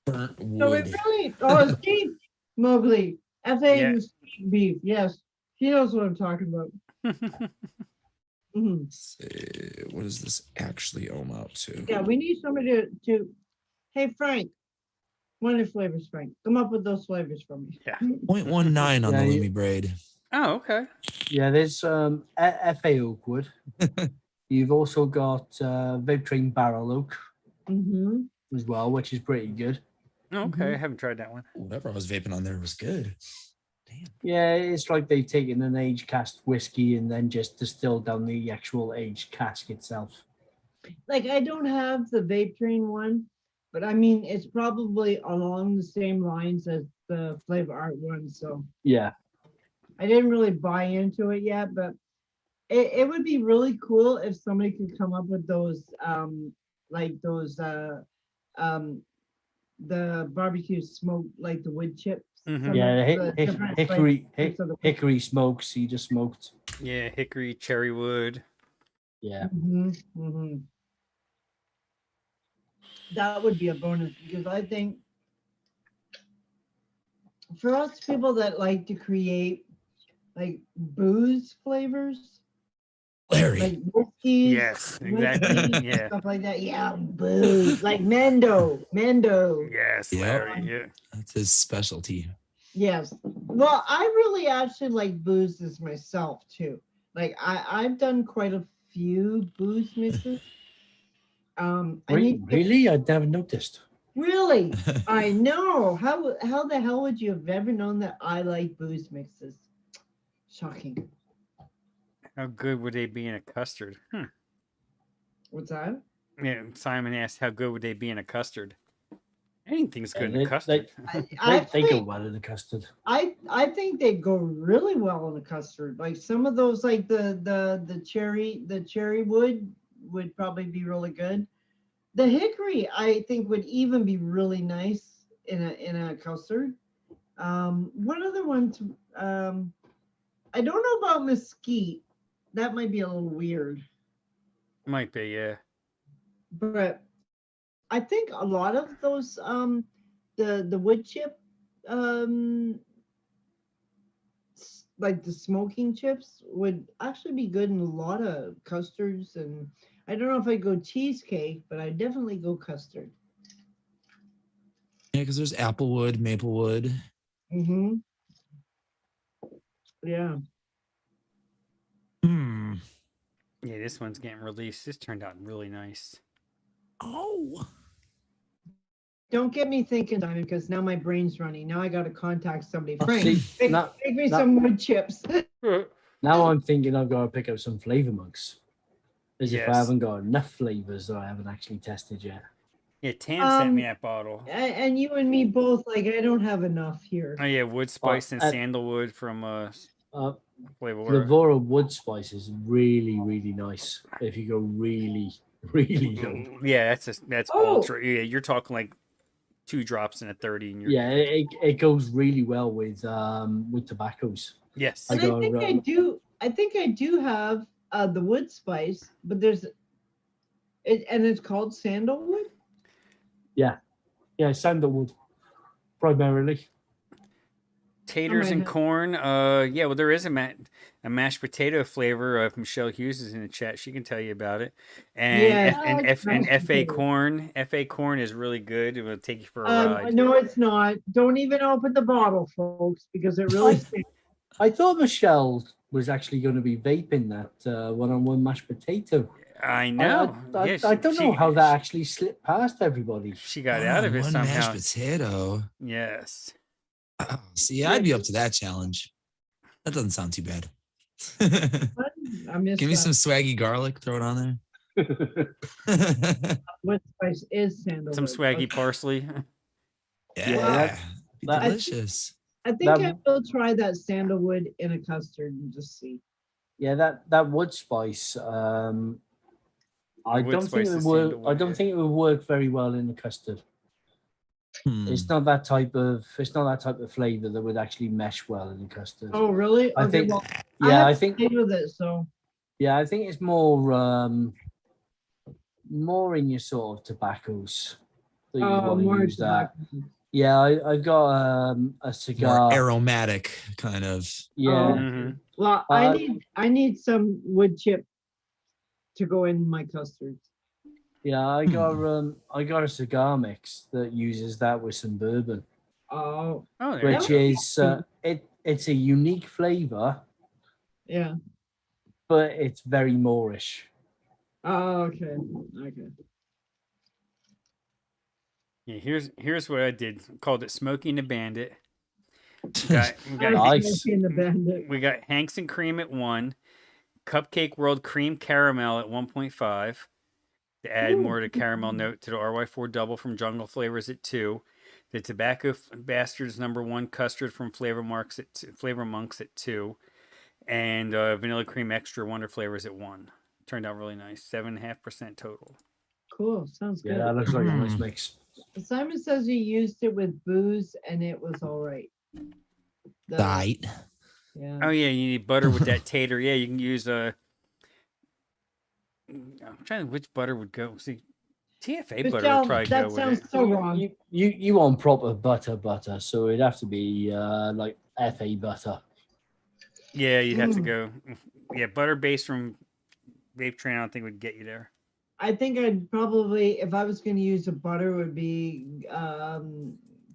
Burnt So wood. it really Steve Mowgli, F.A. beef. Yes, he knows what I'm talking about. Mm-hmm. Let's see, what does this actually ohm out to? Yeah, we need somebody to. Hey Frank, one of the flavors, Frank. Come up with those flavors for me. Yeah. 0.19 on Yeah, the Lumi braid. Oh, okay. Yeah, there's FA Oakwood. You've also got Vape Train Barrel Oak as well, which is pretty good. Okay, I haven't tried that one. Whatever I was vaping on there was good. Damn. Yeah, it's like they've taken an aged cask whiskey and then just distilled down the actual aged cask itself. Like I don't have the Vape Train one, but I mean it's probably along the same lines as the Flavor Art one. So yeah, I didn't really buy into it yet, but it would be really cool if somebody could come up with those the barbecue smoke, like the wood chips. Yeah, hickory smokes, cedar smoked. Yeah, hickory, cherry wood. Yeah. That would be a bonus because I think for us people that like to create like booze flavors, Larry. like whiskeys, Yes, exactly. Yeah. stuff like that. Yeah, booze, like Mendo. Yes, Yep. Larry. Yeah. That's his specialty. Yes. Well, I really actually like boozes myself too. Like I've done quite a few booze mixes. Really? I'd never noticed. Really? I know. How the hell would you have ever known that I like booze mixes? Shocking. How good would they be in a custard? What's that? Yeah, Simon asked, how good would they be in a custard? Anything's good in a They, custard. they Actually, go well in the custard. I think they go really well in a custard. Like some of those, like the cherry would probably be really good. The hickory, I think, would even be really nice in a custard. What other ones? I don't know about mesquite. That might be a little weird, Might be, yeah. but I think a lot of those the wood chip um like the smoking chips would actually be good in a lot of custards, and I don't know if I'd go cheesecake, but I definitely go custard. Yeah, because there's applewood, maplewood. Mm-hmm. Yeah. Hmm. Yeah, this one's getting released. This turned out really nice. Oh. Don't get me thinking, Simon, because now my brain's running. Now I got to contact somebody. Oh, Frank, see, make, now- make me now- some wood chips. Now I'm thinking I've got to pick up some flavor mugs. As if I Yes. haven't got enough flavors that I haven't actually tested yet. Yeah, Tam sent me Um, that bottle. And you and me both, like, I don't have enough here. Oh yeah, wood spice and at- sandalwood from Uh, Flavor. Flavora wood spice is really, really nice. If you go really, really low. Yeah, that's Oh. ultra. Yeah, you're talking like 2 drops in a 30, and you're Yeah, it goes really well with tobaccos. yes. I And go I think I around- do. I think I do have the wood spice, but there's it, and it's called sandalwood. Yeah, sandalwood primarily. Taters might and have- corn. Yeah, well, there is a mashed potato flavor. If Michelle Hughes is in the chat, she can tell you about it. And Yeah, and I like mashed FA potatoes. corn. FA corn is really good. It will take you for a ride. No, it's not. Don't even open the bottle, folks, because it really stinks. I thought Michelle was actually going to be vaping that one-on-one mashed potato. I know. I Yeah, don't know how that actually slipped past everybody. she got out of it One somehow. mashed potato. Yes. Oh, see, I'd be up to that challenge. That doesn't sound too bad. I missed Give me that. some swaggy garlic. Throw it on there. Wood spice is sandalwood. Some swaggy parsley. Yeah, be that- delicious. I think I that- will try that sandalwood in a custard and just see. Yeah, that wood spice. I Wood don't think spice it is would work. I sandalwood, don't yeah. think it would work very well in the custard. Hmm. It's not that type of. It's not that type of flavor that would actually mesh well in the custard. Oh, really? I think. Well, Yeah, I have think. played with it, so Yeah, I think it's more in your sort of tobaccos that you want more to use that. tobacco. Yeah, I've got a cigar. More aromatic kind of. Yeah, Mhm. Well, I need some wood chip to go in my custards. yeah. I got a cigar mix that uses that with some bourbon, Oh, Oh, there you which go. is it's a unique flavor, yeah. but it's very Moorish. Oh, okay. Okay. Yeah, here's what I did. Called it Smoking the Bandit. We got Nice. In the bandit. we got Hanks and Cream at 1, Cupcake World Cream Caramel at 1.5 to add more to caramel note to the RY4 Double from Jungle Flavors at 2, the Tobacco Bastards #1 Custard from Flavor Monks at 2, and Vanilla Cream Extra Wonder Flavors at 1. Turned out really nice. 7.5% total. Cool. Sounds Yeah, good. that looks like a nice mix. Simon says he used it with booze and it was all right. Diet. Yeah. Oh yeah, you need butter with that tater. Yeah, you can use I'm trying to which butter would go. See, TFA butter Michelle, would probably that go with sounds it. so wrong. You want proper butter, so it'd have to be like FA butter. Yeah, you'd have to go. Yeah, butter based from Vape Train. I don't think would get you there. I think I'd probably, if I was going to use a butter, would be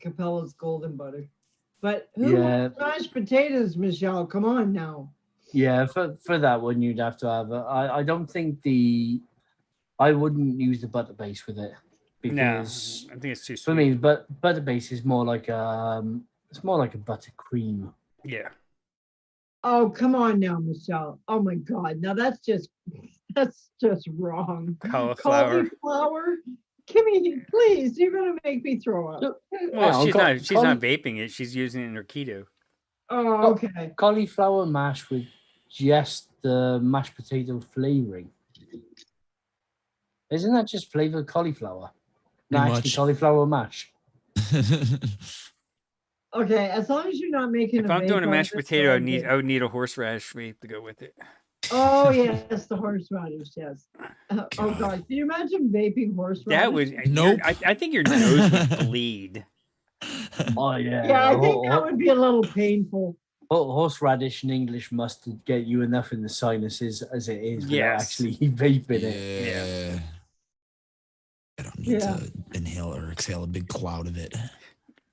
Capella's golden butter. But who Yeah. wants mashed potatoes, Michelle? Come on now. Yeah, for that one you'd have to have. I don't think I wouldn't use the butter base with it because I think it's too for sweet. me, but butter base is more like it's more like a buttercream. Yeah. Oh, come on now, Michelle. Oh my God. Now that's just wrong. Cauliflower. Cauliflower? Kimmy, please, you're gonna make me throw up. Well, Yeah, she's not vaping it. She's using it in her keto. Oh, okay. cauliflower mash with just the mashed potato flavoring. Isn't that just flavored cauliflower? Pretty Not actually much. cauliflower mash. Okay, as long as you're not making If a I'm doing a vape mashed of this, potato, we're all good. I would need a horseradish vape to go with it. Oh yes, the horseradish, yes. Oh God. God, can you imagine vaping horseradish? That would Nope. I think your nose would bleed. Oh yeah. Yeah, I think that would be a little painful. Horseradish and English mustard get you enough in the sinuses as it is without Yes. actually vaping Yeah. it. I don't need Yeah. to inhale or exhale a big cloud of it.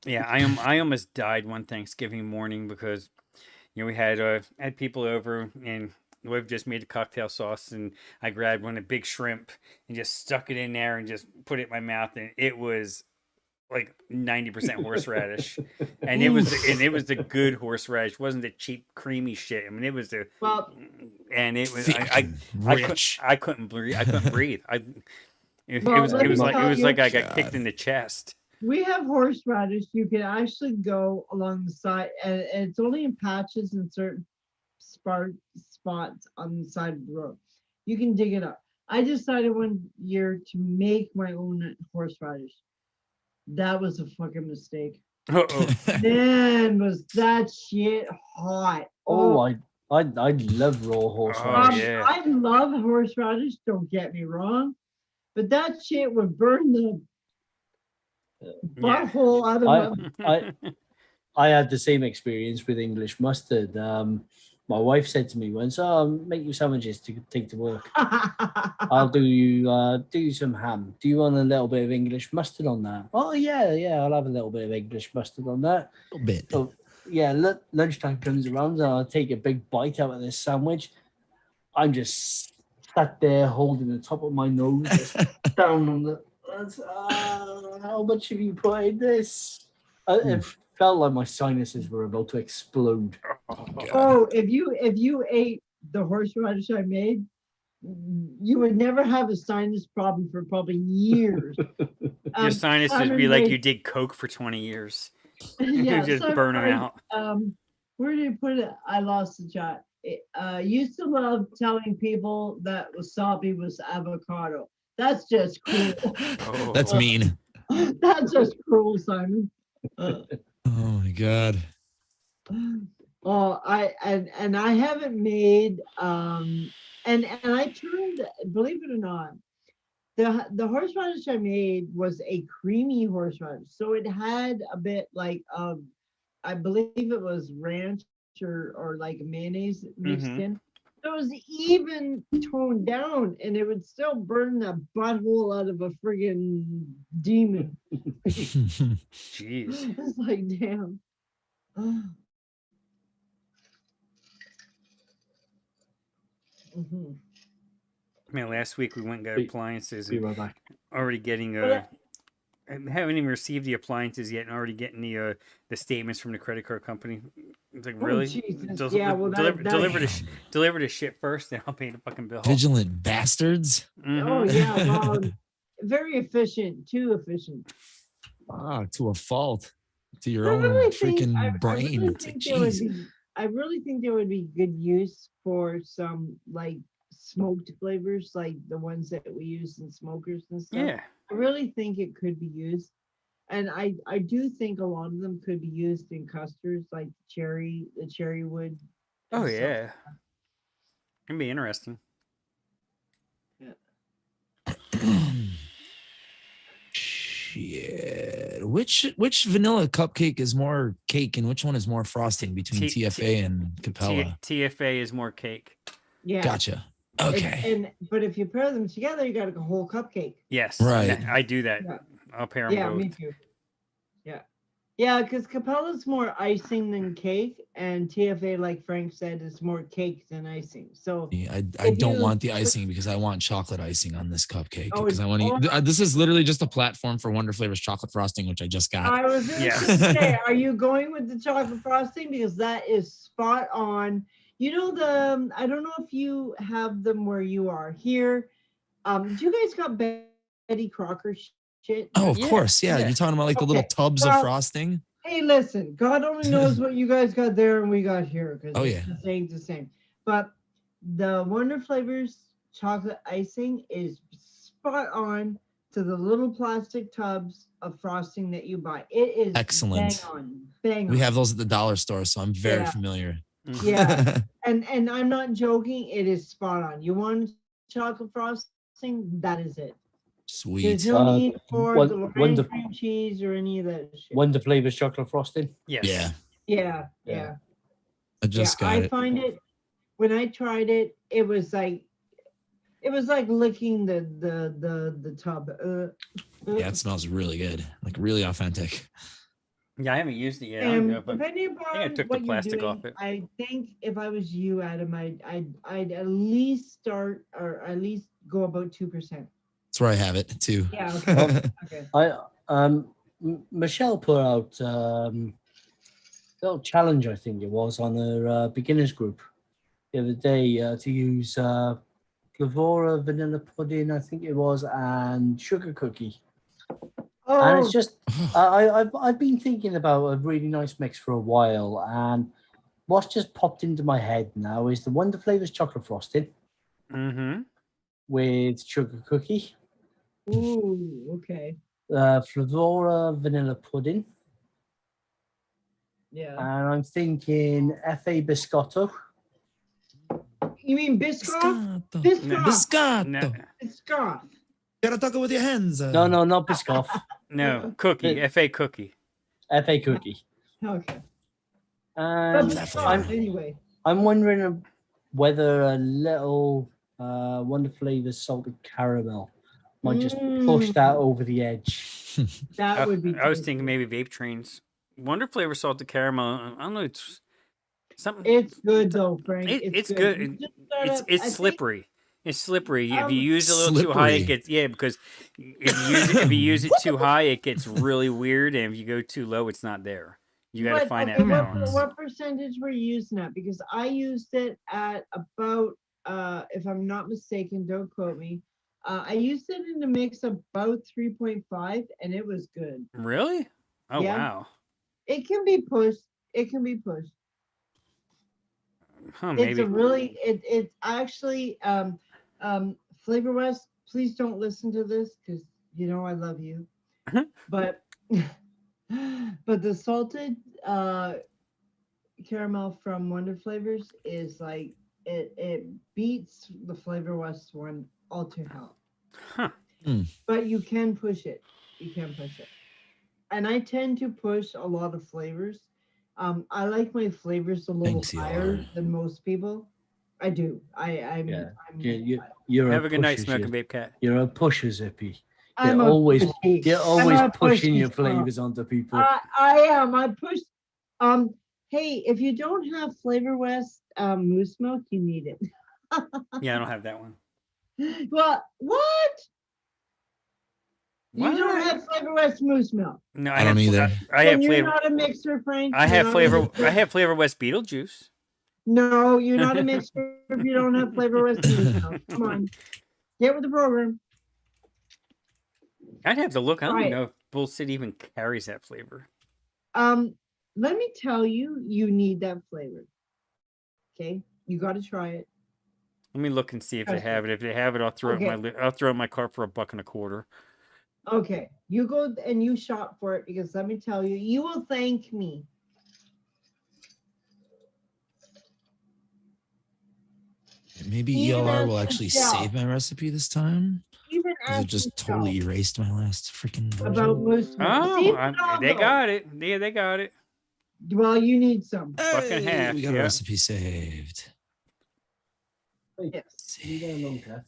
Yeah, I almost died one Thanksgiving morning because we had people over and we've just made a cocktail sauce and I grabbed one a big shrimp and just stuck it in there and just put it in my mouth and it was like 90% horseradish and it was the good horseradish. It wasn't the cheap creamy shit. I mean it was the Well, and it was Thick and rich. I couldn't breathe. It Well, was let me like tell you- I got kicked God. in the chest. we have horseradish. You can actually go along the side, and it's only in patches and certain spots on the side of the road. You can dig it up. I decided one year to make my own horseradish. That was a fucking mistake. Uh-oh. Man, was that shit hot. Oh, I love raw horseradish. yeah. I love horseradish, don't get me wrong, but that shit would burn the Yeah. butthole out of my. I had the same experience with English mustard. My wife said to me once, "Oh, make you sandwiches to take to work. I'll do some ham. Do you want a little bit of English mustard on that? Oh yeah, I'll have a little bit of English mustard on that. A little bit. So yeah, lunchtime comes around and I'll take a big bite out of this sandwich. I'm just sat there holding the top of my nose just down on the. How much have you put in this? It felt like my sinuses were about to explode. Oh, if you ate the horseradish I made, you would never have a sinus problem for probably years. Your sinuses would be like you did coke for 20 years. Yeah, Just so burn them out. Where did you put it? I lost the chat. Used to love telling people that wasabi was avocado. That's just cruel. Oh. That's mean. That's just cruel, Simon. Oh my God. Oh, I haven't made and I turned, believe it or not, the horseradish I made was a creamy horseradish. So it had a bit like I believe it was ranch or like mayonnaise mixed in. So it was even toned down and it would still burn the butthole out of a friggin' demon. Jeez. It's like, damn. Man, last week we went and got Be- appliances Be and right back. already getting I haven't even received the appliances yet and already getting the statements from the credit card company. It's like, really? Jesus. Yeah, well, deliver the shit first, then I'll pay the fucking bill. Vigilant bastards. Oh yeah, well, very efficient, too efficient. To a fault. To your I own really think- freaking I brain. really It's like, think there would jeez. be- I really think there would be good use for some like smoked flavors, like the ones that we use in smokers and stuff. Yeah. I really think it could be used. And I do think a lot of them could be used in custards, like the cherry wood. Oh and stuff. yeah. It'd be interesting. Shit. Which vanilla cupcake is more cake and which one is more frosting between TFA and Capella? TFA is more cake. Yeah. Gotcha. Okay. But if you pair them together, you got a whole cupcake. Yes. Right. I do that. Yeah. I'll pair them Yeah, both. me too. Yeah. Yeah, because Capella's more icing than cake, and TFA, like Frank said, is more cake than icing. So I if don't you want the icing because I want chocolate icing on this cupcake oh, because I want to. oh, This is literally just a platform for Wonder Flavors chocolate frosting, which I just got. I was just Yes. gonna say, are you going with the chocolate frosting because that is spot on? You know I don't know if you have them where you are here. Do you guys got Betty Crocker shit? Oh, of Yeah, course, yeah. yeah. You're talking about like the little Okay. tubs of Well, frosting. hey, listen, God only knows what you guys got there and we got here because Oh it's yeah, just ain't the same. But the Wonder Flavors chocolate icing is spot on to the little plastic tubs of frosting that you buy. It is bang excellent. on, bang We on. have those at the dollar store, so I'm very Yeah, familiar. yeah. And I'm not joking, it is spot on. You want chocolate frosting, that is it. There's Sweet. no need for the Lorraine Wonder cream cheese or any of that shit. Wonder Flavors chocolate frosting. Yes. Yeah, Yeah, Yeah. yeah. I just got I it. find it when I tried it, it was like licking the tub. Yeah, it smells really good, like really authentic. Yeah, I haven't used it yet. I don't know, but Depending I upon took the what you're plastic doing, off it. I think if I was you, Adam, I'd at least start or at least go about 2%. That's where I have it too. Yeah. Okay. Okay. Michelle put out little challenge, I think it was, on her beginners group the other day to use Flavora vanilla pudding, I think it was, and sugar cookie. And it's Oh, just I've been thinking about a really nice mix for a while, and what's just popped into my head now is the Wonder Flavors chocolate frosting Mm-hmm. with sugar cookie, ooh, okay. Flavora vanilla pudding, Yeah. and I'm thinking FA biscotto. You mean Biscoff? Biscotto. Biscoff. Biscotto. No, Biscoff. Gotta talk it with your hands. No, not biscoff. no, cookie. FA cookie. FA cookie. Okay. But And that Biscoff flavor. anyway. I'm wondering whether a little Wonder Flavors salted caramel might just push that over the edge. That would be. I was tasty. thinking maybe vape trains. Wonder flavor salted caramel. I don't know. It's something. It's good though, Frank. It's You good. just gotta- I It's think, slippery. It's slippery. If you Um, use it a little too high, it Slippery. gets because if you use it too high, it gets really weird. And if you go too low, it's not there. You got to but, find okay, that balance. what percentage were you using that? Because I used it at about, if I'm not mistaken, don't quote me. I used it in the mix about 3.5, and it was good. Really? Oh Yeah. wow. It can be pushed. It can be pushed. Huh, It's maybe. a really it's actually Flavor West, please don't listen to this because you know I love you. but but the salted caramel from Wonder Flavors is like it beats the Flavor West one all to hell. Huh. But you can push it. You can push it. And I tend to push a lot of flavors. I like my flavors a little Thanks, you higher are. than most people. I do. I'm You're Have a good night, pusher, smoking vape cat. You're a pusher, Zippy. I'm You're a always pushy. you're I'm always a pushing pushy your squirrel. flavors onto people. I am. I push. Hey, if you don't have Flavor West moose milk, you need it. Yeah, I don't have that one. Well, what? You don't What? have Flavor West moose milk. No, I don't either. I Then have you're flavor. not a mixer, Frank. I You're have not a flavor. mixer. I have flavor West Beetlejuice. No, you're not a mixer if you don't have Flavor West moose milk. Come on, get with the program. I'd have to look. I don't Right. know if Bull City even carries that flavor. Let me tell you, you need that flavor. Okay, you got to try it. Let me look and see if they Trust me. have it. If they have it, I'll throw Okay. I'll throw it in my cart for $1.25. Okay, you go and you shop for it because let me tell you, you will thank me. Maybe Even ELR as will a actually shelf. save my recipe this time. Even Because ask it just yourself totally erased my last freaking version. about moose milk. See, Oh, they got it. Yeah, they got it. Well, you need some. Fucking half, We got a yeah. recipe saved. Yes. You got a long cat.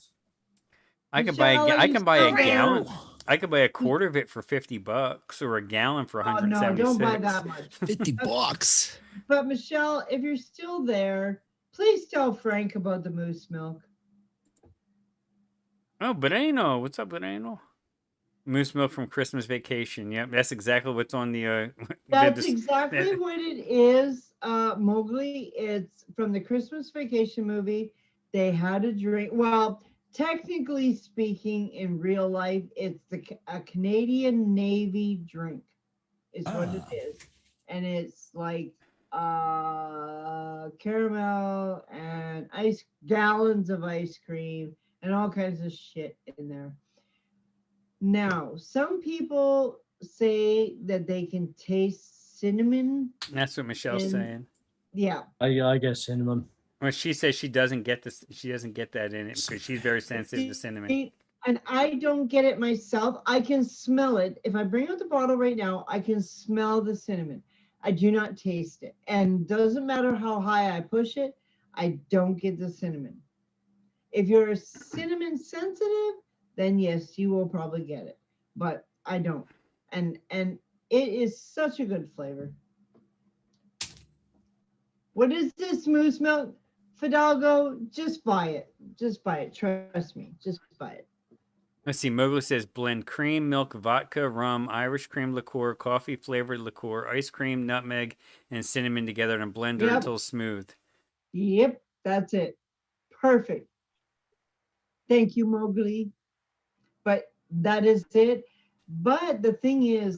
I can buy Michelle, a are you gallon. still I could buy a quarter of it for $50 or a gallon for Oh no, don't buy 176. that much. $50. But Michelle, if you're still there, please tell Frank about the moose milk. Oh, Bueno. What's up, Bueno? Moose milk from Christmas Vacation. Yep, that's exactly what's on the. That's exactly what it is, Mowgli. It's from the Christmas Vacation movie. They had a drink. Well, technically speaking, in real life, it's a Canadian Navy drink, is what it Ah. is, and it's like caramel and gallons of ice cream and all kinds of shit in there. Now, some people say that they can taste cinnamon. That's what Michelle's in, saying. Yeah. I guess cinnamon. Well, she says she doesn't get this. She doesn't get that in it because she's very sensitive to cinnamon. See, and I don't get it myself. I can smell it. If I bring out the bottle right now, I can smell the cinnamon. I do not taste it. And doesn't matter how high I push it, I don't get the cinnamon. If you're cinnamon sensitive, then yes, you will probably get it. But I don't. And it is such a good flavor. What is this moose milk? Fidalgo, just buy it. Just buy it. Trust me. Just buy it. Let's see. Mowgli says blend cream, milk, vodka, rum, Irish cream liqueur, coffee flavored liqueur, ice cream, nutmeg, and cinnamon together in a blender until smooth. Yep, that's it. Perfect. Thank you, Mowgli. But that is it. But the thing is,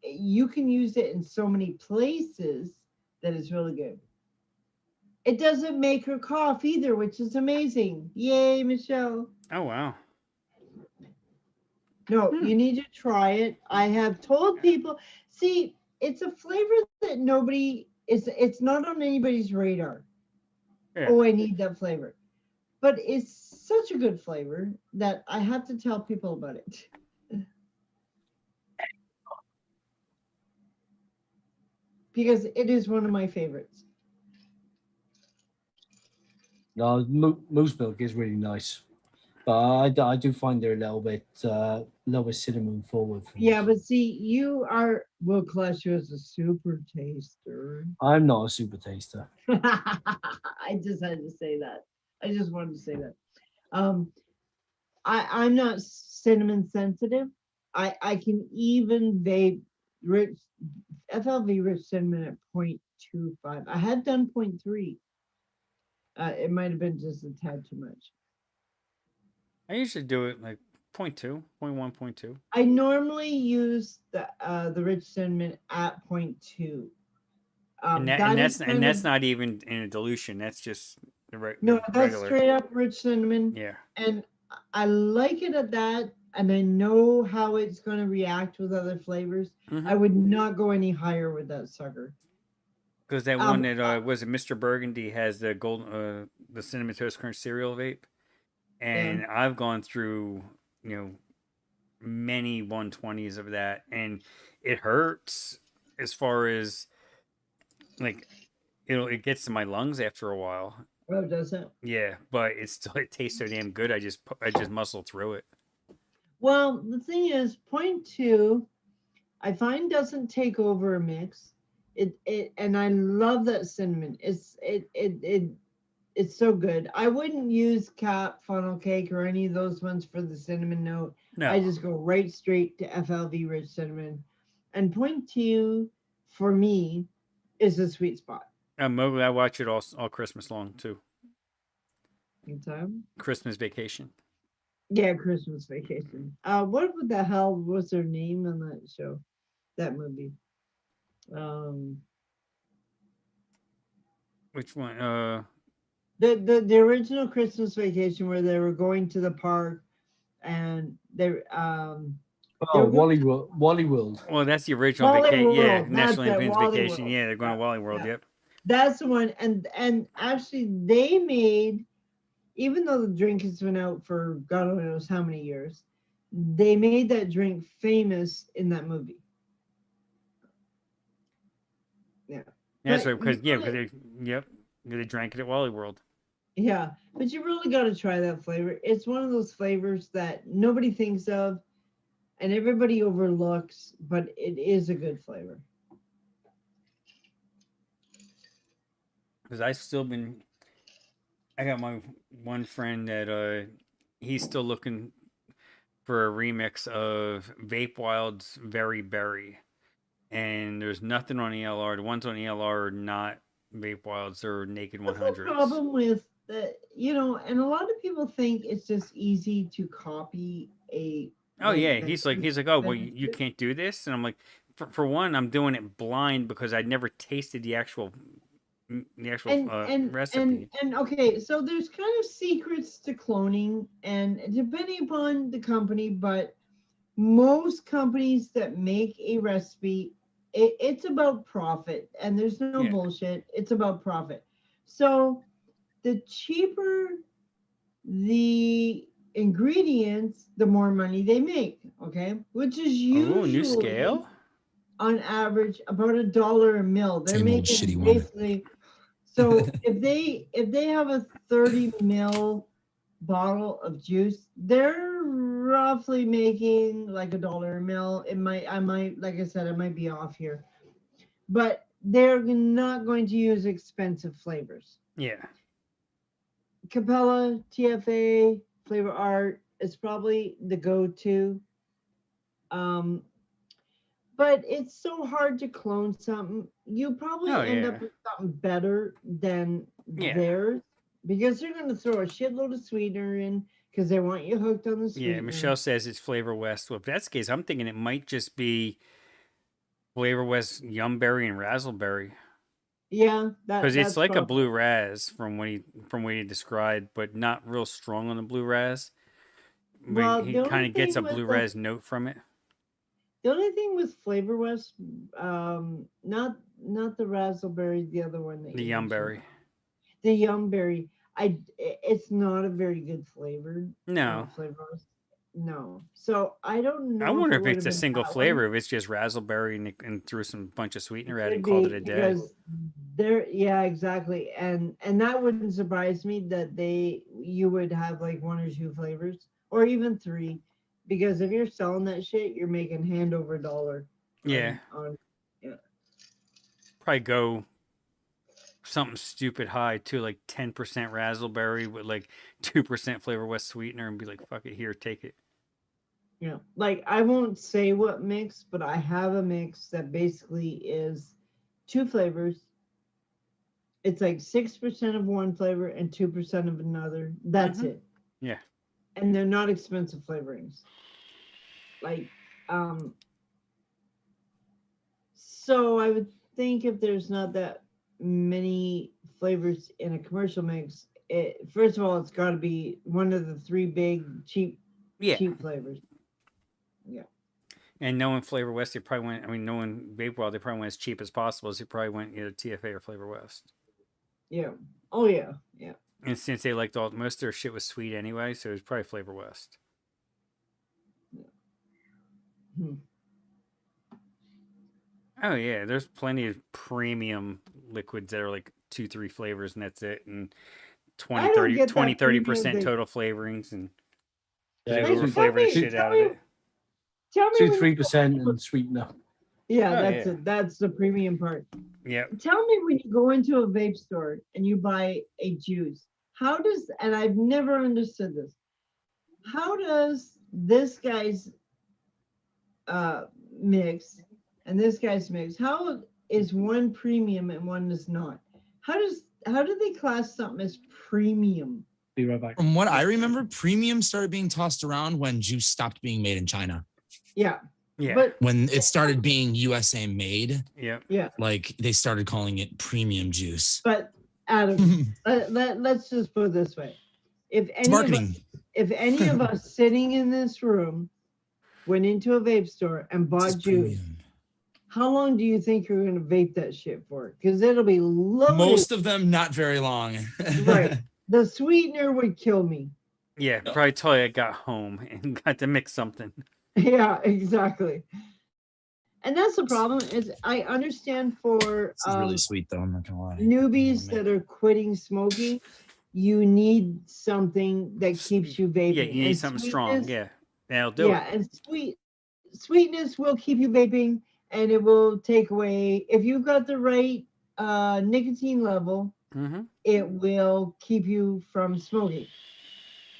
you can use it in so many places that it's really good. It doesn't make her cough either, which is amazing. Yay, Michelle. Oh wow. No, you need to try it. I have told people, see, it's a flavor that it's not on anybody's radar. Yeah. Oh, I need that flavor. But it's such a good flavor that I have to tell people about it. Because it is one of my favorites. No, moose milk is really nice, but I do find they're a little bit cinnamon forward. For Yeah, me. but see, will class you as a super taster. I'm not a super taster. I just had to say that. I just wanted to say that. I'm not cinnamon sensitive. I can even vape rich FLV rich cinnamon at 0.25. I had done 0.3. It might have been just a tad too much. I usually do it like 0.2, 0.1, 0.2. I normally use the rich cinnamon at 0.2. And that's not even in a dilution. That's just the no, that's regular. straight up rich cinnamon. Yeah. And I like it at that, and I know how it's going to react with other flavors. Mm-hmm. I would not go any higher with that sucker. Because that one that was it, Mr. Burgundy has the the cinnamon toast crunch cereal vape, and I've gone through many 120s of that, and it hurts as far as like it gets to my lungs after a while. Oh, does it? Yeah, but it tastes so damn good. I just muscle through it. Well, the thing is, 0.2, I find doesn't take over a mix. And I love that cinnamon. It's so good. I wouldn't use Cap, Funnel Cake, or any of those ones for the cinnamon note. No. I just go right straight to FLV rich cinnamon. And 0.2 for me is a sweet spot. Mowgli, I watch it all Christmas long too. Good time. Christmas Vacation. Yeah, Christmas Vacation. What the hell was their name on that show? That movie. Which one? The original Christmas Vacation where they were going to the park and they Wally World. Well, that's the original Wally vacation. Yeah, World, National that's it, Lampoon's Wally Vacation. World. Yeah, they're going to Wally World. Yeah. Yep. That's the one. And actually they made, even though the drink has been out for God only knows how many years, they made that drink famous in that movie. Yeah. That's But right. Because you they drank it at Wally World. Yeah, but you really got to try that flavor. It's one of those flavors that nobody thinks of, and everybody overlooks, but it is a good flavor. Because I got my one friend that he's still looking for a remix of Vape Wild's Very Berry. And there's nothing on ELR. The ones on ELR are not Vape Wilds, they're Naked That's 100s. the problem with the, and a lot of people think it's just easy to copy a. Oh yeah, the- he's like, oh well, the- you can't do this, and I'm like, for one, I'm doing it blind because I'd never tasted the actual recipe. and okay, so there's kind of secrets to cloning, and depending upon the company, but most companies that make a recipe, it's about profit, and there's no Yeah. bullshit. It's about profit. So the cheaper the ingredients, the more money they make. Okay, which is Oh, new usually scale. on average about $1 a mill. They're Same old making shitty one. basically. So if they have a 30 mil bottle of juice, they're roughly making like $1 a mill. I might, like I said, I might be off here, but they're not going to use expensive flavors. Yeah. Capella, TFA, Flavor Art is probably the go-to. But it's so hard to clone something. You probably end up with something better than theirs, because they're going to throw a shitload of sweetener in because they want you hooked on the sweetener. Yeah, Michelle says it's Flavor West. Well, if that's the case, I'm thinking it might just be Flavor West Yumberry and Razzleberry. Yeah, because it's like probably a blue raz from what he described, but not real strong on the blue raz. But he kind of gets a blue raz note from it. The only thing with Flavor West, not the raspberry, the other one that The Yumberry. The Yumberry, it's not a very good flavor. No. Flavor West. No. So I don't know. I wonder if it's a single flavor, if it's just raspberry and threw some bunch of sweetener at it and called it a day. Yeah, exactly. And that wouldn't surprise me that you would have like 1 or 2 flavors or even 3. Because if you're selling that shit, you're making hand over dollar. Yeah. Yeah. Probably go something stupid high too, like 10% raspberry with like 2% Flavor West sweetener, and be like, fuck it, here, take it. Yeah. Like, I won't say what mix, but I have a mix that basically is 2 flavors. It's like 6% of one flavor and 2% of another. That's it. Yeah. And they're not expensive flavorings. Like, so I would think if there's not that many flavors in a commercial mix, first of all, it's got to be one of the 3 big cheap flavors. Yeah. And knowing Flavor West, they probably went. I mean, knowing Vape Wild, they probably went as cheap as possible. So they probably went either TFA or Flavor West. Yeah. Oh yeah. Yeah. And since they liked most of their shit was sweet anyway, so it was probably Flavor West. Oh yeah, there's plenty of premium liquids that are like 2-3 flavors and that's it, and 20-30% total flavorings, and they overflavor the shit out of it. Tell me 2-3% and sweetener. Yeah, that's the premium part. Yeah. Tell me when you go into a vape store and you buy a juice, and I've never understood this, how does this guy's mix and this guy's mix, how is one premium and one is not? How do they class something as premium? Be right back. From what I remember, premium started being tossed around when juice stopped being made in China. Yeah. Yeah. But when it started being USA made, yeah, like they started calling it premium juice. But Adam, let's just put it this way: if any of us sitting in this room went into a vape store and bought juice, how long do you think you're going to vape that shit for? Because it'll be loaded. Most of them not very long. Right. The sweetener would kill me. Yeah, probably till I got home and got to mix something. Yeah, exactly. And that's the problem. Is I understand for This is really sweet though. I'm not gonna lie. Newbies that are quitting smoking, you need something that keeps you vaping. Yeah, you need something strong. Yeah, that'll do it. Yeah, and sweetness will keep you vaping, and it will take away if you've got the right nicotine level. Mm-hmm. It will keep you from smoking.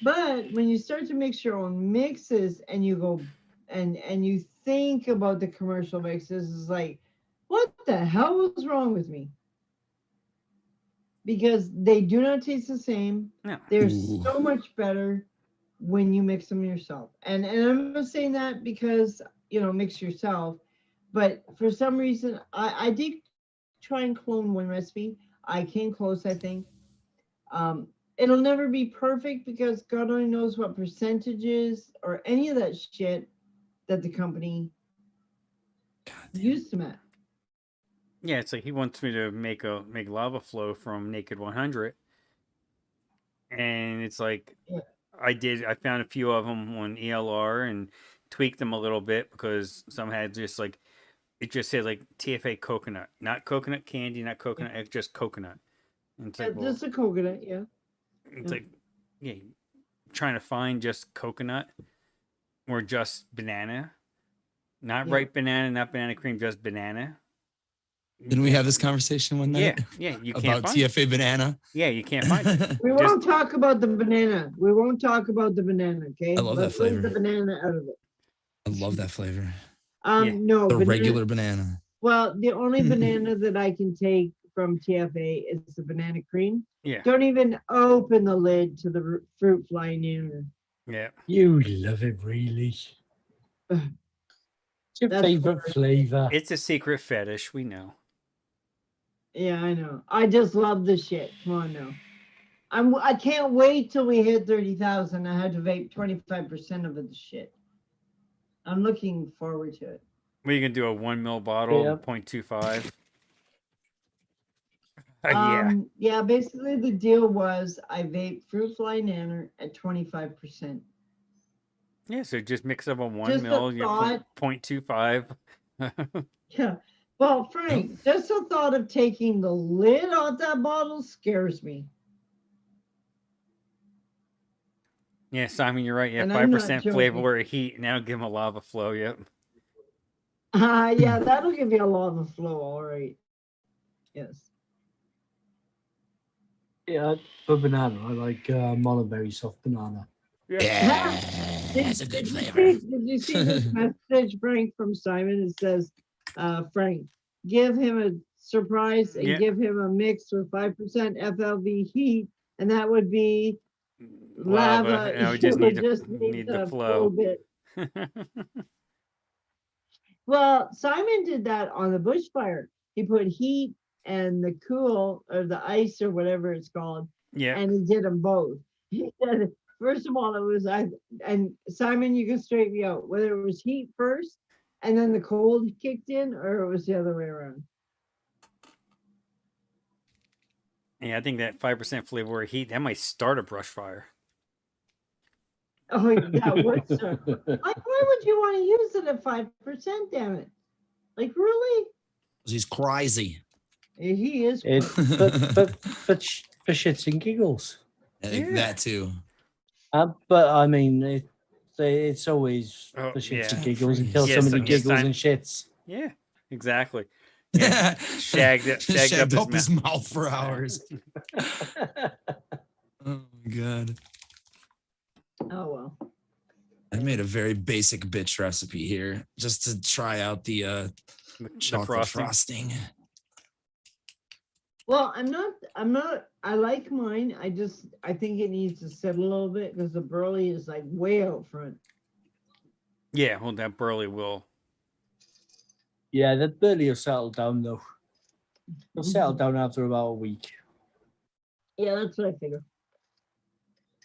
But when you start to mix your own mixes and you go and you think about the commercial mixes, it's like, what the hell was wrong with me? Because they do not taste the same. No. They're Ooh. so much better when you mix them yourself. And I'm not saying that because mix yourself, but for some reason I did try and clone one recipe. I came close, I think. It'll never be perfect because God only knows what percentages or any of that shit that the company used them at. Yeah, it's like he wants me to make lava flow from Naked 100, and it's like Yeah. I found a few of them on ELR and tweaked them a little bit because some had just like it just said like TFA coconut, not coconut candy, not coconut, it's just coconut. And it's like, well, Just a coconut, yeah. it's like, yeah, trying to find just coconut or just banana, not Yeah. ripe banana, not banana cream, just banana. Didn't we have this conversation one Yeah, night? yeah, you can't About find it. TFA banana. Yeah, you can't find it. We won't talk about the banana. We won't talk about the banana, okay? I love that Let's leave flavor. the banana out of it. I love that flavor. Yeah. No, The banana, regular banana. well, the only banana that I can take from TFA is the banana cream. Yeah, Don't even open the lid to the fruit flying in. yeah. You love it, really. It's your That's favorite weird. flavor. It's a secret fetish, we know. Yeah, I know. I just love this shit. Come on now. I can't wait till we hit 30,000. I had to vape 25% of the shit. I'm looking forward to it. What are you gonna do? A 1 ml bottle, Yeah. 0.25? Yeah. Yeah, basically the deal was I vape fruit fly nanner at 25%. Yeah, so just mix up a 1 Just a ml, thought. 0.25. Yeah. Well, Frank, just the thought of taking the lid off that bottle scares me. Yeah, Simon, you're right. Yeah, And I'm not 5% joking. flavor or heat. Now give him a lava flow. Yep. Yeah, that'll give you a lava flow, all right. Yes. Yeah, for banana, I like mulberry soft banana. Yeah, that's a good flavor. Did you see this message, Frank, from Simon? It says, Frank, give him a surprise and Yeah. give him a mix with 5% FLV heat, and that would be lava. And I would You just would need just need the the flow. bit. Well, Simon did that on the bushfire. He put heat and the cool or the ice or whatever it's called, Yeah. and he did them both. He said, first of all, it was and Simon, you can straighten me out whether it was heat first and then the cold kicked in, or it was the other way around. Yeah, I think that 5% flavor or heat, that might start a brush fire. Oh, that would start. Like, why would you want to use it at 5%? Damn it! Like, really? He's crazy. He is. It, for shits and giggles. I think Yeah. that too. But I mean, it's always Oh, for shits yeah. and giggles until Yes, somebody yes, giggles I- and shits. Yeah, exactly. Yeah, shagged Shagged up up his mouth for hours. Oh my god. Oh well. I made a very basic bitch recipe here just to try out the chocolate frosting. Well, I'm not. I like mine. I think it needs to sit a little bit because the burley is like way out front. Yeah, well, that burley will. Yeah, that burley will settle down though. It'll settle down after about a week. Yeah, that's what I figure.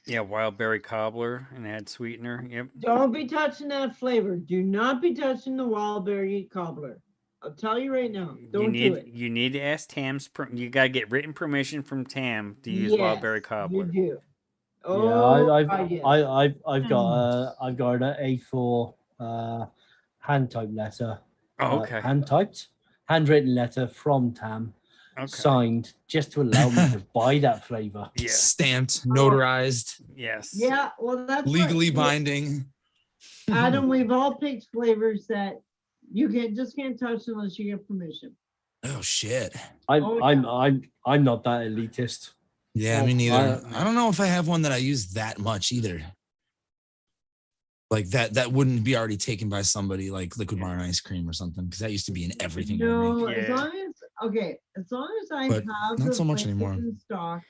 Yeah, wild berry cobbler and add sweetener. Yep. Don't be touching that flavor. Do not be touching the wild berry cobbler. I'll tell you right now. Don't do it. You need to ask Tam's. You gotta get written permission from Tam to use wild berry cobbler. You do. Yeah, Oh, yes. I've got an A4 hand typed letter. Oh, okay. Handwritten letter from Tam, Okay. signed just to allow me to buy that flavor. Yeah. Stamped, notarized, Yes. Yeah, well, that's legally what, binding. Adam, we've all picked flavors that you can't touch unless you get permission. Oh shit. I'm Oh, I'm not that elitist. Yeah, Oh, me neither. I don't know if I have one that I use that much either. Like that wouldn't be already taken by somebody like liquid bar and ice cream or something, because that used to be in everything I No, make. as Yeah. long as I But have not the so much flavors anymore. in stock.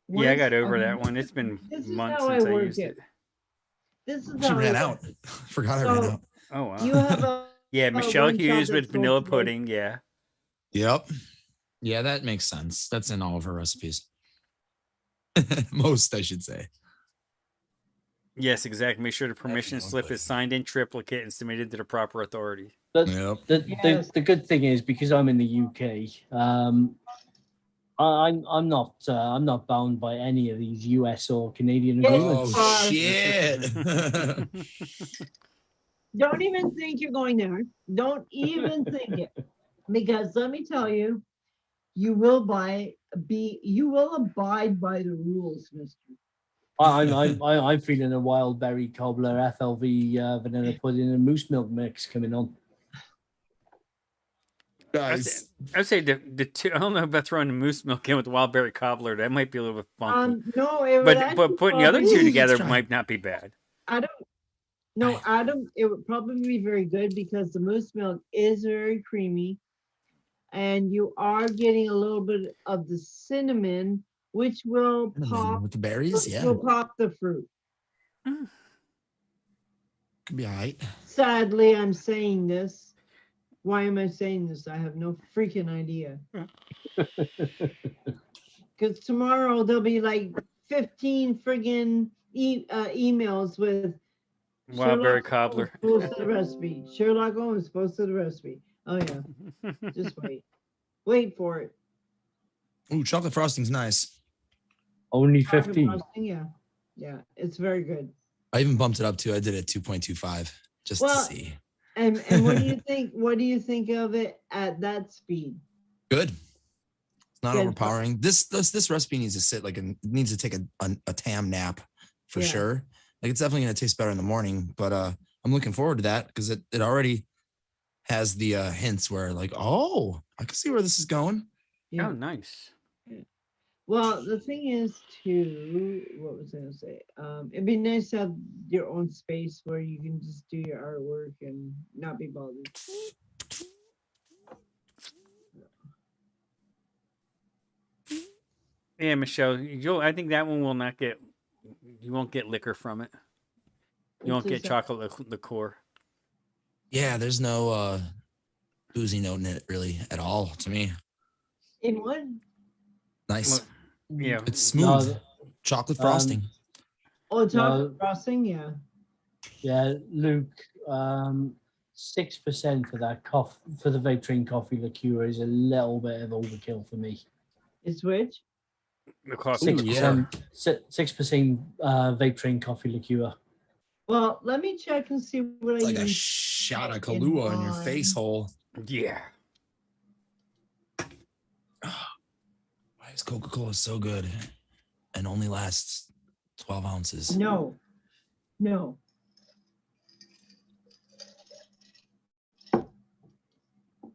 Yeah, I got over okay, that one. It's been this is months how I since I work used it. This is She how I ran work. out. Forgot I ran So out. Oh wow. you have a Yeah, Michelle one shot Hughes with that's sold vanilla today. pudding. Yeah. Yep. Yeah, that makes sense. That's in all of her recipes. Most, I should say. Yes, exactly. Make sure the permission vanilla slip pudding. is signed in triplicate and submitted to the proper authority. The, Yep. Yes. the good thing is, because I'm in the UK, I'm not bound by any of these US or Canadian Yes, agreements. Oh you shit. Don't even think you're going there. Don't even think it. Because let me tell you, you will abide by the rules, mister. I'm feeling a wild berry cobbler, FLV vanilla pudding, and moose milk mix coming on. Guys. I'd say the two. I don't know about throwing the moose milk in with the wild berry cobbler. That might be a little bit funky. No, it would But putting the other probably- two together try. might not be bad. Adam, no, Adam, it would probably be very good because the moose milk is very creamy, and you are getting a little bit of the cinnamon, which will pop With the berries, yeah. will pop the fruit. Could be all right. Sadly, I'm saying this. Why am I saying this? I have no freaking idea. Because tomorrow there'll be like 15 friggin' emails with Wild berry Sherlock cobbler. Holmes posted the recipe. Sherlock Holmes posted the recipe. Oh yeah, just wait. Wait for it. Ooh, chocolate frosting's nice. Only Chocolate 15. frosting, yeah. Yeah, it's very good. I even bumped it up too. I did it 2.25 just to see. And what do you think? What do you think of it at that speed? Good. It's not Good. overpowering. This recipe needs to sit like it needs to take a tam nap for Yeah. sure. Like it's definitely gonna taste better in the morning, but I'm looking forward to that because it already has the hints where like, oh, I can see where this is going. Yeah. Oh, nice. Well, the thing is, too, what was I gonna say? It'd be nice to have your own space where you can just do your artwork and not be bothered. Yeah, Michelle, I think that one will not get. You won't get liquor from it. You won't get chocolate liqueur. Yeah, there's no boozy note in it really at all to me. In one? Nice. Yeah, It's smooth. No, Chocolate frosting. Oh, chocolate No. frosting, yeah. Yeah, Luke, 6% for that for the vape train coffee liqueur is a little bit of overkill for me. It's which? the coffee Ooh, liqueur. yeah. 6% vape train coffee liqueur. Well, let me check and see what It's I like a use. shot of in Kahlua in your mine. face hole. Yeah. Why is Coca-Cola so good and only lasts 12 ounces? No.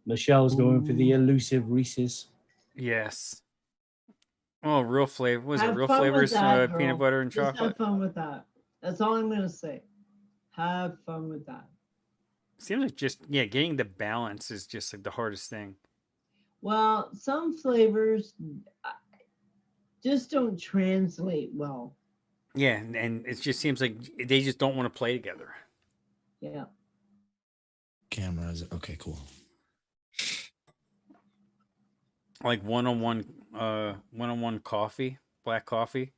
Michelle's going for the elusive Reese's. Yes. Oh, real flavor. Was it Have real fun with flavors? that, girl. Peanut butter and Just chocolate. have fun with that. That's all I'm gonna say. Have fun with that. Seems like getting the balance is just like the hardest thing. Well, some flavors just don't translate well. Yeah, and it just seems like they just don't want to play together. Yeah. Cameras. Okay, cool. Like one-on-one coffee, black coffee.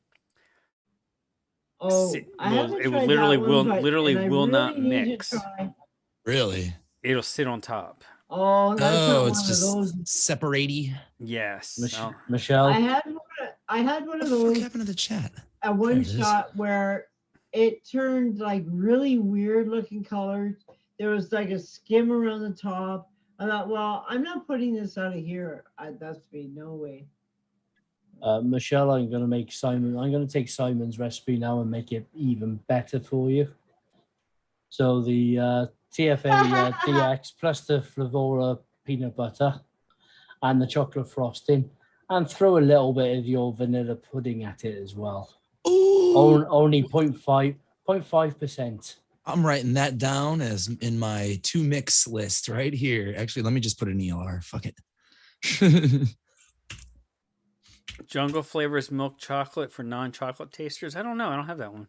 Oh, It I haven't will tried literally that one, literally and I will not really need to mix. try. Really? It'll sit on top. Oh, that's not Oh, one it's of just those. separatey. Yes. Michelle, I had one What of the fuck those happened to the chat? at There one it is. shot where it turned like really weird looking colors. There was like a skim around the top. I thought, well, I'm not putting this out of here at that speed. No way. Michelle, I'm going to take Simon's recipe now and make it even better for you. So the TFA DX plus the Flavora peanut butter and the chocolate frosting, and throw a little bit of your vanilla pudding at it as well. Ooh, Only 0.5%. I'm writing that down as in my 2 mix list right here. Actually, let me just put an ELR. Fuck it. Jungle flavors milk chocolate for non-chocolate tasters. I don't know. I don't have that one.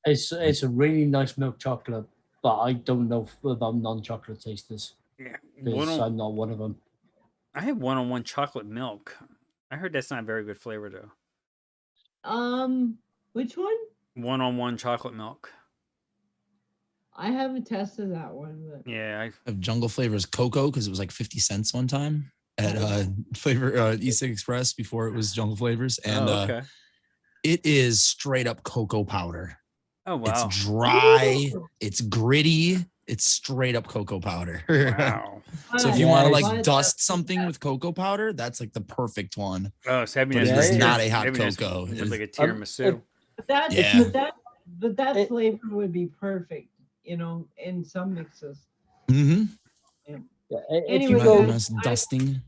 It's a really nice milk chocolate, but I don't know about non-chocolate tasters Yeah, because I'm not one of them. I have one-on-one chocolate milk. I heard that's not a very good flavor though. Which one? One-on-one chocolate milk. I haven't tested that one, but Yeah, I have Jungle flavors cocoa because it was like 50 cents one time at Flavor E6 Express before it was Jungle flavors, and okay. it is straight up cocoa powder. Oh wow. It's dry. It's gritty. It's straight up cocoa powder. Wow. So if you want to like dust something with cocoa powder, that's like the perfect one. Oh, so but it is not a hot cocoa. It's like a tiramisu. But that flavor would be perfect, you know, in some mixes. Mm-hmm. Yeah. If Anyway, you go dusting.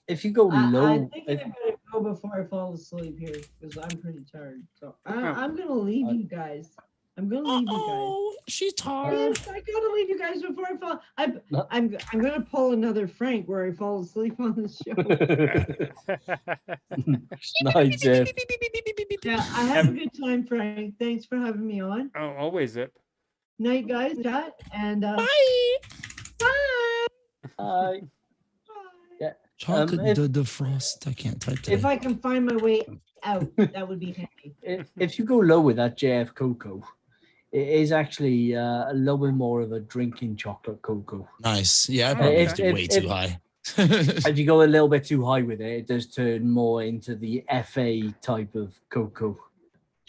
If you go low, I think I'm gonna go before I fall asleep here because I'm pretty tired. So I'm gonna leave you guys. I'm gonna leave you guys. Oh, she's tired. Yes, I gotta leave you guys before I fall. I'm gonna pull another Frank where I fall asleep on the show. Nice, Jeff. Yeah, I had a good time, Frank. Thanks for having me on. Oh, always Zip. Night, guys. Chat and Bye. bye. Bye. Yeah. Chocolate defrost. I can't type today. If I can find my way out, that would be handy. If you go low with that JF cocoa, it is actually a little bit more of a drinking chocolate cocoa. Nice. Yeah, I probably just way too high. If you go a little bit too high with it, it does turn more into the FA type of cocoa,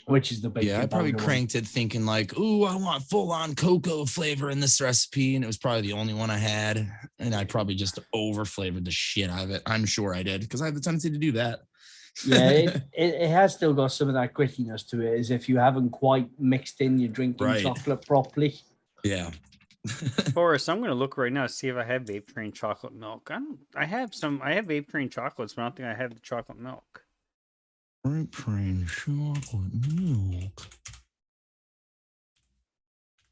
which is the basic. Yeah, I probably cranked it thinking like, ooh, I want full-on cocoa flavor in this recipe, and it was probably the only one I had, and I probably just over-flavored the shit out of it. I'm sure I did, because I have the tendency to do that. Yeah, it has still got some of that grittiness to it, as if you haven't quite mixed in your drinking chocolate properly. Yeah. Forrest, I'm going to look right now to see if I have Vape Train chocolate milk. I have Vape Train chocolates, but I don't think I have the chocolate milk. Vape Train chocolate milk.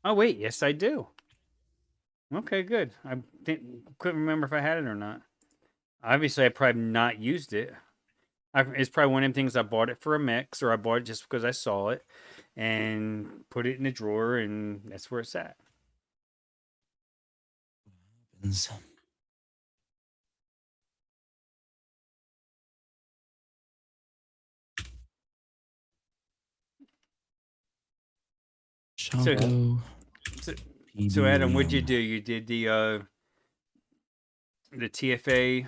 Oh wait, yes I do. Okay, good. I couldn't remember if I had it or not. Obviously, I probably not used it. It's probably one of them things I bought it for a mix, or I bought it just because I saw it, and put it in a drawer, and that's where it's at. Choco. So Adam, what'd you do? You did the TFA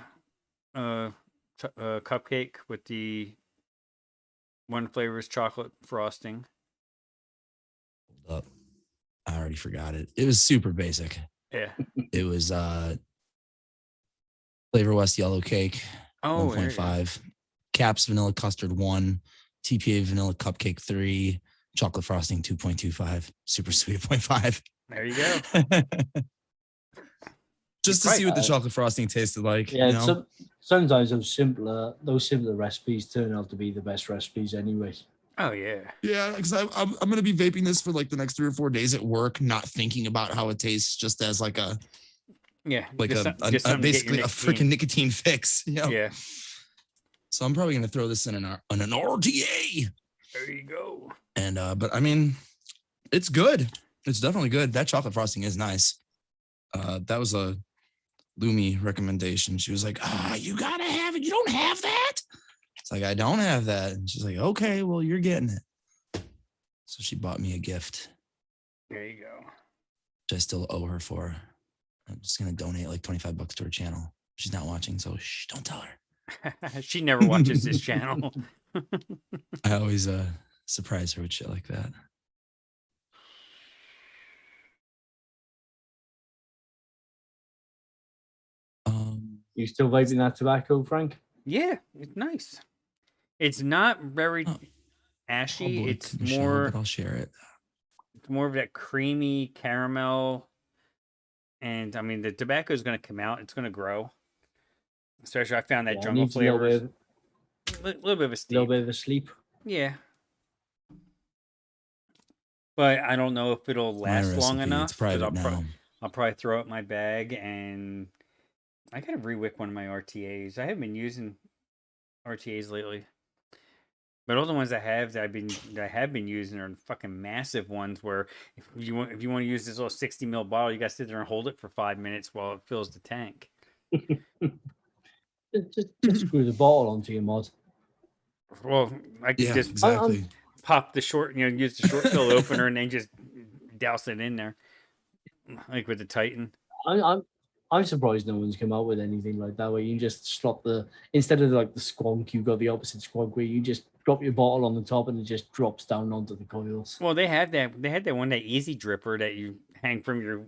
cupcake with the one flavor's chocolate frosting. Hold up. I already forgot it. It was super basic. Yeah. It was Flavor West yellow cake, 1.5. Caps vanilla custard 1, TPA vanilla cupcake 3, chocolate frosting 2.25, super sweet 0.5. There you go. Just to see what the chocolate frosting tasted like. Yeah, you know? sometimes those simpler recipes turn out to be the best recipes anyway. Oh yeah. Yeah, because I'm gonna be vaping this for like the next 3 or 4 days at work, not thinking about how it tastes, just as like a basically a freaking nicotine fix. You know? Yeah. So I'm probably gonna throw this in an RTA. There you go. And but I mean, it's good. It's definitely good. That chocolate frosting is nice. That was a Lumi recommendation. She was like, you gotta have it. You don't have that? It's like, I don't have that. And she's like, okay, well, you're getting it. So she bought me a gift. There you go. Which I still owe her for. I'm just gonna donate like $25 to her channel. She's not watching, so shh, don't tell her. She never watches this channel. I always surprise her with shit like that. You still vaping that tobacco, Frank? Yeah, it's nice. It's not very ashy. It's more. But I'll share it. more of that creamy caramel. And I mean, the tobacco is going to come out. It's going to grow. Especially, I found that Yeah, it jungle needs a little flavors. bit, Little bit of a little steep. bit of a sleep. Yeah. But I don't know if it'll My last long recipe. It's enough. private now. I'll probably throw it in my bag, and I gotta rewick one of my RTAs. I haven't been using RTAs lately. But all the ones I have that I have been using are fucking massive ones where if you want to use this little 60 ml bottle, you gotta sit there and hold it for 5 minutes while it fills the tank. Just screw the bottle onto your mod. Well, I could Yeah, just exactly. pop the short, use the short fill opener and then just douse it in there, like with the Titan. I'm surprised no one's come out with anything like that where you can just slot instead of like the squonk, you've got the opposite squonk where you just drop your bottle on the top and it just drops down onto the coils. Well, they had that one, that easy dripper that you hang from your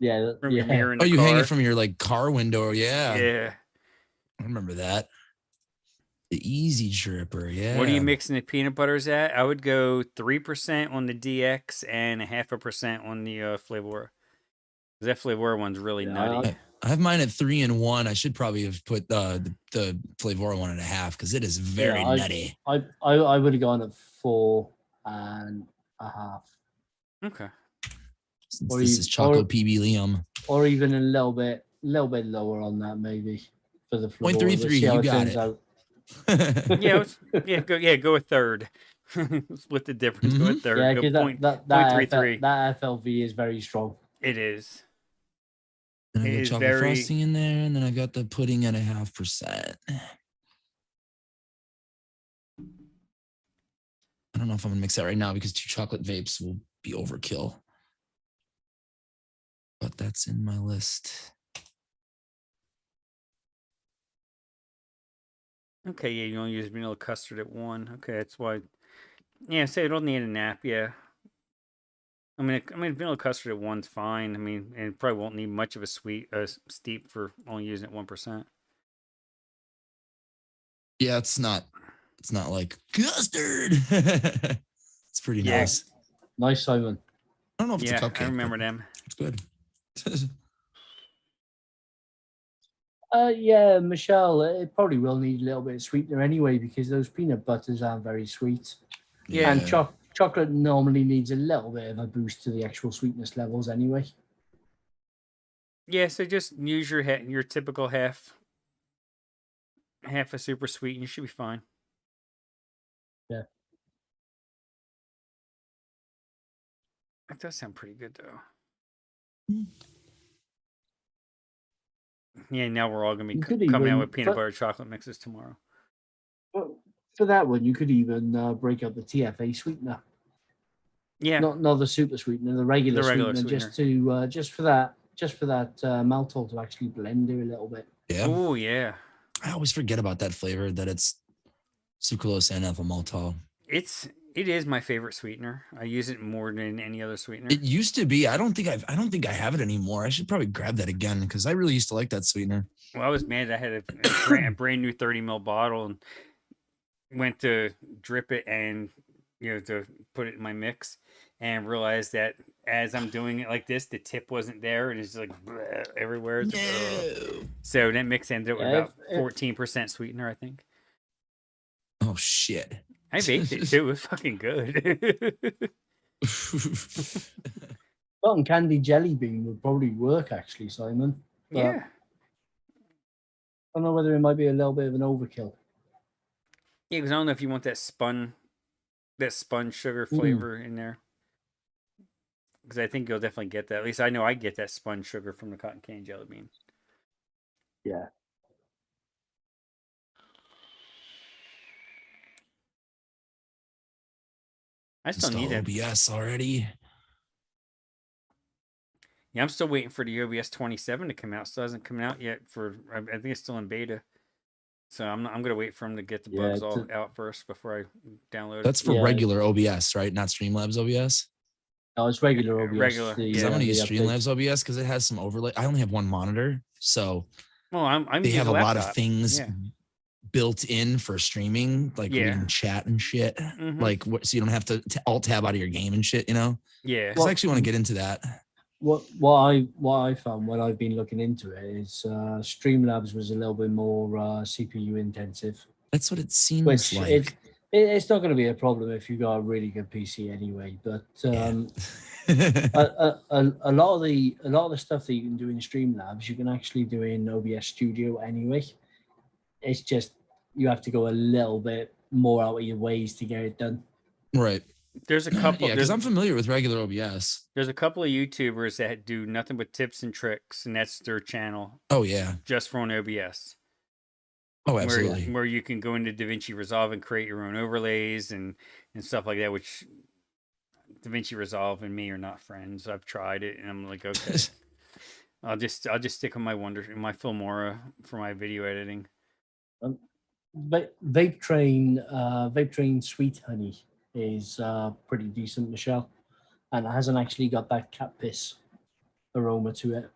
your mirror in the you car. hang it from your like car window. Yeah. Yeah. I remember that. The easy dripper. Yeah. What are you mixing the peanut butters at? I would go 3% on the DX and 0.5% on the Flavor. That Flavor one's really nutty. I have mine at 3 and 1. I should probably have put the Flavor 1.5 because it is very nutty. I would have gone at 4.5. Okay. Since this is chocolate PB Liam. Or even a little bit lower on that maybe for the Flavor. 0.33. You got it. Go a third. Split the difference. Go a third. Yeah, go that 0.33. That FLV is very strong. It is. And I got chocolate frosting in there, and then I got the pudding at 0.5%. I don't know if I'm gonna mix that right now because 2 chocolate vapes will be overkill. But that's in my list. Okay, yeah, you only use vanilla custard at 1. Okay, that's why. Yeah, say you don't need a nap. Yeah. I mean, vanilla custard at 1's fine. I mean, and probably won't need much of a steep for only using it 1%. Yeah, it's not like custard. It's pretty nice. Nice, Simon. I don't know if it's a cupcake. I remember them. It's good. Yeah, Michelle, it probably will need a little bit of sweetener anyway because those peanut butters aren't very sweet. Yeah. And chocolate normally needs a little bit of a boost to the actual sweetness levels anyway. Yeah, so just use your typical half a super sweet and you should be fine. Yeah. That does sound pretty good though. Yeah, now we're all gonna be coming out with peanut butter chocolate mixes tomorrow. Well, for that one, you could even break up the TFA sweetener. Yeah. Not the super sweetener, the regular sweetener, just for that maltol to actually blend it a little bit. Yeah. Oh yeah. I always forget about that flavor that it's sucralose and ethyl maltol. It is my favorite sweetener. I use it more than any other sweetener. It used to be. I don't think I have it anymore. I should probably grab that again because I really used to like that sweetener. Well, I was mad. I had a brand new 30 ml bottle and went to drip it and to put it in my mix and realized that as I'm doing it like this, the tip wasn't there and it's like everywhere. So that mix ended up with about 14% sweetener, I think. Oh shit. I baked it too. It was fucking good. Cotton candy jelly bean would probably work actually, Simon. Yeah. I don't know whether it might be a little bit of an overkill. Yeah, because I don't know if you want that spun sugar flavor in there. Because I think you'll definitely get that. At least I know I get that spun sugar from the cotton candy jelly bean. Yeah. I still need that. OBS already. Yeah, I'm still waiting for the OBS 27 to come out. Still hasn't come out yet. I think it's still in beta. So I'm gonna wait for them to get the bugs all out first before I download it. That's for regular OBS, right? Not Streamlabs OBS. No, it's regular OBS. Regular. Because I want to use Streamlabs OBS because it has some overlay. I only have one monitor, so I'm they have a laptop. lot of things built in for streaming, like Yeah. reading chat and shit. Mhm. Like what? So you don't have to alt tab out of your game and shit. You know? Yeah. 'Cause I actually want to get into that. What I found when I've been looking into it is Streamlabs was a little bit more CPU intensive, That's what it seems which like. it's not going to be a problem if you got a really good PC anyway. But Yeah. a lot of the stuff that you can do in Streamlabs, you can actually do in OBS Studio anyway. It's just you have to go a little bit more out of your ways to get it done. Right. There's a couple. Yeah, because I'm familiar with regular OBS. There's a couple of YouTubers that do nothing but tips and tricks, and that's their channel Oh yeah. just for an OBS. Oh, absolutely. Where you can go into DaVinci Resolve and create your own overlays and stuff like that, which DaVinci Resolve and me are not friends. I've tried it, and I'm like, okay, I'll just stick on my my Filmora for my video editing. Vape Train Sweet Honey is pretty decent, Michelle, and it hasn't actually got that cat piss aroma to it.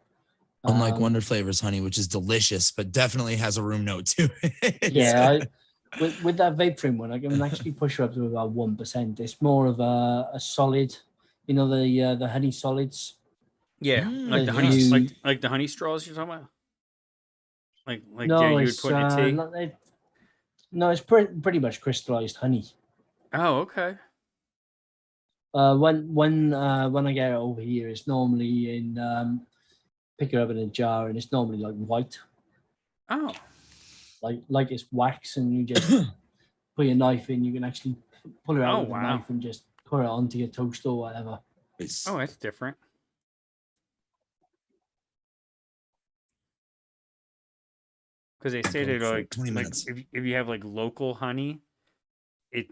Unlike Wonder Flavors Honey, which is delicious, but definitely has a room note to it. Yeah, with that Vape Train one, I can actually push her up to about 1%. It's more of a solid, you know, the honey solids. Yeah, like the honey, Yes. like the honey straws you're talking about. Like No, you would it's put in a tea. no, it's pretty much crystallized honey. Oh, okay. When I get it over here, it's normally in pick it up in a jar, and it's normally like white. Oh, like it's wax, and you just put your knife in. You can actually pull it out with a knife and just put it onto your toast or whatever. Oh, that's different. Because they say that like 20 minutes. If you have like local honey, it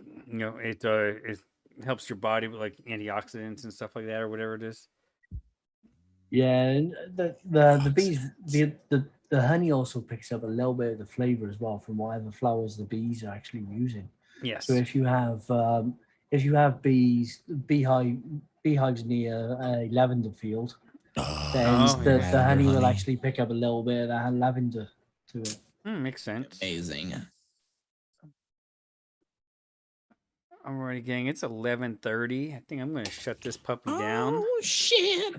helps your body with like antioxidants and stuff like that or whatever it is. Yeah, and the bees the honey also picks up a little bit of the flavor as well from whatever flowers the bees are actually using. Yes. So if you have beehives near a lavender field, then the honey will actually pick up a little bit of that lavender to it. Makes sense. Amazing. Alrighty, gang. It's 11:30. I think I'm going to shut this puppy down. Oh shit!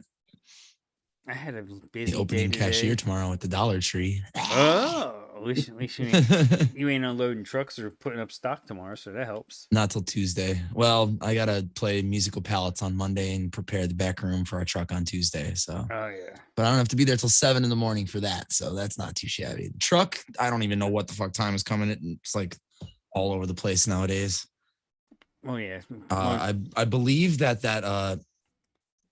I had a busy The opening day cashier today. tomorrow at the Dollar Tree. Oh, at least you ain't unloading trucks or putting up stock tomorrow, so that helps. Not till Tuesday. Well, I gotta play musical palettes on Monday and prepare the back room for our truck on Tuesday. So, oh yeah. But I don't have to be there till 7 a.m. for that, so that's not too shabby. The truck, I don't even know what the fuck time is coming. It's like all over the place nowadays. Oh yeah. I believe that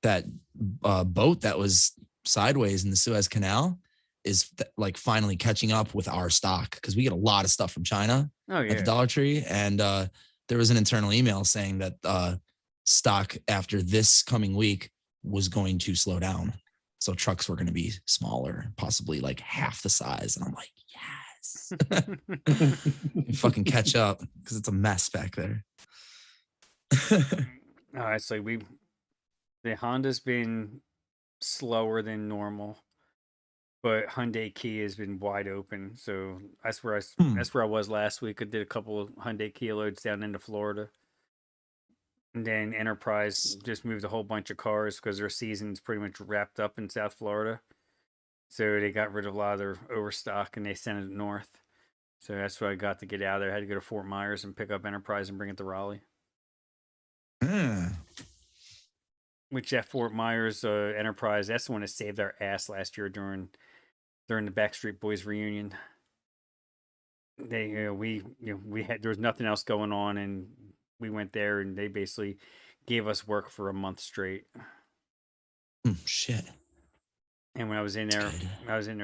boat that was sideways in the Suez Canal is like finally catching up with our stock because we get a lot of stuff from China at the Dollar Tree, and there was an internal email saying that stock after this coming week was going to slow down, so trucks were going to be smaller, possibly like half the size, and I'm like, yes. Fucking catch up because it's a mess back there. It's like the Honda's been slower than normal, but Hyundai Kia has been wide open. So that's where I was last week. I did a couple of Hyundai Kia loads down into Florida, and then Enterprise just moved a whole bunch of cars because their season's pretty much wrapped up in South Florida. So they got rid of a lot of their overstock and they sent it north. So that's what I got to get out of there. I had to go to Fort Myers and pick up Enterprise and bring it to Raleigh. Which at Fort Myers Enterprise, that's the one that saved our ass last year during the Backstreet Boys reunion. We had there was nothing else going on, and we went there, and they basically gave us work for a month straight. Shit. And when I was in there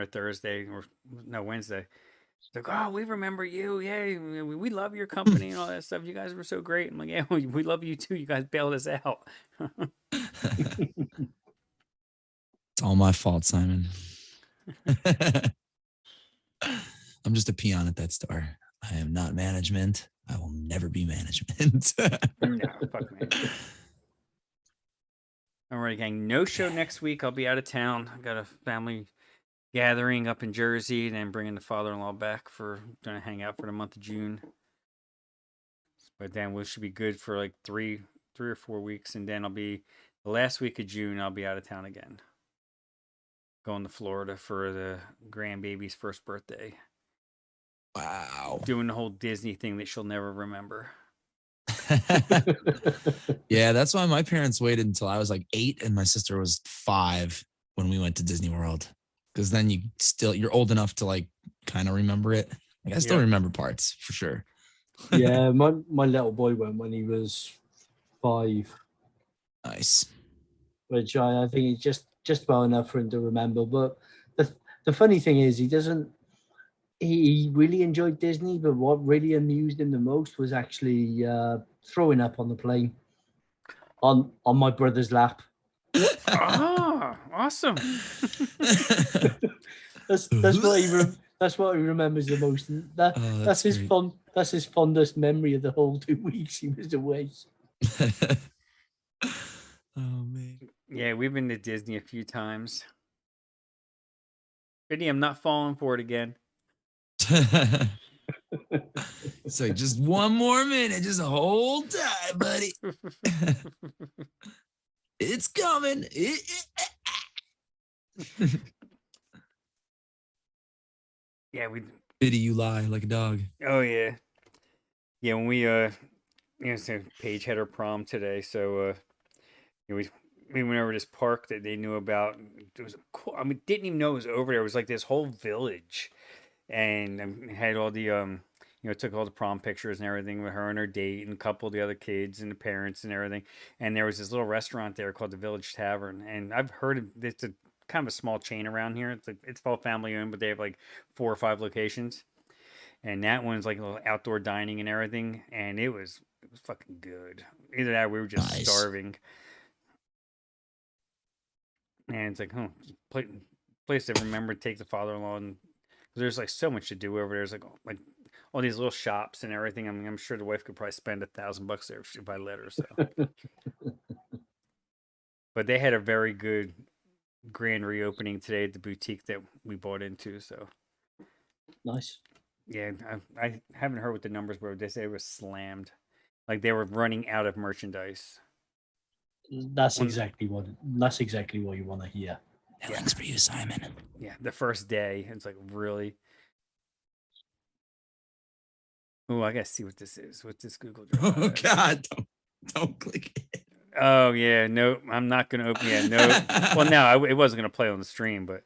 Thursday or no Wednesday. Like, oh, we remember you. Yay, we love your company and all that stuff. You guys were so great. I'm like, yeah, we love you too. You guys bailed us out. It's all my fault, Simon. I'm just a peon at that store. I am not management. I will never be management. No, fuck man. All right, gang. No show next week. I'll be out of town. I got a family gathering up in Jersey, and then bringing the father-in-law back for gonna hang out for the month of June. But then we should be good for like 3 or 4 weeks, and then I'll be the last week of June. I'll be out of town again, going to Florida for the grandbaby's first birthday. Wow. Doing the whole Disney thing that she'll never remember. Yeah, that's why my parents waited until I was like 8 and my sister was 5 when we went to Disney World. Because then you're old enough to like kind of remember it. Like I still Yep. remember parts for sure. Yeah, my little boy went when he was 5, Nice. which I think is just well enough for him to remember. But the funny thing is, he really enjoyed Disney, but what really amused him the most was actually throwing up on the plane on my brother's lap. Ah, awesome. That's what he remembers the most. That's his great. That's his fondest memory of the whole 2 weeks he was away. Oh man. Yeah, we've been to Disney a few times. Vinny, I'm not falling for it again. It's like just one more minute, just hold tight, buddy. It's coming. Yeah, we. Pity you lie like a dog. Oh yeah, yeah. When we so Paige had her prom today, so we went over to this park that they knew about. It was cool. I mean, didn't even know it was over there. It was like this whole village, and had all the took all the prom pictures and everything with her and her date and a couple of the other kids and the parents and everything. And there was this little restaurant there called the Village Tavern, and I've heard of it's a kind of a small chain around here. It's all family owned, but they have like 4 or 5 locations. And that one's like a little outdoor dining and everything, and it was fucking good. Either that, or we were just Nice. starving. And it's like, place to remember to take the father-in-law, and there's like so much to do over there. There's like all these little shops and everything. I mean, I'm sure the wife could probably spend $1,000 there if I let her. So, but they had a very good grand reopening today at the boutique that we bought into. So Nice. yeah, I haven't heard what the numbers were. They say it was slammed, like they were running out of merchandise. That's exactly what you want to hear. That link's for you, Simon. Yeah, the first day, it's like really. Oh, I gotta see what this is. What's this Google Drive? Oh God, don't click it. Oh yeah, no, I'm not gonna open. Yeah, no. Well, no, it wasn't gonna play on the stream, but.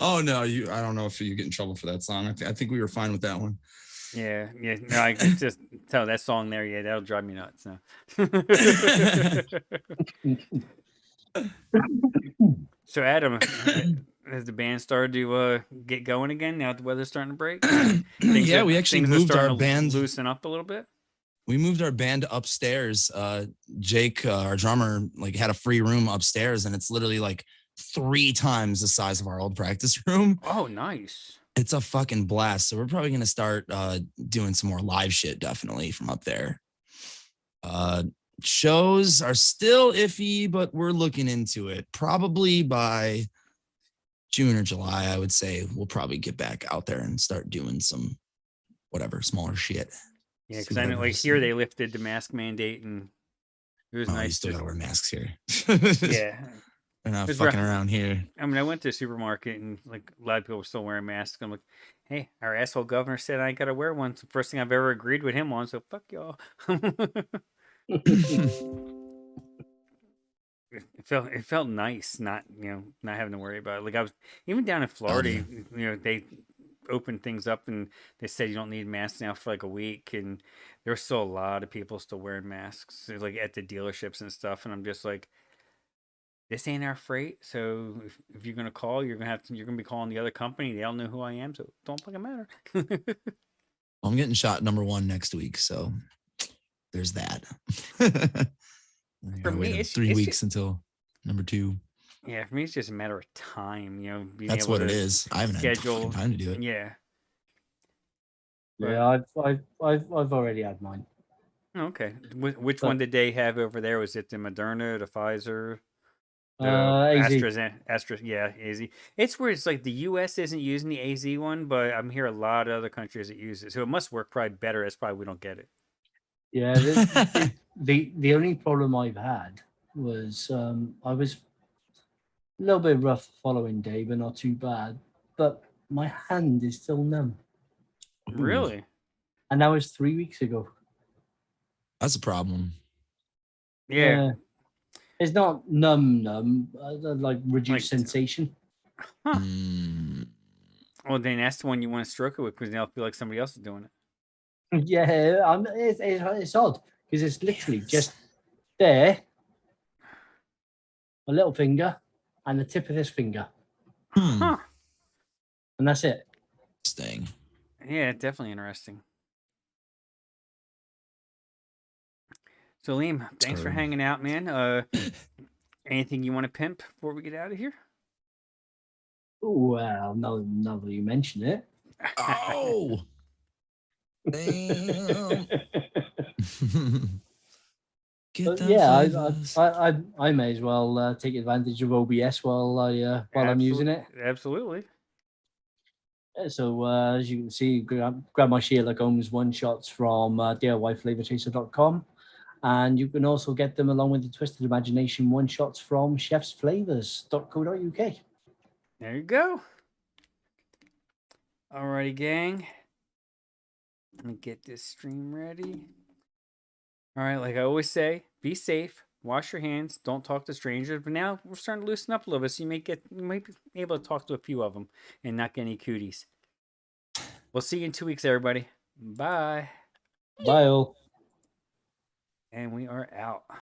Oh no, I don't know if you get in trouble for that song. I think we were fine with that one. Yeah. No, I just tell that song there. Yeah, that'll drive me nuts. No. So Adam, has the band started to get going again now that the weather's starting to break? Yeah, we actually moved our band. Loosen up a little bit. We moved our band upstairs. Jake, our drummer, like had a free room upstairs, and it's literally like 3 times the size of our old practice room. Oh, nice. It's a fucking blast. So we're probably gonna start doing some more live shit, definitely from up there. Shows are still iffy, but we're looking into it. Probably by June or July, I would say we'll probably get back out there and start doing some smaller shit. Yeah, because I know like here they lifted the mask mandate, and it was nice. You still gotta wear masks here. Yeah. They're not fucking around here. I mean, I went to the supermarket and like a lot of people were still wearing masks. I'm like, hey, our asshole governor said I ain't gotta wear one. It's the first thing I've ever agreed with him on. So fuck y'all. It felt nice not having to worry about it. Like I was even down in Florida, they opened things up and they said you don't need masks now for like a week, and there were still a lot of people still wearing masks, like at the dealerships and stuff. And I'm just like, this ain't our freight, so if you're gonna call, you're gonna be calling the other company. They don't know who I am, so don't fucking matter. I'm getting shot number 1 next week, so there's that. For me, it's 3 weeks until number 2. Yeah, for me, it's just a matter of time. That's what it is. I haven't had time to do it. Yeah. Yeah, I've already had mine. Okay. Which one did they have over there? Was it the Moderna, the Pfizer? The AZ. Astra, yeah, AZ. It's weird. It's like the U.S. isn't using the AZ one, but I'm here a lot of other countries that use it, so it must work probably better. That's probably we don't get it. Yeah, the only problem I've had was I was a little bit rough the following day, but not too bad. But my hand is still numb, Ooh, Really? and that was 3 weeks ago. that's a problem. Yeah. It's not numb, like reduced Like- sensation. Huh. Mm, Well, then that's the one you want to stroke it with because now I feel like somebody else is doing it. Yeah, it's odd because it's literally just there, a little finger, and the tip of this finger, Huh. and that's it. Interesting. Yeah, definitely interesting. So, Liam, thanks for Turd. hanging out, man. Anything you want to pimp before we get out of here? Well, now that you mention it. Oh, damn. Get But them yeah, flavors. I may as well take advantage of OBS while I'm using it. Absolutely. So as you can see, grab my Sherlock Holmes one shots from DIYFlavorchaser.com, and you can also get them along with the Twisted Imagination one shots from chefsflavors.co.uk. There you go. Alrighty, gang. Let me get this stream ready. All right, like I always say, be safe, wash your hands, don't talk to strangers. But now we're starting to loosen up a little bit, so you might be able to talk to a few of them and not get any cooties. We'll see you in 2 weeks, everybody. Bye. Bye all. And we are out.